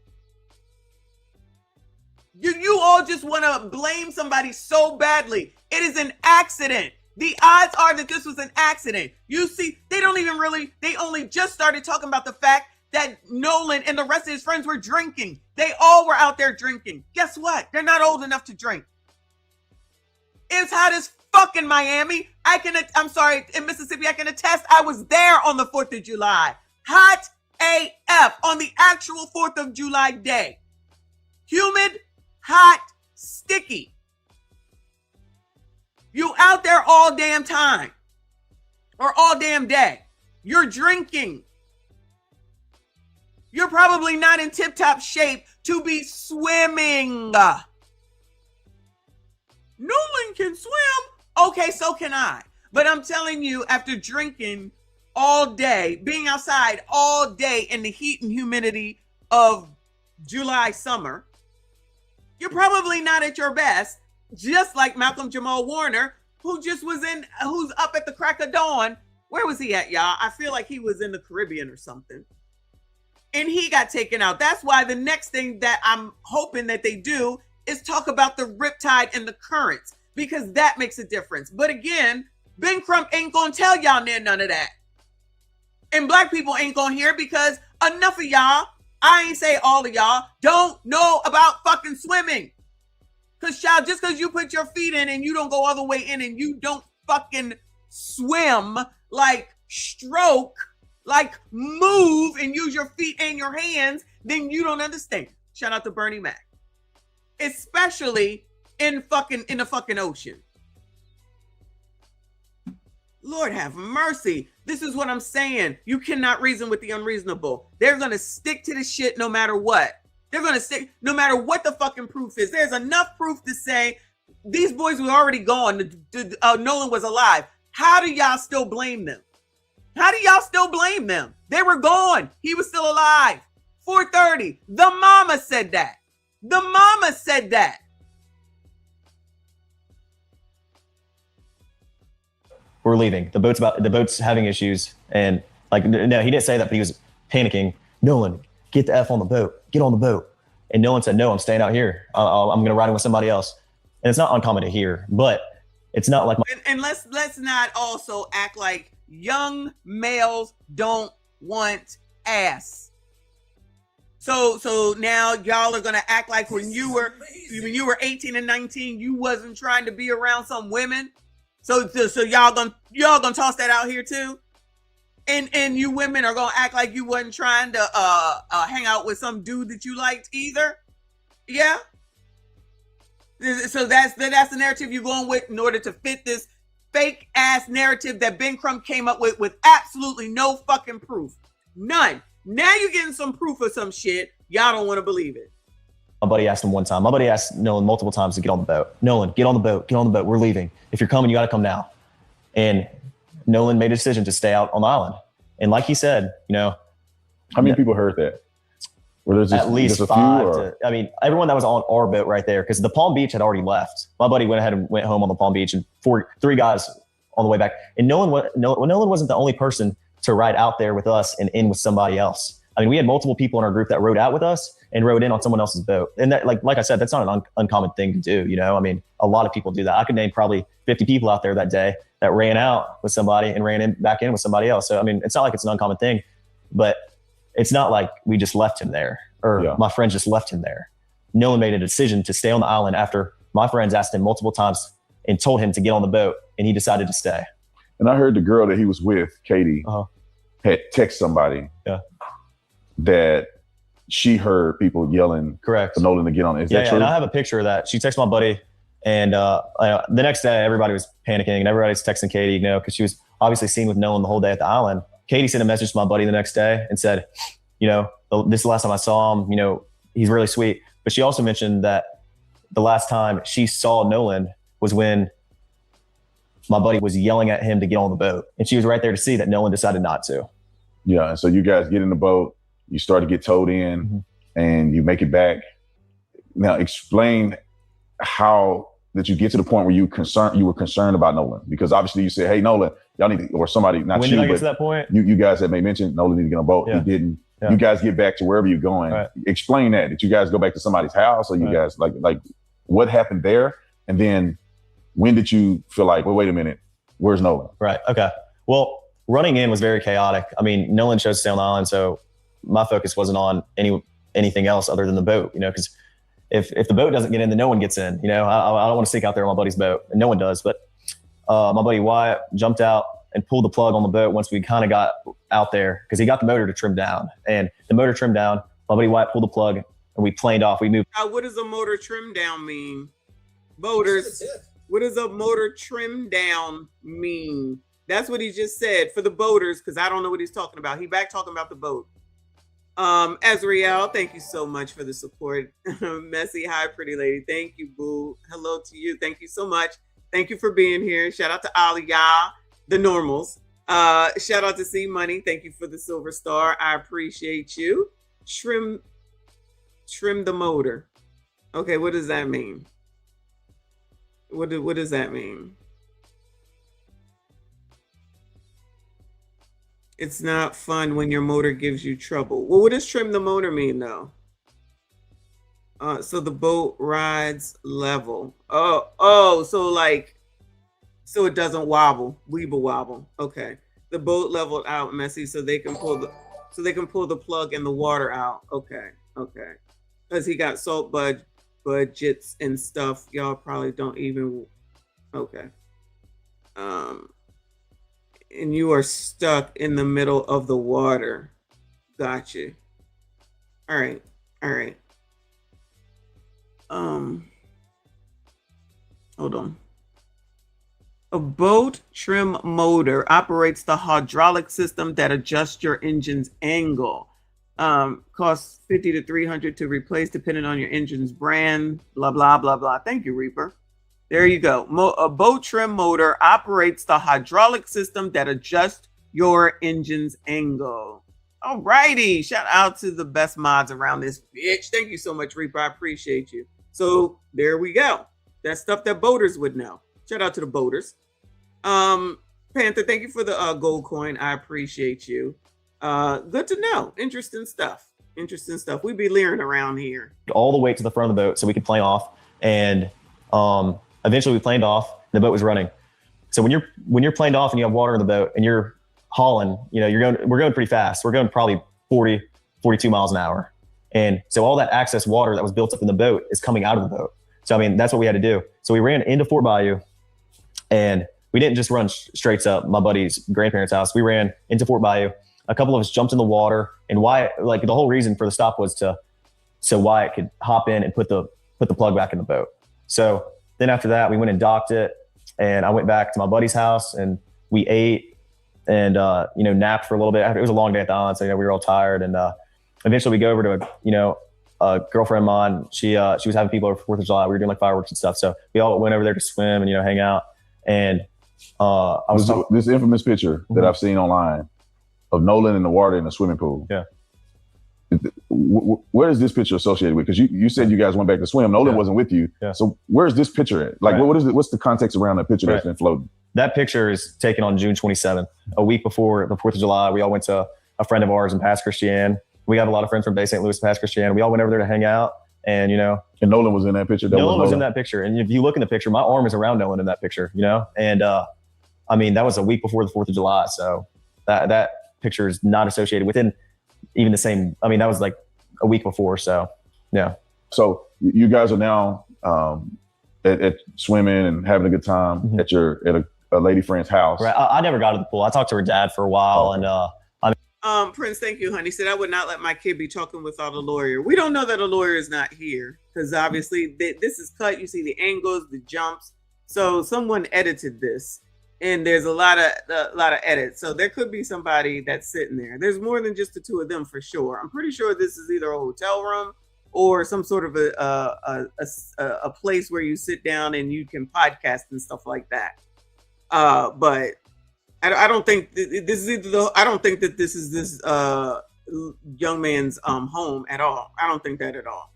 You all just want to blame somebody so badly. It is an accident. The odds are that this was an accident. You see, they only just started talking about the fact that Nolan and the rest of his friends were drinking. They all were out there drinking. Guess what? They're not old enough to drink. It's hot as fuck in Miami. I'm sorry, in Mississippi, I can attest I was there on the 4th of July. Hot AF on the actual 4th of July day. Humid, hot, sticky. You out there all damn time or all damn day. You're drinking. You're probably not in tip-top shape to be swimming. Nolan can swim. Okay, so can I. But I'm telling you, after drinking all day, being outside all day in the heat and humidity of July summer, you're probably not at your best. Just like Malcolm Jamal Warner, who's up at the crack of dawn. Where was he at, y'all? I feel like he was in the Caribbean or something. And he got taken out. That's why the next thing that I'm hoping that they do is talk about the riptide and the currents, because that makes a difference. But again, Ben Crump ain't gonna tell y'all none of that. And black people ain't gonna hear, because enough of y'all, I ain't say all of y'all, don't know about fucking swimming. Because, child, just because you put your feet in and you don't go all the way in and you don't fucking swim, like stroke, like move and use your feet and your hands, then you don't understand. Shout out to Bernie Mac. Especially in the fucking ocean. Lord have mercy. This is what I'm saying. You cannot reason with the unreasonable. They're going to stick to the shit no matter what. They're going to stick no matter what the fucking proof is. There's enough proof to say these boys were already gone. Nolan was alive. How do y'all still blame them? How do y'all still blame them? They were gone. He was still alive. 4:30. The mama said that. The mama said that. We're leaving. The boat's having issues. And like, no, he didn't say that, but he was panicking. Nolan, get the F on the boat. Get on the boat. And Nolan said, no, I'm staying out here. I'm going to ride in with somebody else. And it's not uncommon to hear, but it's not like. And let's not also act like young males don't want ass. So now y'all are going to act like when you were 18 and 19, you wasn't trying to be around some women. So y'all gonna toss that out here too, and you women are gonna act like you wasn't trying to hang out with some dude that you liked either, yeah. So that's the narrative you're going with in order to fit this fake ass narrative that Ben Crump came up with absolutely no fucking proof, none. Now you're getting some proof of some shit. Y'all don't want to believe it. My buddy asked him one time. My buddy asked Nolan multiple times to get on the boat. Nolan, get on the boat. Get on the boat. We're leaving. If you're coming, you got to come now. And Nolan made a decision to stay out on the island. And like he said, how many people heard that? Were there at least a 5. Everyone that was on our boat right there, because the Palm Beach had already left. My buddy went ahead and went home on the Palm Beach, and 3 guys on the way back. And Nolan wasn't the only person to ride out there with us and in with somebody else. We had multiple people in our group that rode out with us and rode in on someone else's boat. And that, like I said, that's not an uncommon thing to do. A lot of people do that. I could name probably 50 people out there that day that ran out with somebody and ran back in with somebody else. So, it's not like it's an uncommon thing, but it's not like we just left him there or my friends just left him there. Nolan made a decision to stay on the island after my friends asked him multiple times and told him to get on the boat, and he decided to stay. And I heard the girl that he was with, Katie, had text somebody that she heard people yelling for Nolan to get on it. Is that true? And I have a picture of that. She texted my buddy, and the next day everybody was panicking and everybody's texting Katie, because she was obviously seen with Nolan the whole day at the island. Katie sent a message to my buddy the next day and said, this is the last time I saw him, he's really sweet. But she also mentioned that the last time she saw Nolan was when my buddy was yelling at him to get on the boat. And she was right there to see that Nolan decided not to. Yeah. And so you guys get in the boat, you start to get towed in, and you make it back. Now explain how did you get to the point where you were concerned about Nolan? Because obviously you said, hey, Nolan, y'all need to, or somebody, not when you, did I get but to that point? You guys had mentioned Nolan needed to get on a boat. Yeah. He didn't. you guys get back to wherever you're going. Explain that. Did you guys go back to somebody's house, or you guys like what happened there? And then when did you feel like, well, wait a minute, where's Nolan? Right. Okay. Well, running in was very chaotic. I mean, Nolan chose to stay on the island, so my focus wasn't on anything else other than the boat, because if the boat doesn't get in, then no one gets in. I don't want to stick out there on my buddy's boat, and no one does. But my buddy Wyatt jumped out and pulled the plug on the boat once we kind of got out there, because he got the motor to trim down. And the motor trimmed down, my buddy Wyatt pulled the plug, and we planed off. We moved. What does a motor trim down mean? Boaters, what does a motor trim down mean? That's what he just said for the boaters, because I don't know what he's talking about. He back talking about the boat. Azriel, thank you so much for the support. Messy, hi, pretty lady. Thank you, boo. Hello to you. Thank you so much. Thank you for being here. Shout out to Aliyah, the normals. Shout out to C Money. Thank you for the silver star. I appreciate you. Trim the motor. Okay, what does that mean? What does that mean? It's not fun when your motor gives you trouble. Well, what does trim the motor mean, though? So the boat rides level. So it doesn't wobble, weeble wobble. Okay. The boat leveled out, Messy, so they can pull the plug and the water out. Okay. Because he got salt budgets and stuff. Y'all probably don't even. Okay. And you are stuck in the middle of the water. Gotcha. All right. Hold on. A boat trim motor operates the hydraulic system that adjusts your engine's angle. Costs $50 to $300 to replace, depending on your engine's brand. Blah blah blah blah. Thank you, Reaper. There you go. A boat trim motor operates the hydraulic system that adjusts your engine's angle. All righty. Shout out to the best mods around this bitch. Thank you so much, Reaper. I appreciate you. So there we go. That's stuff that boaters would know. Shout out to the boaters. Panther, thank you for the gold coin. I appreciate you. Good to know. Interesting stuff. We be leering around here. All the way to the front of the boat so we could plane off. And eventually we planed off, and the boat was running. So when you're planed off and you have water in the boat and you're hauling, we're going pretty fast. We're going probably 40, 42 miles an hour. And so all that excess water that was built up in the boat is coming out of the boat. So, that's what we had to do. So we ran into Fort Bayou, and we didn't just run straight up my buddy's grandparents' house. We ran into Fort Bayou. A couple of us jumped in the water, and Wyatt, the whole reason for the stop was so Wyatt could hop in and put the plug back in the boat. So then after that, we went and docked it, and I went back to my buddy's house, and we ate and napped for a little bit. It was a long day at the island, so we were all tired. And eventually we go over to a girlfriend of mine. She was having people over for 4th of July. We were doing fireworks and stuff, so we all went over there to swim and hang out. And this infamous picture that I've seen online of Nolan in the water in the swimming pool. Yeah. Where is this picture associated with? Because you said you guys went back to swim. Nolan wasn't with you. Yeah. So where's this picture at? What is it? What's the context around that picture that's been floating? That picture is taken on June 27th, a week before the 4th of July. We all went to a friend of ours in Pass Christian. We have a lot of friends from Bay St. Louis, Pass Christian. We all went over there to hang out, and And Nolan was in that picture. Nolan was in that picture, and if you look in the picture, my arm is around Nolan in that picture. And that was a week before the 4th of July, so that picture is not associated within even the same. That was a week before, so yeah. So you guys are now at swimming and having a good time at a lady friend's house. Right. I never got to the pool. I talked to her dad for a while, and Prince, thank you, honey. Said I would not let my kid be talking without a lawyer. We don't know that a lawyer is not here because obviously this is cut. You see the angles, the jumps. So someone edited this, and there's a lot of edits. So there could be somebody that's sitting there. There's more than just the two of them for sure. I'm pretty sure this is either a hotel room or some sort of a place where you sit down and you can podcast and stuff like that. But I don't think this is either. I don't think that this is this young man's home at all. I don't think that at all.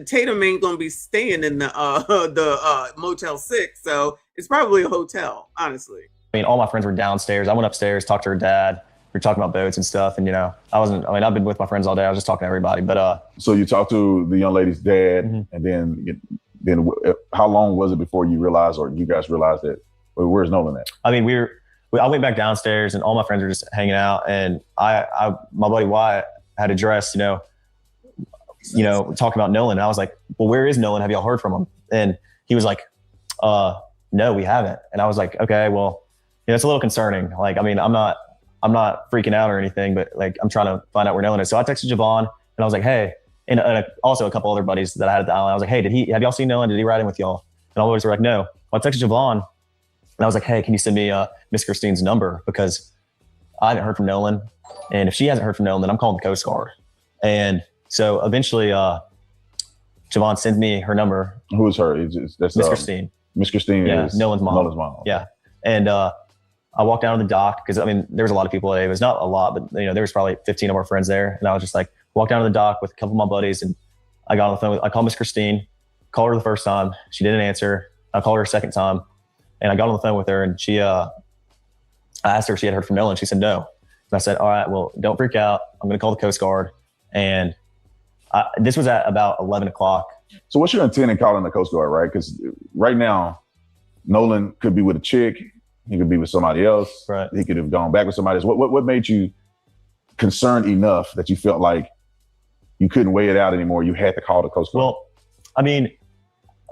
Tatum ain't gonna be staying in the Motel 6, so it's probably a hotel, honestly. All my friends were downstairs. I went upstairs, talked to her dad, were talking about boats and stuff. And, I've been with my friends all day. I was just talking to everybody. But so you talked to the young lady's dad, and then how long was it before you realized, or you guys realized that, well, where's Nolan at? I mean, I went back downstairs and all my friends were just hanging out. And my buddy Wyatt had addressed, talking about Nolan. And I was like, well, where is Nolan? Have y'all heard from him? And he was like, no, we haven't. And I was like, okay, well, it's a little concerning. Like, I mean, I'm not freaking out or anything, but like, I'm trying to find out where Nolan is. So I texted Javon and I was like, hey, and also a couple other buddies that I had at the island. I was like, hey, have y'all seen Nolan? Did he ride in with y'all? And all the boys were like, no. Well, I texted Javon and I was like, hey, can you send me Miss Christine's number? Because I haven't heard from Nolan. And if she hasn't heard from Nolan, then I'm calling the Coast Guard. And so eventually Javon sends me her number. Who is her? That's Miss Christine. Miss Christine is Nolan's mom. Nolan's mom. Yeah. And I walked down to the dock because, I mean, there was a lot of people today. It was not a lot, but, there was probably 15 of our friends there. And I was just like, walked down to the dock with a couple of my buddies. And I got on the phone. I called Miss Christine, called her the first time. She didn't answer. I called her a second time. And I got on the phone with her. And I asked her if she had heard from Nolan. She said no. And I said, all right, well, don't freak out. I'm going to call the Coast Guard. And this was at about 11 o'clock. So what's your intent in calling the Coast Guard, right? Because right now, Nolan could be with a chick. He could be with somebody else. Right. He could have gone back with somebody else. What made you concerned enough that you felt like you couldn't weigh it out anymore? You had to call the Coast Guard. Well, I mean,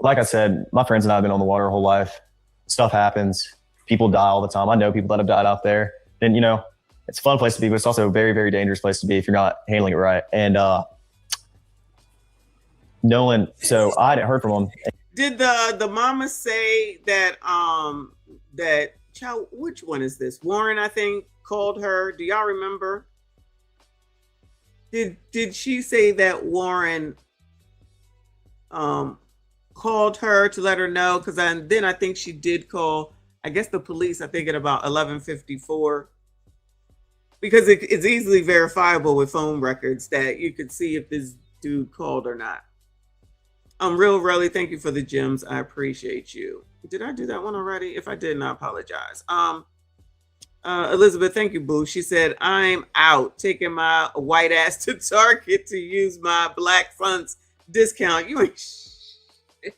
like I said, my friends and I have been on the water our whole life. Stuff happens. People die all the time. I know people that have died out there. And, it's a fun place to be, but it's also a very, very dangerous place to be if you're not handling it right. And Nolan, so I hadn't heard from him. Did the mama say that child, which one is this? Warren, I think, called her. Do y'all remember? Did she say that Warren called her to let her know? Because then I think she did call, I guess, the police, I think at about 11:54. Because it's easily verifiable with phone records that you could see if this dude called or not. Real Relly, thank you for the gems. I appreciate you. Did I do that one already? If I didn't, I apologize. Elizabeth, thank you, boo. She said, I'm out taking my white ass to Target to use my Black Funds discount. You ain't shit.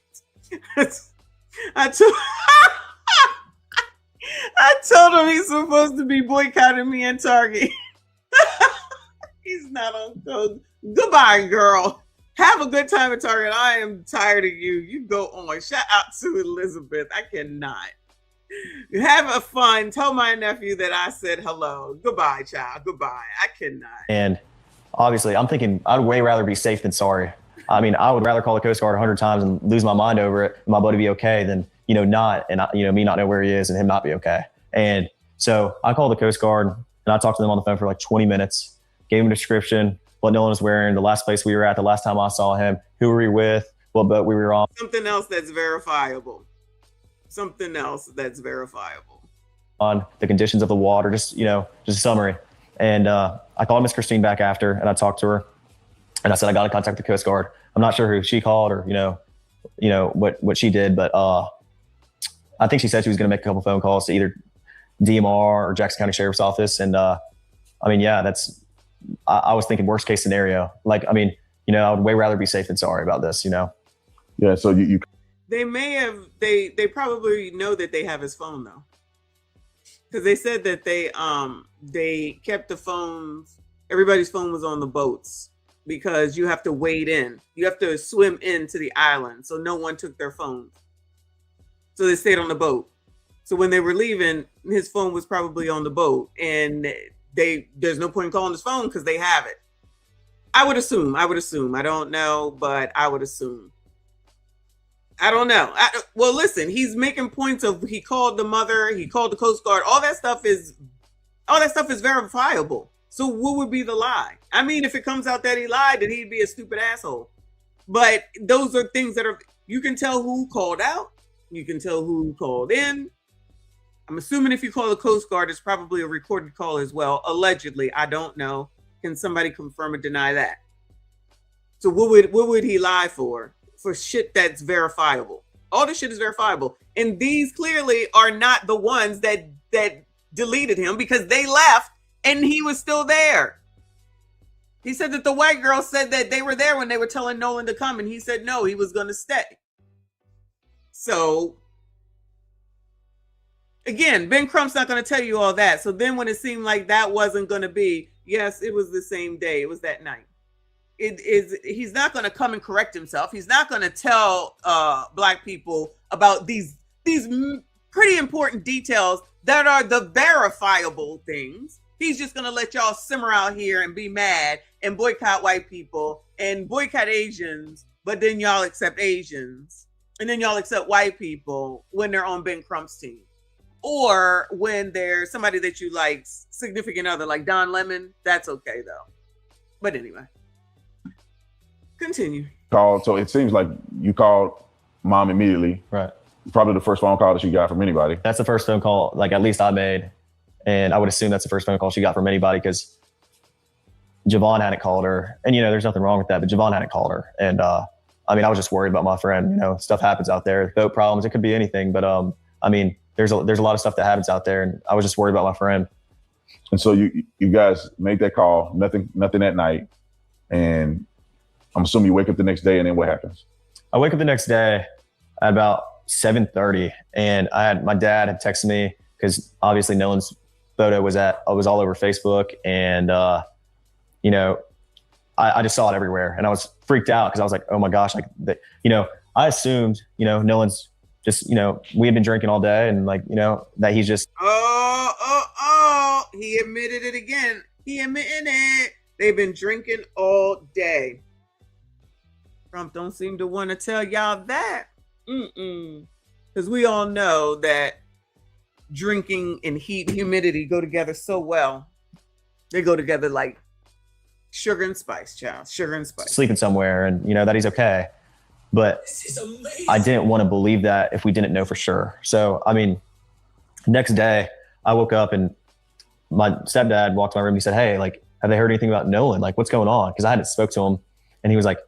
I told him he's supposed to be boycotting me at Target. He's not on code. Goodbye, girl. Have a good time at Target. I am tired of you. You go on. Shout out to Elizabeth. I cannot. Have a fun. Tell my nephew that I said hello. Goodbye, child. Goodbye. I cannot. And obviously, I'm thinking I'd way rather be safe than sorry. I mean, I would rather call the Coast Guard 100 times and lose my mind over it, and my buddy be okay, than not, and me not know where he is and him not be okay. And so I called the Coast Guard and I talked to them on the phone for like 20 minutes, gave him a description, what Nolan was wearing, the last place we were at, the last time I saw him, who were we with, what boat we were on. Something else that's verifiable. Something else that's verifiable. On the conditions of the water, just a summary. And I called Miss Christine back after and I talked to her and I said, I got to contact the Coast Guard. I'm not sure who she called or, what she did, but I think she said she was going to make a couple phone calls to either DMR or Jackson County Sheriff's Office. And I was thinking worst case scenario. Like, I would way rather be safe than sorry about this, Yeah. So you They may have, they probably know that they have his phone though. Because they said that they kept the phones, everybody's phone was on the boats because you have to wade in. You have to swim into the island. So no one took their phones. So they stayed on the boat. So when they were leaving, his phone was probably on the boat, and there's no point in calling his phone because they have it. I would assume. I don't know, but I would assume. I don't know. Well, listen, he's making points of he called the mother, he called the Coast Guard. All that stuff is verifiable. So what would be the lie? I mean, if it comes out that he lied, then he'd be a stupid asshole. But those are things that you can tell who called out. You can tell who called in. I'm assuming if you call the Coast Guard, it's probably a recorded call as well. Allegedly, I don't know. Can somebody confirm or deny that? So what would he lie for? For shit that's verifiable. All this shit is verifiable. And these clearly are not the ones that deleted him because they left And he was still there. He said that the white girl said that they were there when they were telling Nolan to come, and he said no, he was going to stay. So, again, Ben Crump's not going to tell you all that. So then when it seemed like that wasn't going to be, yes, it was the same day. It was that night. He's not going to come and correct himself. He's not going to tell Black people about these pretty important details that are the verifiable things. He's just going to let y'all simmer out here and be mad and boycott white people and boycott Asians, but then y'all accept Asians. And then y'all accept white people when they're on Ben Crump's team. Or when they're somebody that you like, significant other, like Don Lemon, that's okay though. But anyway, continue. So it seems like you called mom immediately. Right. Probably the first phone call that you got from anybody. That's the first phone call, like at least I made. And I would assume that's the first phone call she got from anybody because Javon hadn't called her. And, there's nothing wrong with that, but Javon hadn't called her. And, I was just worried about my friend. Stuff happens out there, boat problems, it could be anything. But, there's a lot of stuff that happens out there. And I was just worried about my friend. And so you guys make that call, nothing that night. And I'm assuming you wake up the next day, and then what happens? I wake up the next day at about 7:30, and my dad had texted me because obviously Nolan's photo was all over Facebook, and I just saw it everywhere, and I was freaked out because I was like, oh my gosh, I assumed Nolan's just we had been drinking all day, and that he's just he admitted it again. He admitted it. They've been drinking all day. Trump don't seem to want to tell y'all that. Because we all know that drinking and heat and humidity go together so well. They go together like sugar and spice, child. Sugar and spice. sleeping somewhere, and that he's okay. But I didn't want to believe that if we didn't know for sure. So, next day I woke up and my stepdad walked to my room. He said, hey, have they heard anything about Nolan? What's going on? Because I hadn't spoke to him, and he was like,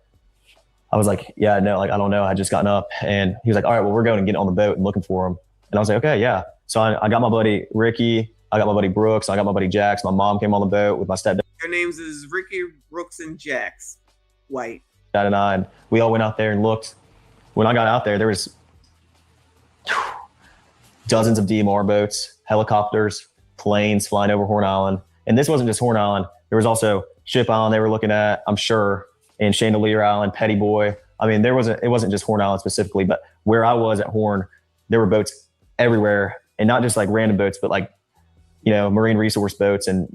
I was like, yeah, no, I don't know. I just gotten up. And he was like, all right, well, we're going and getting on the boat and looking for him. And I was like, okay, yeah. So I got my buddy Ricky, I got my buddy Brooks, I got my buddy Jax. My mom came on the boat with my stepdad. Their names is Ricky, Brooks, and Jax. White. Dad and I, and we all went out there and looked. When I got out there was dozens of DMR boats, helicopters, planes flying over Horn Island. And this wasn't just Horn Island. There was also Ship Island they were looking at, I'm sure, and Chandelier Island, Petty Boy. It wasn't just Horn Island specifically, but where I was at Horn, there were boats everywhere, and not just random boats, but marine resource boats and,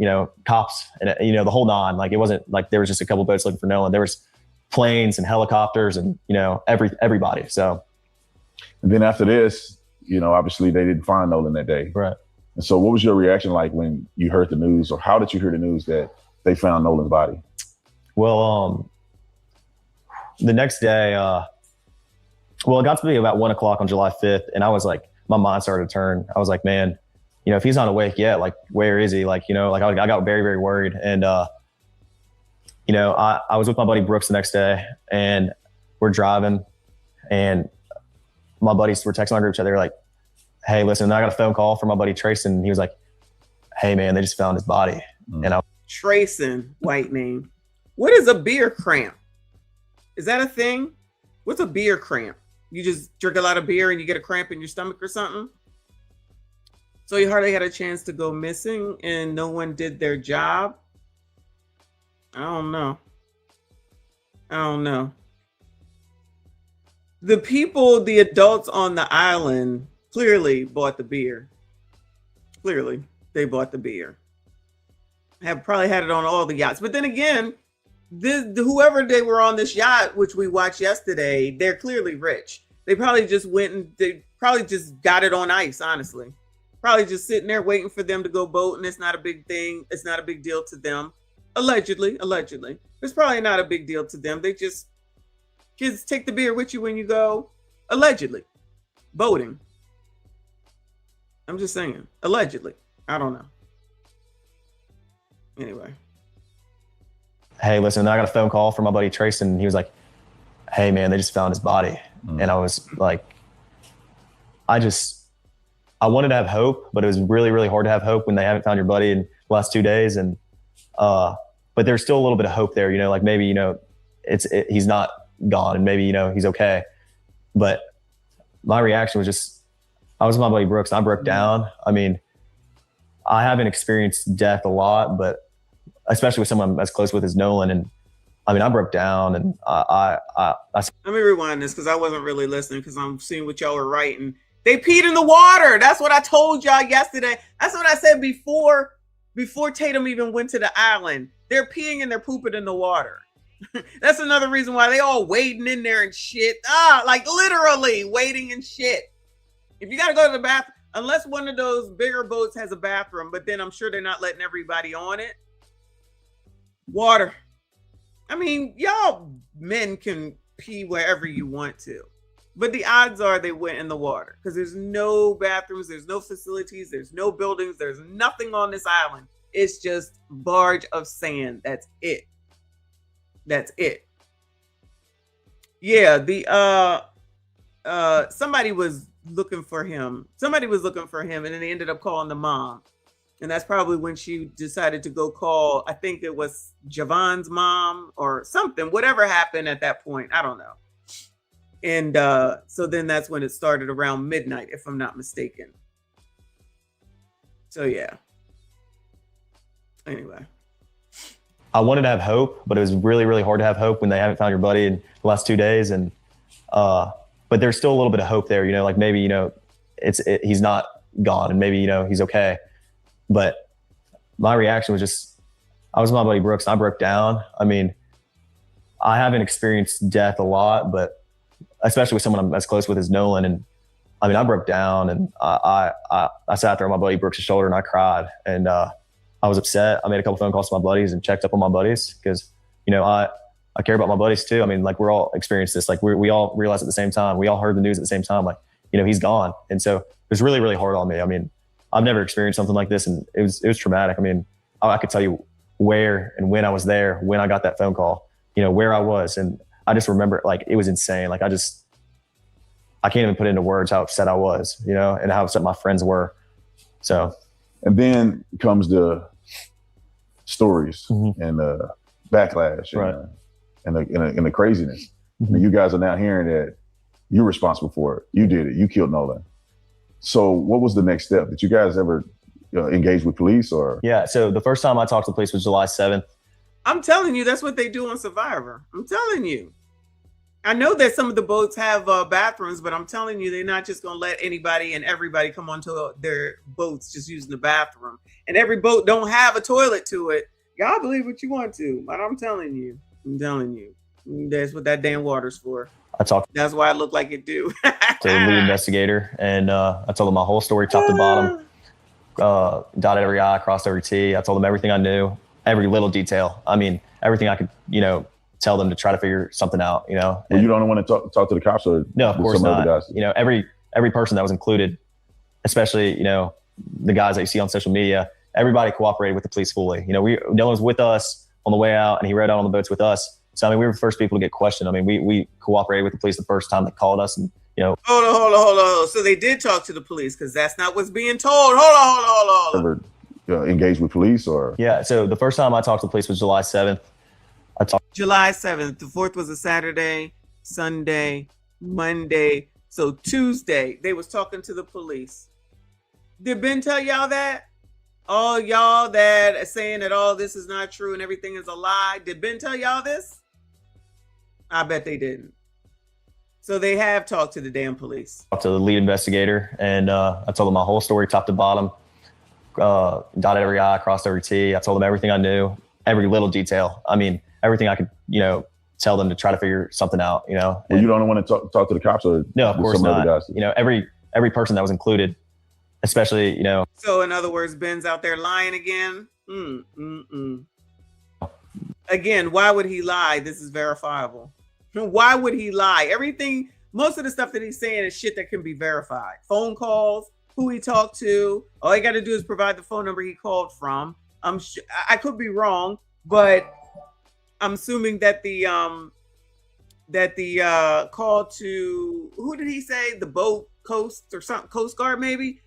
cops and, the whole nine. It wasn't there was just a couple boats looking for Nolan. There was planes and helicopters and, everybody. So. And then after this, obviously they didn't find Nolan that day. Right. And so what was your reaction like when you heard the news, or how did you hear the news that they found Nolan's body? Well, the next day, it got to be about 1 o'clock on July 5th. And I was my mind started to turn. I was like, man, if he's not awake yet, where is he? I got very, very worried. And, I was with my buddy Brooks the next day, and we're driving, and my buddies were texting our group chat. They were like, hey, listen, I got a phone call from my buddy Trayson. And he was like, hey man, they just found his body. And Trayson, white name. What is a beer cramp? Is that a thing? What's a beer cramp? You just drink a lot of beer and you get a cramp in your stomach or something? So you hardly had a chance to go missing and no one did their job? I don't know. The people, the adults on the island clearly bought the beer. Clearly, they bought the beer. Have probably had it on all the yachts. But then again, whoever they were on this yacht, which we watched yesterday, they're clearly rich. They probably just they probably just got it on ice, honestly. Probably just sitting there waiting for them to go boat, and it's not a big thing. It's not a big deal to them. Allegedly. It's probably not a big deal to them. They just, kids, take the beer with you when you go, allegedly, boating. I'm just saying, allegedly. I don't know. Anyway. Hey, listen, I got a phone call from my buddy Trayson, and he was like, hey man, they just found his body. And I was like, I wanted to have hope, but it was really, really hard to have hope when they haven't found your buddy. And the last 2 days. And, but there's still a little bit of hope there, like maybe, he's not gone and maybe, he's okay. But my reaction was just, I was with my buddy Brooks and I broke down. I mean, I haven't experienced death a lot, but especially with someone I'm as close with as Nolan. And I mean, I broke down and I let me rewind this because I wasn't really listening because I'm seeing what y'all were writing. They peed in the water. That's what I told y'all yesterday. That's what I said before Tatum even went to the island. They're peeing and they're pooping in the water. That's another reason why they all wading in there and shit. Like literally wading and shit. If you got to go to the bathroom, unless one of those bigger boats has a bathroom, but then I'm sure they're not letting everybody on it. Water. I mean, y'all men can pee wherever you want to, but the odds are they went in the water because there's no bathrooms, there's no facilities, there's no buildings, there's nothing on this island. It's just barge of sand. That's it. That's it. Yeah, somebody was looking for him. Somebody was looking for him, and then they ended up calling the mom. And that's probably when she decided to go call, I think it was Javon's mom or something, whatever happened at that point. I don't know. And so then that's when it started around midnight, if I'm not mistaken. So yeah. Anyway. I wanted to have hope, but it was really, really hard to have hope when they haven't found your buddy in the last 2 days. And, but there's still a little bit of hope there, like maybe, he's not gone and maybe, he's okay. But my reaction was just, I was with my buddy Brooks and I broke down. I mean, I haven't experienced death a lot, but especially with someone I'm as close with as Nolan. And I mean, I broke down and I sat there on my buddy Brooks' shoulder and I cried and I was upset. I made a couple phone calls to my buddies and checked up on my buddies because, I care about my buddies too. I mean, like we're all experienced this, like we all realized at the same time, we all heard the news at the same time, like, he's gone. And so it was really, really hard on me. I mean, I've never experienced something like this and it was traumatic. I mean, I could tell you where and when I was there, when I got that phone call, where I was. And I just remember like, it was insane. Like I can't even put into words how upset I was, and how upset my friends were. So. And then comes the stories and the backlash and the craziness. I mean, you guys are now hearing that you're responsible for it. You did it. You killed Nolan. So what was the next step? Did you guys ever engage with police or? Yeah. So the first time I talked to the police was July 7th. I'm telling you, that's what they do on Survivor. I'm telling you. I know that some of the boats have bathrooms, but I'm telling you, they're not just going to let anybody and everybody come onto their boats just using the bathroom. And every boat don't have a toilet to it. Y'all believe what you want to, but I'm telling you, that's what that damn water's for. That's why it looked like it do. To the lead investigator, and I told him my whole story, top to bottom, dotted every I, crossed every T. I told them everything I knew, every little detail. I mean, everything I could, tell them to try to figure something out. Well, you don't want to talk to the cops or no, of course not. Other guys? Every person that was included, especially the guys that you see on social media, everybody cooperated with the police fully. Nolan was with us on the way out, and he rode out on the boats with us. So, I mean, we were the first people to get questioned. I mean, we cooperated with the police the first time they called us and, Hold on. So they did talk to the police because that's not what's being told. Hold on. Ever engaged with police or? Yeah. So the first time I talked to the police was July 7th. July 7th. The 4th was a Saturday, Sunday, Monday. So Tuesday, they was talking to the police. Did Ben tell y'all that? All y'all that are saying that all this is not true and everything is a lie. Did Ben tell y'all this? I bet they didn't. So they have talked to the damn police. Talked to the lead investigator, and I told them my whole story, top to bottom, dotted every I, crossed every T. I told them everything I knew, every little detail. I mean, everything I could, tell them to try to figure something out, Well, you don't want to talk to the cops or? No, of course not. Every person that was included, especially, So in other words, Ben's out there lying again. Again, why would he lie? This is verifiable. Why would he lie? Everything, most of the stuff that he's saying is shit that can be verified. Phone calls, who he talked to. All you got to do is provide the phone number he called from. I'm sure, I could be wrong, but I'm assuming that the call to, who did he say? The boat coast or something, Coast Guard maybe.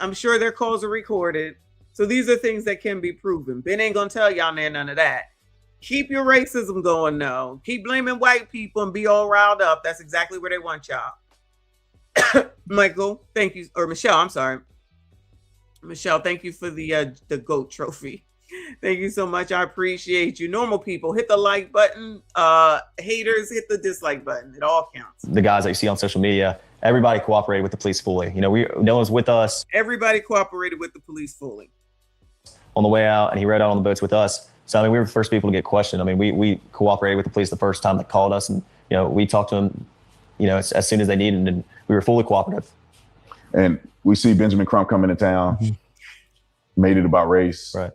I'm sure their calls are recorded. So these are things that can be proven. Ben ain't gonna tell y'all none of that. Keep your racism going, though. Keep blaming white people and be all riled up. That's exactly where they want y'all. Michael, thank you. Or Michelle, I'm sorry. Michelle, thank you for the GOAT trophy. Thank you so much. I appreciate you. Normal people, hit the like button. Haters, hit the dislike button. It all counts. The guys that you see on social media, everybody cooperated with the police fully. You know, no one's with us. Everybody cooperated with the police fully. On the way out, and he rode out on the boats with us. So, I mean, we were the first people to get questioned. I mean, we cooperated with the police the first time they called us, and, you know, we talked to them, you know, as soon as they needed, and we were fully cooperative. And we see Benjamin Crump coming to town, made it about race. Right.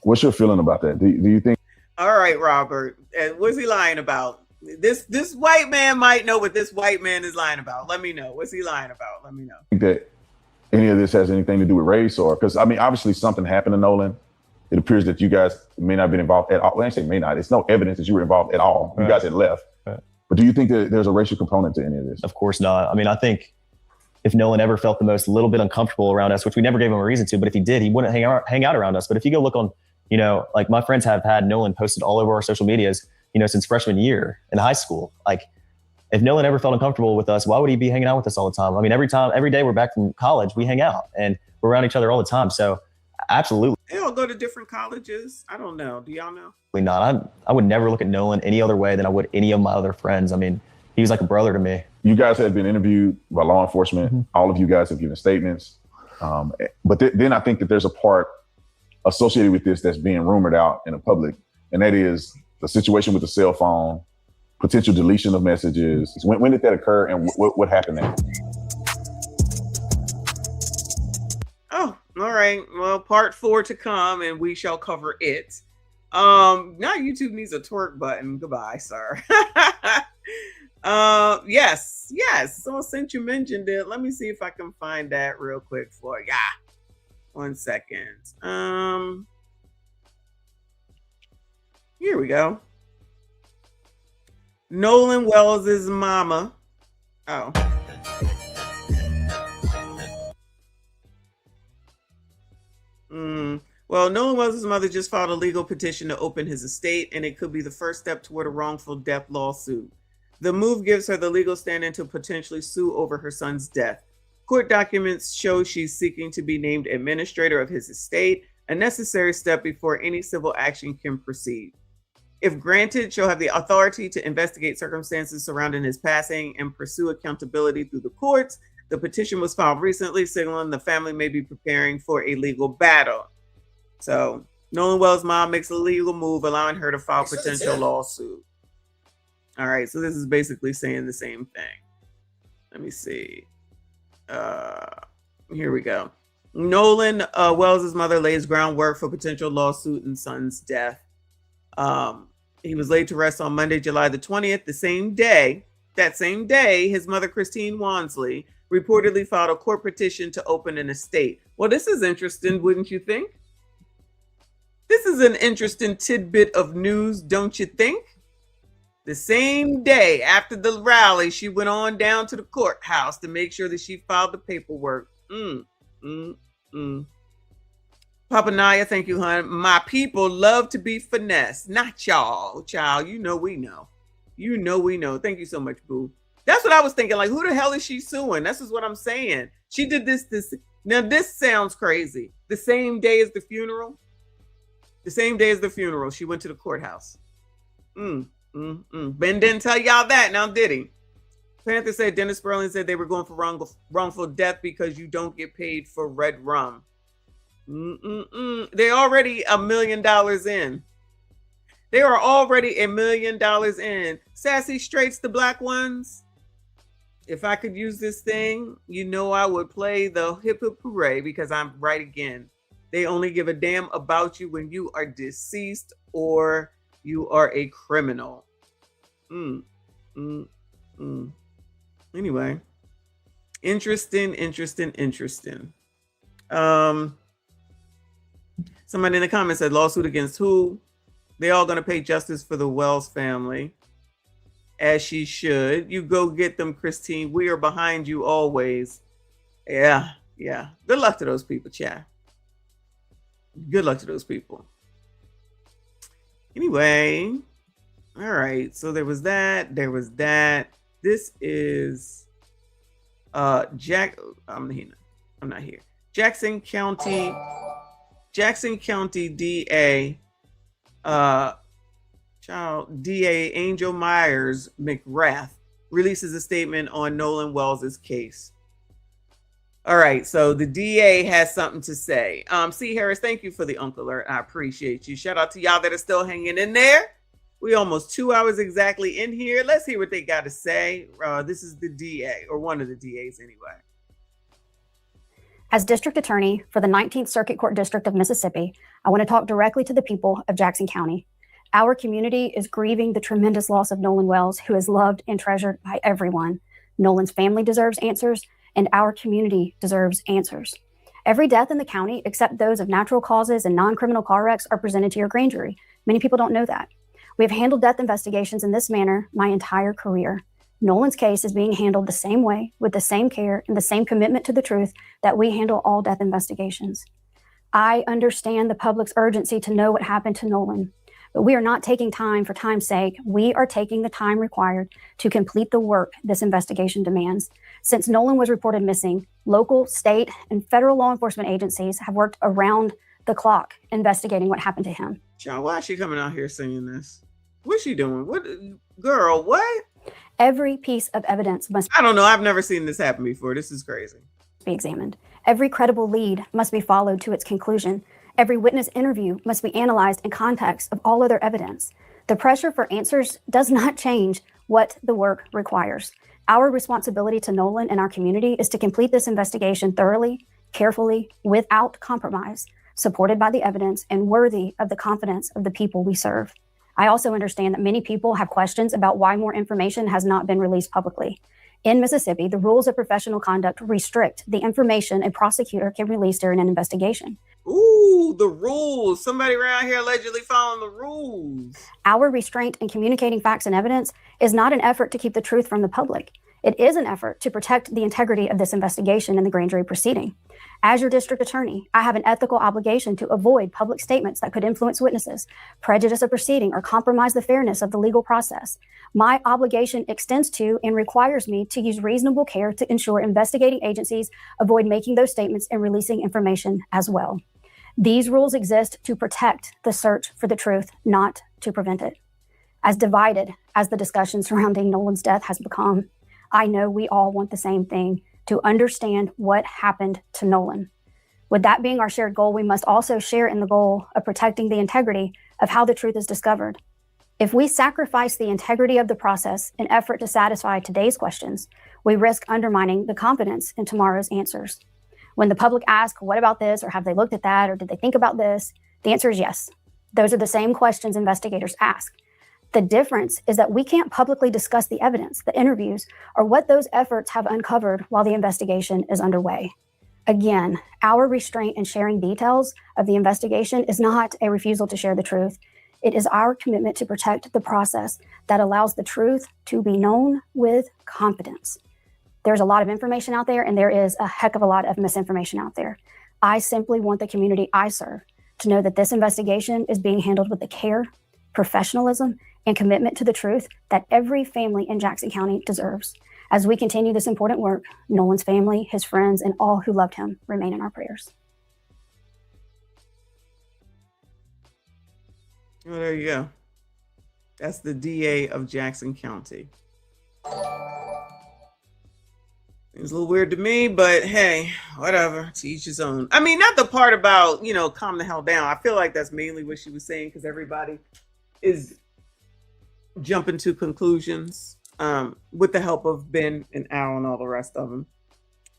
What's your feeling about that? Do you think? All right, Robert. What's he lying about? This white man might know what this white man is lying about. Let me know. What's he lying about? Let me know. Think that any of this has anything to do with race, or because I mean, obviously something happened to Nolan. It appears that you guys may not have been involved at all. Well, I say may not. It's no evidence that you were involved at all. You guys had left. Right. But do you think that there's a racial component to any of this? Of course not. I mean, I think if Nolan ever felt the most little bit uncomfortable around us, which we never gave him a reason to, but if he did, he wouldn't hang out around us. But if you go look on, you know, like my friends have had Nolan posted all over our social medias, you know, since freshman year in high school. Like, if Nolan ever felt uncomfortable with us, why would he be hanging out with us all the time? I mean, every day we're back from college, we hang out and we're around each other all the time. So absolutely. They all go to different colleges. I don't know. Do y'all know? Not. I would never look at Nolan any other way than I would any of my other friends. I mean, he was like a brother to me. You guys have been interviewed by law enforcement. All of you guys have given statements. But then I think that there's a part associated with this that's being rumored out in the public, and that is the situation with the cell phone, potential deletion of messages. When did that occur, and what happened there? Oh, all right. Well, part 4 to come, and we shall cover it. Now YouTube needs a twerk button. Goodbye, sir. Yes. So since you mentioned it, let me see if I can find that real quick for ya. 1 second. Here we go. Nolan Wells's mama. Oh. Well, Nolan Wells's mother just filed a legal petition to open his estate, and it could be the first step toward a wrongful death lawsuit. The move gives her the legal standing to potentially sue over her son's death. Court documents show she's seeking to be named administrator of his estate, a necessary step before any civil action can proceed. If granted, she'll have the authority to investigate circumstances surrounding his passing and pursue accountability through the courts. The petition was filed recently, signaling the family may be preparing for a legal battle. So Nolan Wells' mom makes a legal move, allowing her to file potential lawsuit. All right, so this is basically saying the same thing. Let me see. Here we go. Nolan Wells' mother lays groundwork for potential lawsuit in son's death. He was laid to rest on Monday, July the 20th. That same day, his mother, Christine Wansley, reportedly filed a court petition to open an estate. Well, this is interesting, wouldn't you think? This is an interesting tidbit of news, don't you think? The same day after the rally, she went on down to the courthouse to make sure that she filed the paperwork. Papa Naya, thank you, hon. My people love to be finessed. Not y'all, child. You know we know. You know we know. Thank you so much, boo. That's what I was thinking. Like, who the hell is she suing? This is what I'm saying. She did this. Now, this sounds crazy. The same day as the funeral. The same day as the funeral, she went to the courthouse. Ben didn't tell y'all that, now did he? Panther said Dennis Sperling said they were going for wrongful death because you don't get paid for red rum. They're already $1 million in. They are already $1 million in. Sassy Straights, the black ones. If I could use this thing, you know I would play the hip hip hooray because I'm right again. They only give a damn about you when you are deceased or you are a criminal. Anyway, interesting. Somebody in the comments said lawsuit against who? They all gonna pay justice for the Wells family, as she should. You go get them, Christine. We are behind you always. Yeah. Good luck to those people, chat. Good luck to those people. Anyway, all right. So there was that. There was that. This is Jack. I'm not here. Jackson County DA. DA Angel Myers McGrath releases a statement on Nolan Wells's case. All right, so the DA has something to say. C. Harris, thank you for the Uncle Alert. I appreciate you. Shout out to y'all that are still hanging in there. We almost 2 hours exactly in here. Let's hear what they got to say. This is the DA, or one of the DAs anyway. As District Attorney for the 19th Circuit Court District of Mississippi, I want to talk directly to the people of Jackson County. Our community is grieving the tremendous loss of Nolan Wells, who is loved and treasured by everyone. Nolan's family deserves answers, and our community deserves answers. Every death in the county, except those of natural causes and non-criminal car wrecks, are presented to your grand jury. Many people don't know that. We have handled death investigations in this manner my entire career. Nolan's case is being handled the same way, with the same care and the same commitment to the truth that we handle all death investigations. I understand the public's urgency to know what happened to Nolan, but we are not taking time for time's sake. We are taking the time required to complete the work this investigation demands. Since Nolan was reported missing, local, state, and federal law enforcement agencies have worked around the clock investigating what happened to him. John, why is she coming out here saying this? What's she doing? What, girl, what? Every piece of evidence must... I don't know. I've never seen this happen before. This is crazy. ...be examined. Every credible lead must be followed to its conclusion. Every witness interview must be analyzed in context of all other evidence. The pressure for answers does not change what the work requires. Our responsibility to Nolan and our community is to complete this investigation thoroughly, carefully, without compromise, supported by the evidence and worthy of the confidence of the people we serve. I also understand that many people have questions about why more information has not been released publicly. In Mississippi, the rules of professional conduct restrict the information a prosecutor can release during an investigation. Ooh, the rules. Somebody around here allegedly following the rules. Our restraint in communicating facts and evidence is not an effort to keep the truth from the public. It is an effort to protect the integrity of this investigation and the grand jury proceeding. As your district attorney, I have an ethical obligation to avoid public statements that could influence witnesses, prejudice a proceeding, or compromise the fairness of the legal process. My obligation extends to and requires me to use reasonable care to ensure investigating agencies avoid making those statements and releasing information as well. These rules exist to protect the search for the truth, not to prevent it. As divided as the discussion surrounding Nolan's death has become, I know we all want the same thing, to understand what happened to Nolan. With that being our shared goal, we must also share in the goal of protecting the integrity of how the truth is discovered. If we sacrifice the integrity of the process in effort to satisfy today's questions, we risk undermining the confidence in tomorrow's answers. When the public asks, what about this, or have they looked at that, or did they think about this? The answer is yes. Those are the same questions investigators ask. The difference is that we can't publicly discuss the evidence, the interviews, or what those efforts have uncovered while the investigation is underway. Again, our restraint in sharing details of the investigation is not a refusal to share the truth. It is our commitment to protect the process that allows the truth to be known with confidence. There's a lot of information out there, and there is a heck of a lot of misinformation out there. I simply want the community I serve to know that this investigation is being handled with the care, professionalism, and commitment to the truth that every family in Jackson County deserves. As we continue this important work, Nolan's family, his friends, and all who loved him remain in our prayers. Well, there you go. That's the DA of Jackson County. It was a little weird to me, but hey, whatever, to each his own. I mean, not the part about, calm the hell down. I feel like that's mainly what she was saying, because everybody is jumping to conclusions with the help of Ben and Al and all the rest of them.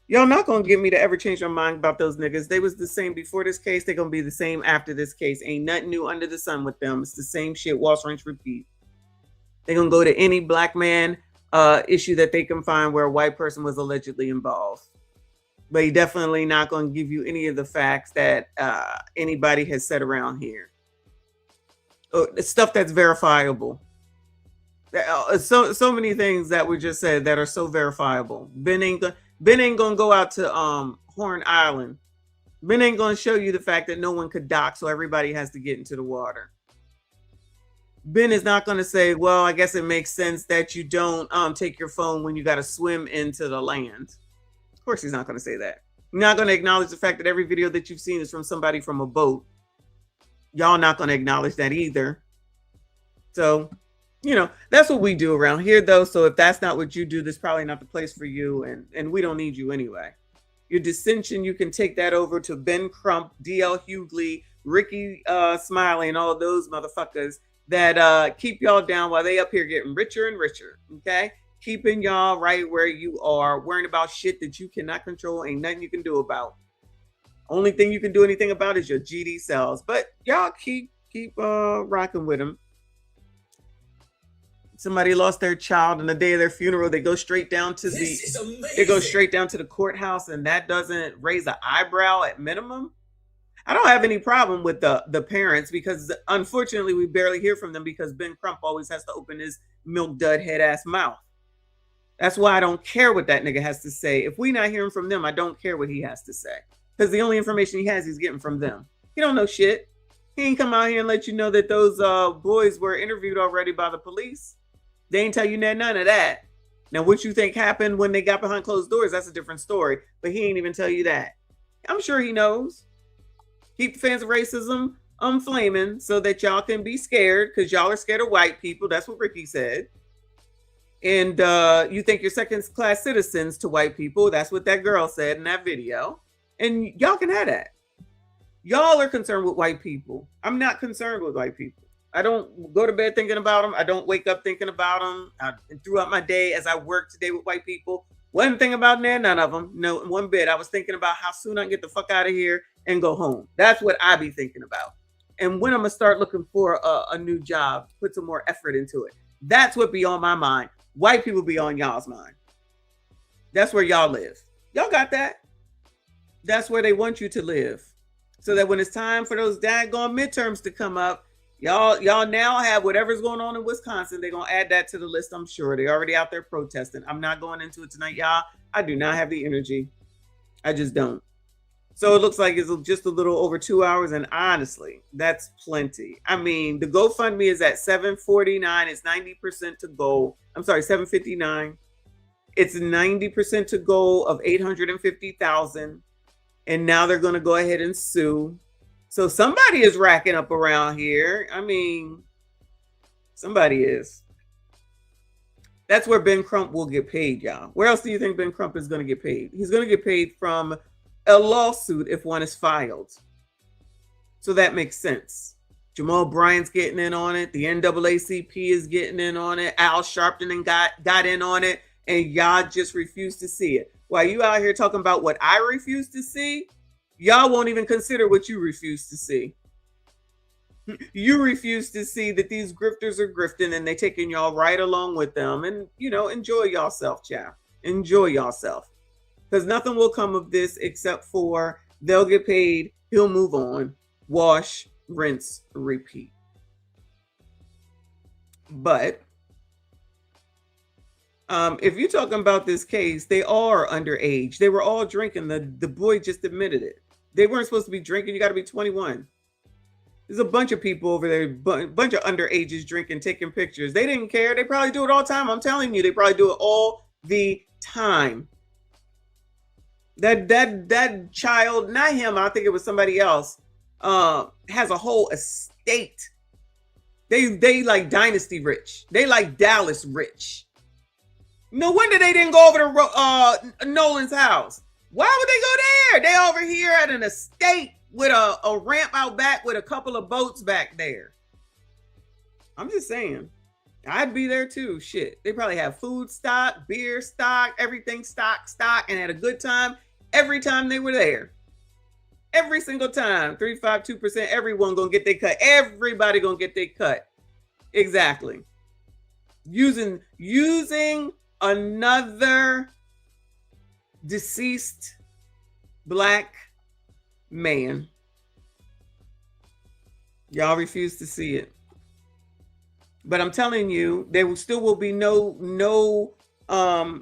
Y'all not gonna get me to ever change my mind about those niggas. They was the same before this case. They're gonna be the same after this case. Ain't nothing new under the sun with them. It's the same shit. Wash, rinse, repeat. They're gonna go to any black man issue that they can find where a white person was allegedly involved. But he definitely not gonna give you any of the facts that anybody has said around here. Stuff that's verifiable. So many things that were just said that are so verifiable. Ben ain't gonna go out to Horn Island Ben ain't going to show you the fact that no one could dock, so everybody has to get into the water. Ben is not going to say, well, I guess it makes sense that you don't take your phone when you got to swim into the land. Of course, he's not going to say that. You're not going to acknowledge the fact that every video that you've seen is from somebody from a boat. Y'all not going to acknowledge that either. So, you know, that's what we do around here, though. So if that's not what you do, that's probably not the place for you. And we don't need you anyway. Your dissension, you can take that over to Ben Crump, DL Hughley, Ricky Smiley, and all of those motherfuckers that keep y'all down while they up here getting richer and richer, okay? Keeping y'all right where you are, worrying about shit that you cannot control, ain't nothing you can do about. Only thing you can do anything about is your GD cells. But y'all keep rocking with them. Somebody lost their child on the day of their funeral. They go straight down to the courthouse, and that doesn't raise an eyebrow at minimum. I don't have any problem with the parents because unfortunately we barely hear from them because Ben Crump always has to open his milk dud head ass mouth. That's why I don't care what that nigga has to say. If we not hearing from them, I don't care what he has to say because the only information he has, he's getting from them. He don't know shit. He ain't come out here and let you know that those boys were interviewed already by the police. They ain't tell you none of that. Now, what you think happened when they got behind closed doors, that's a different story. But he ain't even tell you that. I'm sure he knows. Keep the fans of racism flaming so that y'all can be scared because y'all are scared of white people. That's what Ricky said. And you think you're second-class citizens to white people. That's what that girl said in that video. And y'all can have that. Y'all are concerned with white people. I'm not concerned with white people. I don't go to bed thinking about them. I don't wake up thinking about them. Throughout my day as I work today with white people, one thing about none of them, no, one bit. I was thinking about how soon I can get the fuck out of here and go home. That's what I be thinking about. And when I'm gonna start looking for a new job, put some more effort into it. That's what be on my mind. White people be on y'all's mind. That's where y'all live. Y'all got that. That's where they want you to live. So that when it's time for those daggone midterms to come up, y'all now have whatever's going on in Wisconsin. They're gonna add that to the list, I'm sure. They're already out there protesting. I'm not going into it tonight, y'all. I do not have the energy. I just don't. So it looks like it's just a little over 2 hours, and honestly, that's plenty. I mean, the GoFundMe is at $749. It's 90% to goal. I'm sorry, $759. It's 90% to goal of $850,000, and now they're going to go ahead and sue. So somebody is racking up around here. I mean, somebody is. That's where Ben Crump will get paid, y'all. Where else do you think Ben Crump is going to get paid? He's going to get paid from a lawsuit if one is filed. So that makes sense. Jamal Bryant's getting in on it. The NAACP is getting in on it. Al Sharpton got in on it. And y'all just refuse to see it. While you out here talking about what I refuse to see, y'all won't even consider what you refuse to see. You refuse to see that these grifters are grifting and they taking y'all right along with them. And, you know, enjoy yourself, child. Enjoy yourself. Because nothing will come of this except for they'll get paid, he'll move on, wash, rinse, repeat. But if you're talking about this case, they are underage. They were all drinking. The boy just admitted it. They weren't supposed to be drinking. You got to be 21. There's a bunch of people over there, bunch of underages drinking, taking pictures. They didn't care. They probably do it all the time. I'm telling you, they probably do it all the time. That child, not him, I think it was somebody else, has a whole estate. They like dynasty rich. They like Dallas rich. No wonder they didn't go over to Nolan's house. Why would they go there? They over here at an estate with a ramp out back with a couple of boats back there. I'm just saying. I'd be there too. Shit. They probably have food stock, beer stock, everything stock, and had a good time every time they were there. Every single time. 3.52%. Everyone gonna get their cut. Everybody gonna get their cut. Exactly. Using another deceased black man. Y'all refuse to see it. But I'm telling you, there still will be no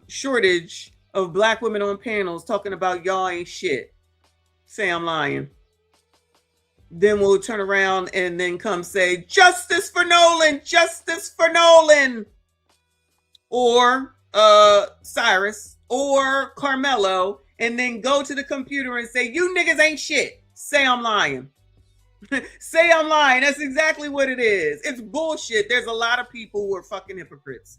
shortage of black women on panels talking about y'all ain't shit. say I'm lying. Then we'll turn around and then come say, justice for Nolan, justice for Nolan. Or Cyrus or Carmelo, and then go to the computer and say, you niggas ain't shit. Say I'm lying. Say I'm lying. That's exactly what it is. It's bullshit. There's a lot of people who are fucking hypocrites.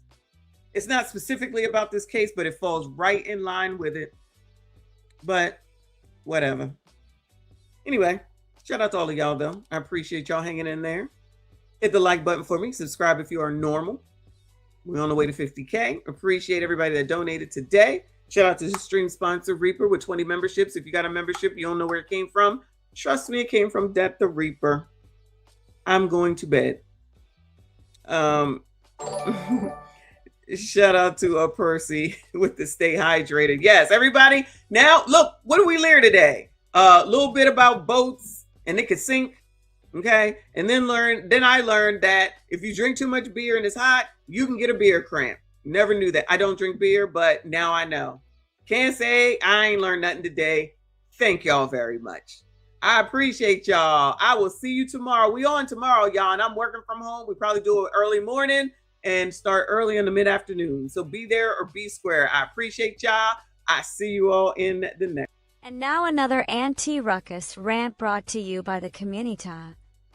It's not specifically about this case, but it falls right in line with it. But whatever. Anyway, shout out to all of y'all, though. I appreciate y'all hanging in there. Hit the like button for me. Subscribe if you are normal. We're on the way to 50K. Appreciate everybody that donated today. Shout out to the stream sponsor, Reaper, with 20 memberships. If you got a membership, you don't know where it came from. Trust me, it came from Death the Reaper. I'm going to bed. Shout out to Percy with the stay hydrated. Yes, everybody. Now, look, what do we learn today? A little bit about boats and it could sink. Okay. And then I learned that if you drink too much beer and it's hot, you can get a beer cramp. Never knew that. I don't drink beer, but now I know. Can't say I ain't learned nothing today. Thank y'all very much. I appreciate y'all. I will see you tomorrow. We on tomorrow, y'all, and I'm working from home. We probably do it early morning and start early in the mid-afternoon. So be there or be square. I appreciate y'all. I see you all in the next. And now another anti-ruckus rant brought to you by the community.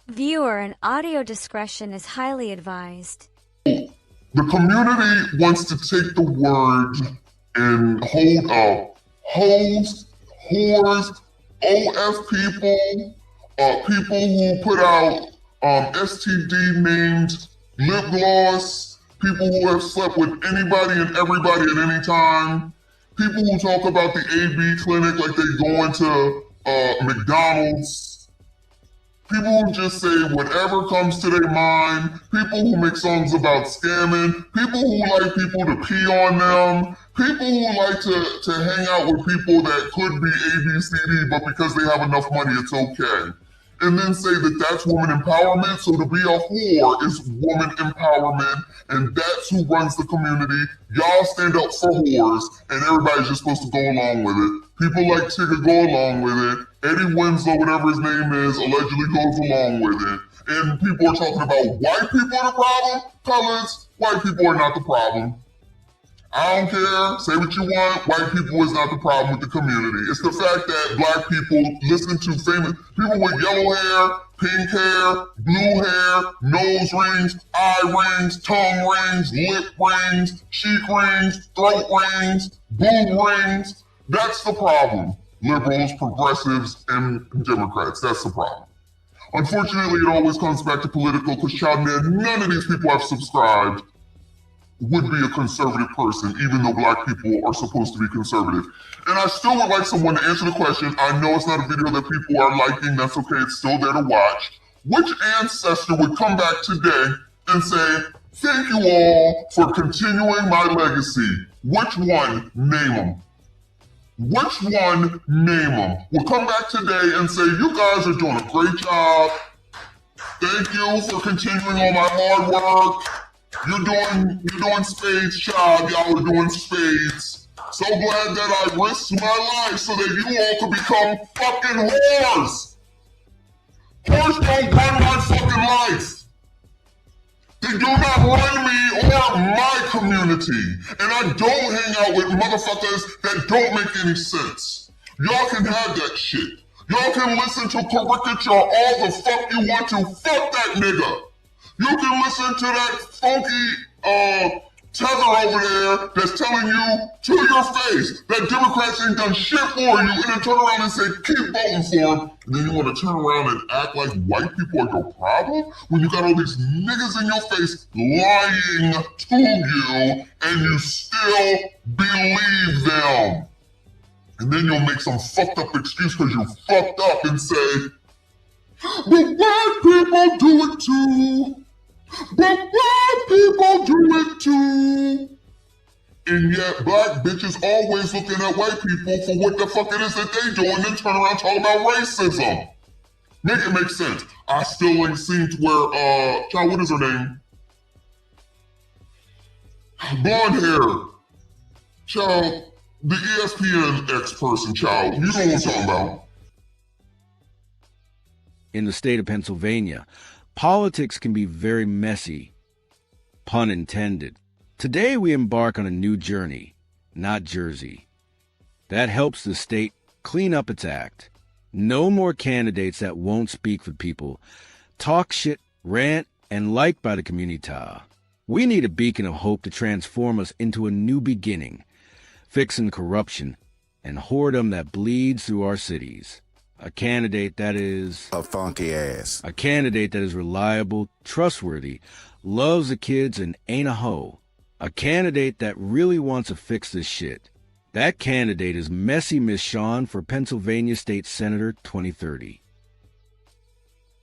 Viewer and audio discretion is highly advised. The community wants to take the word and hold up hoes, whores, OF people, people who put out STD-named lip gloss, people who have slept with anybody and everybody at any time, people who talk about the AB clinic like they go into McDonald's, people who just say whatever comes to their mind, people who make songs about scamming, people who like people to pee on them, people who like to hang out with people that could be ABCD, but because they have enough money, it's okay. And then say that that's woman empowerment. So to be a whore is woman empowerment, and that's who runs the community. Y'all stand up for whores, and everybody's just supposed to go along with it. People like Tigger go along with it. Eddie Winslow, whatever his name is, allegedly goes along with it. And people are talking about white people are the problem. Colors, white people are not the problem. I don't care. Say what you want. White people is not the problem with the community. It's the fact that black people listen to famous people with yellow hair, pink hair, blue hair, nose rings, eye rings, tongue rings, lip rings, cheek rings, throat rings, boob rings. That's the problem. Liberals, progressives, and Democrats. That's the problem. Unfortunately, it always comes back to political because, child, none of these people have subscribed would be a conservative person, even though black people are supposed to be conservative. And I still would like someone to answer the question. I know it's not a video that people are liking. That's okay. It's still there to watch. Which ancestor would come back today and say, thank you all for continuing my legacy? Which one? Name them. Which one? Name them. Will come back today and say, you guys are doing a great job. Thank you for continuing all my hard work. You're doing spades, child. Y'all are doing spades. So glad that I risked my life so that you all could become fucking whores. Whores don't run my fucking life. They do not run me or my community. And I don't hang out with motherfuckers that don't make any sense. Y'all can have that shit. Y'all can listen to caricature all the fuck you want to. Fuck that nigga. You can listen to that funky tether over there that's telling you to your face that Democrats ain't done shit for you, and then turn around and say, keep voting for them. And then you want to turn around and act like white people are your problem when you got all these niggas in your face lying to you, and you still believe them. And then you'll make some fucked up excuse because you fucked up and say, but black people do it too. But black people do it too. And yet black bitches always looking at white people for what the fuck it is that they do and then turn around talking about racism. Make it make sense. I still ain't seen to where, child, what is her name? Blonde hair. Child, the ESPN ex-person, child. You know what I'm talking about. in the state of Pennsylvania, politics can be very messy, pun intended. Today we embark on a new journey, not Jersey. That helps the state clean up its act. No more candidates that won't speak for people, talk shit, rant, and liked by the community. We need a beacon of hope to transform us into a new beginning, fixing corruption and whoredom that bleeds through our cities. A candidate that is a funky ass. A candidate that is reliable, trustworthy, loves the kids, and ain't a hoe. A candidate that really wants to fix this shit. That candidate is Messy Miss Shawn for Pennsylvania State Senator 2030.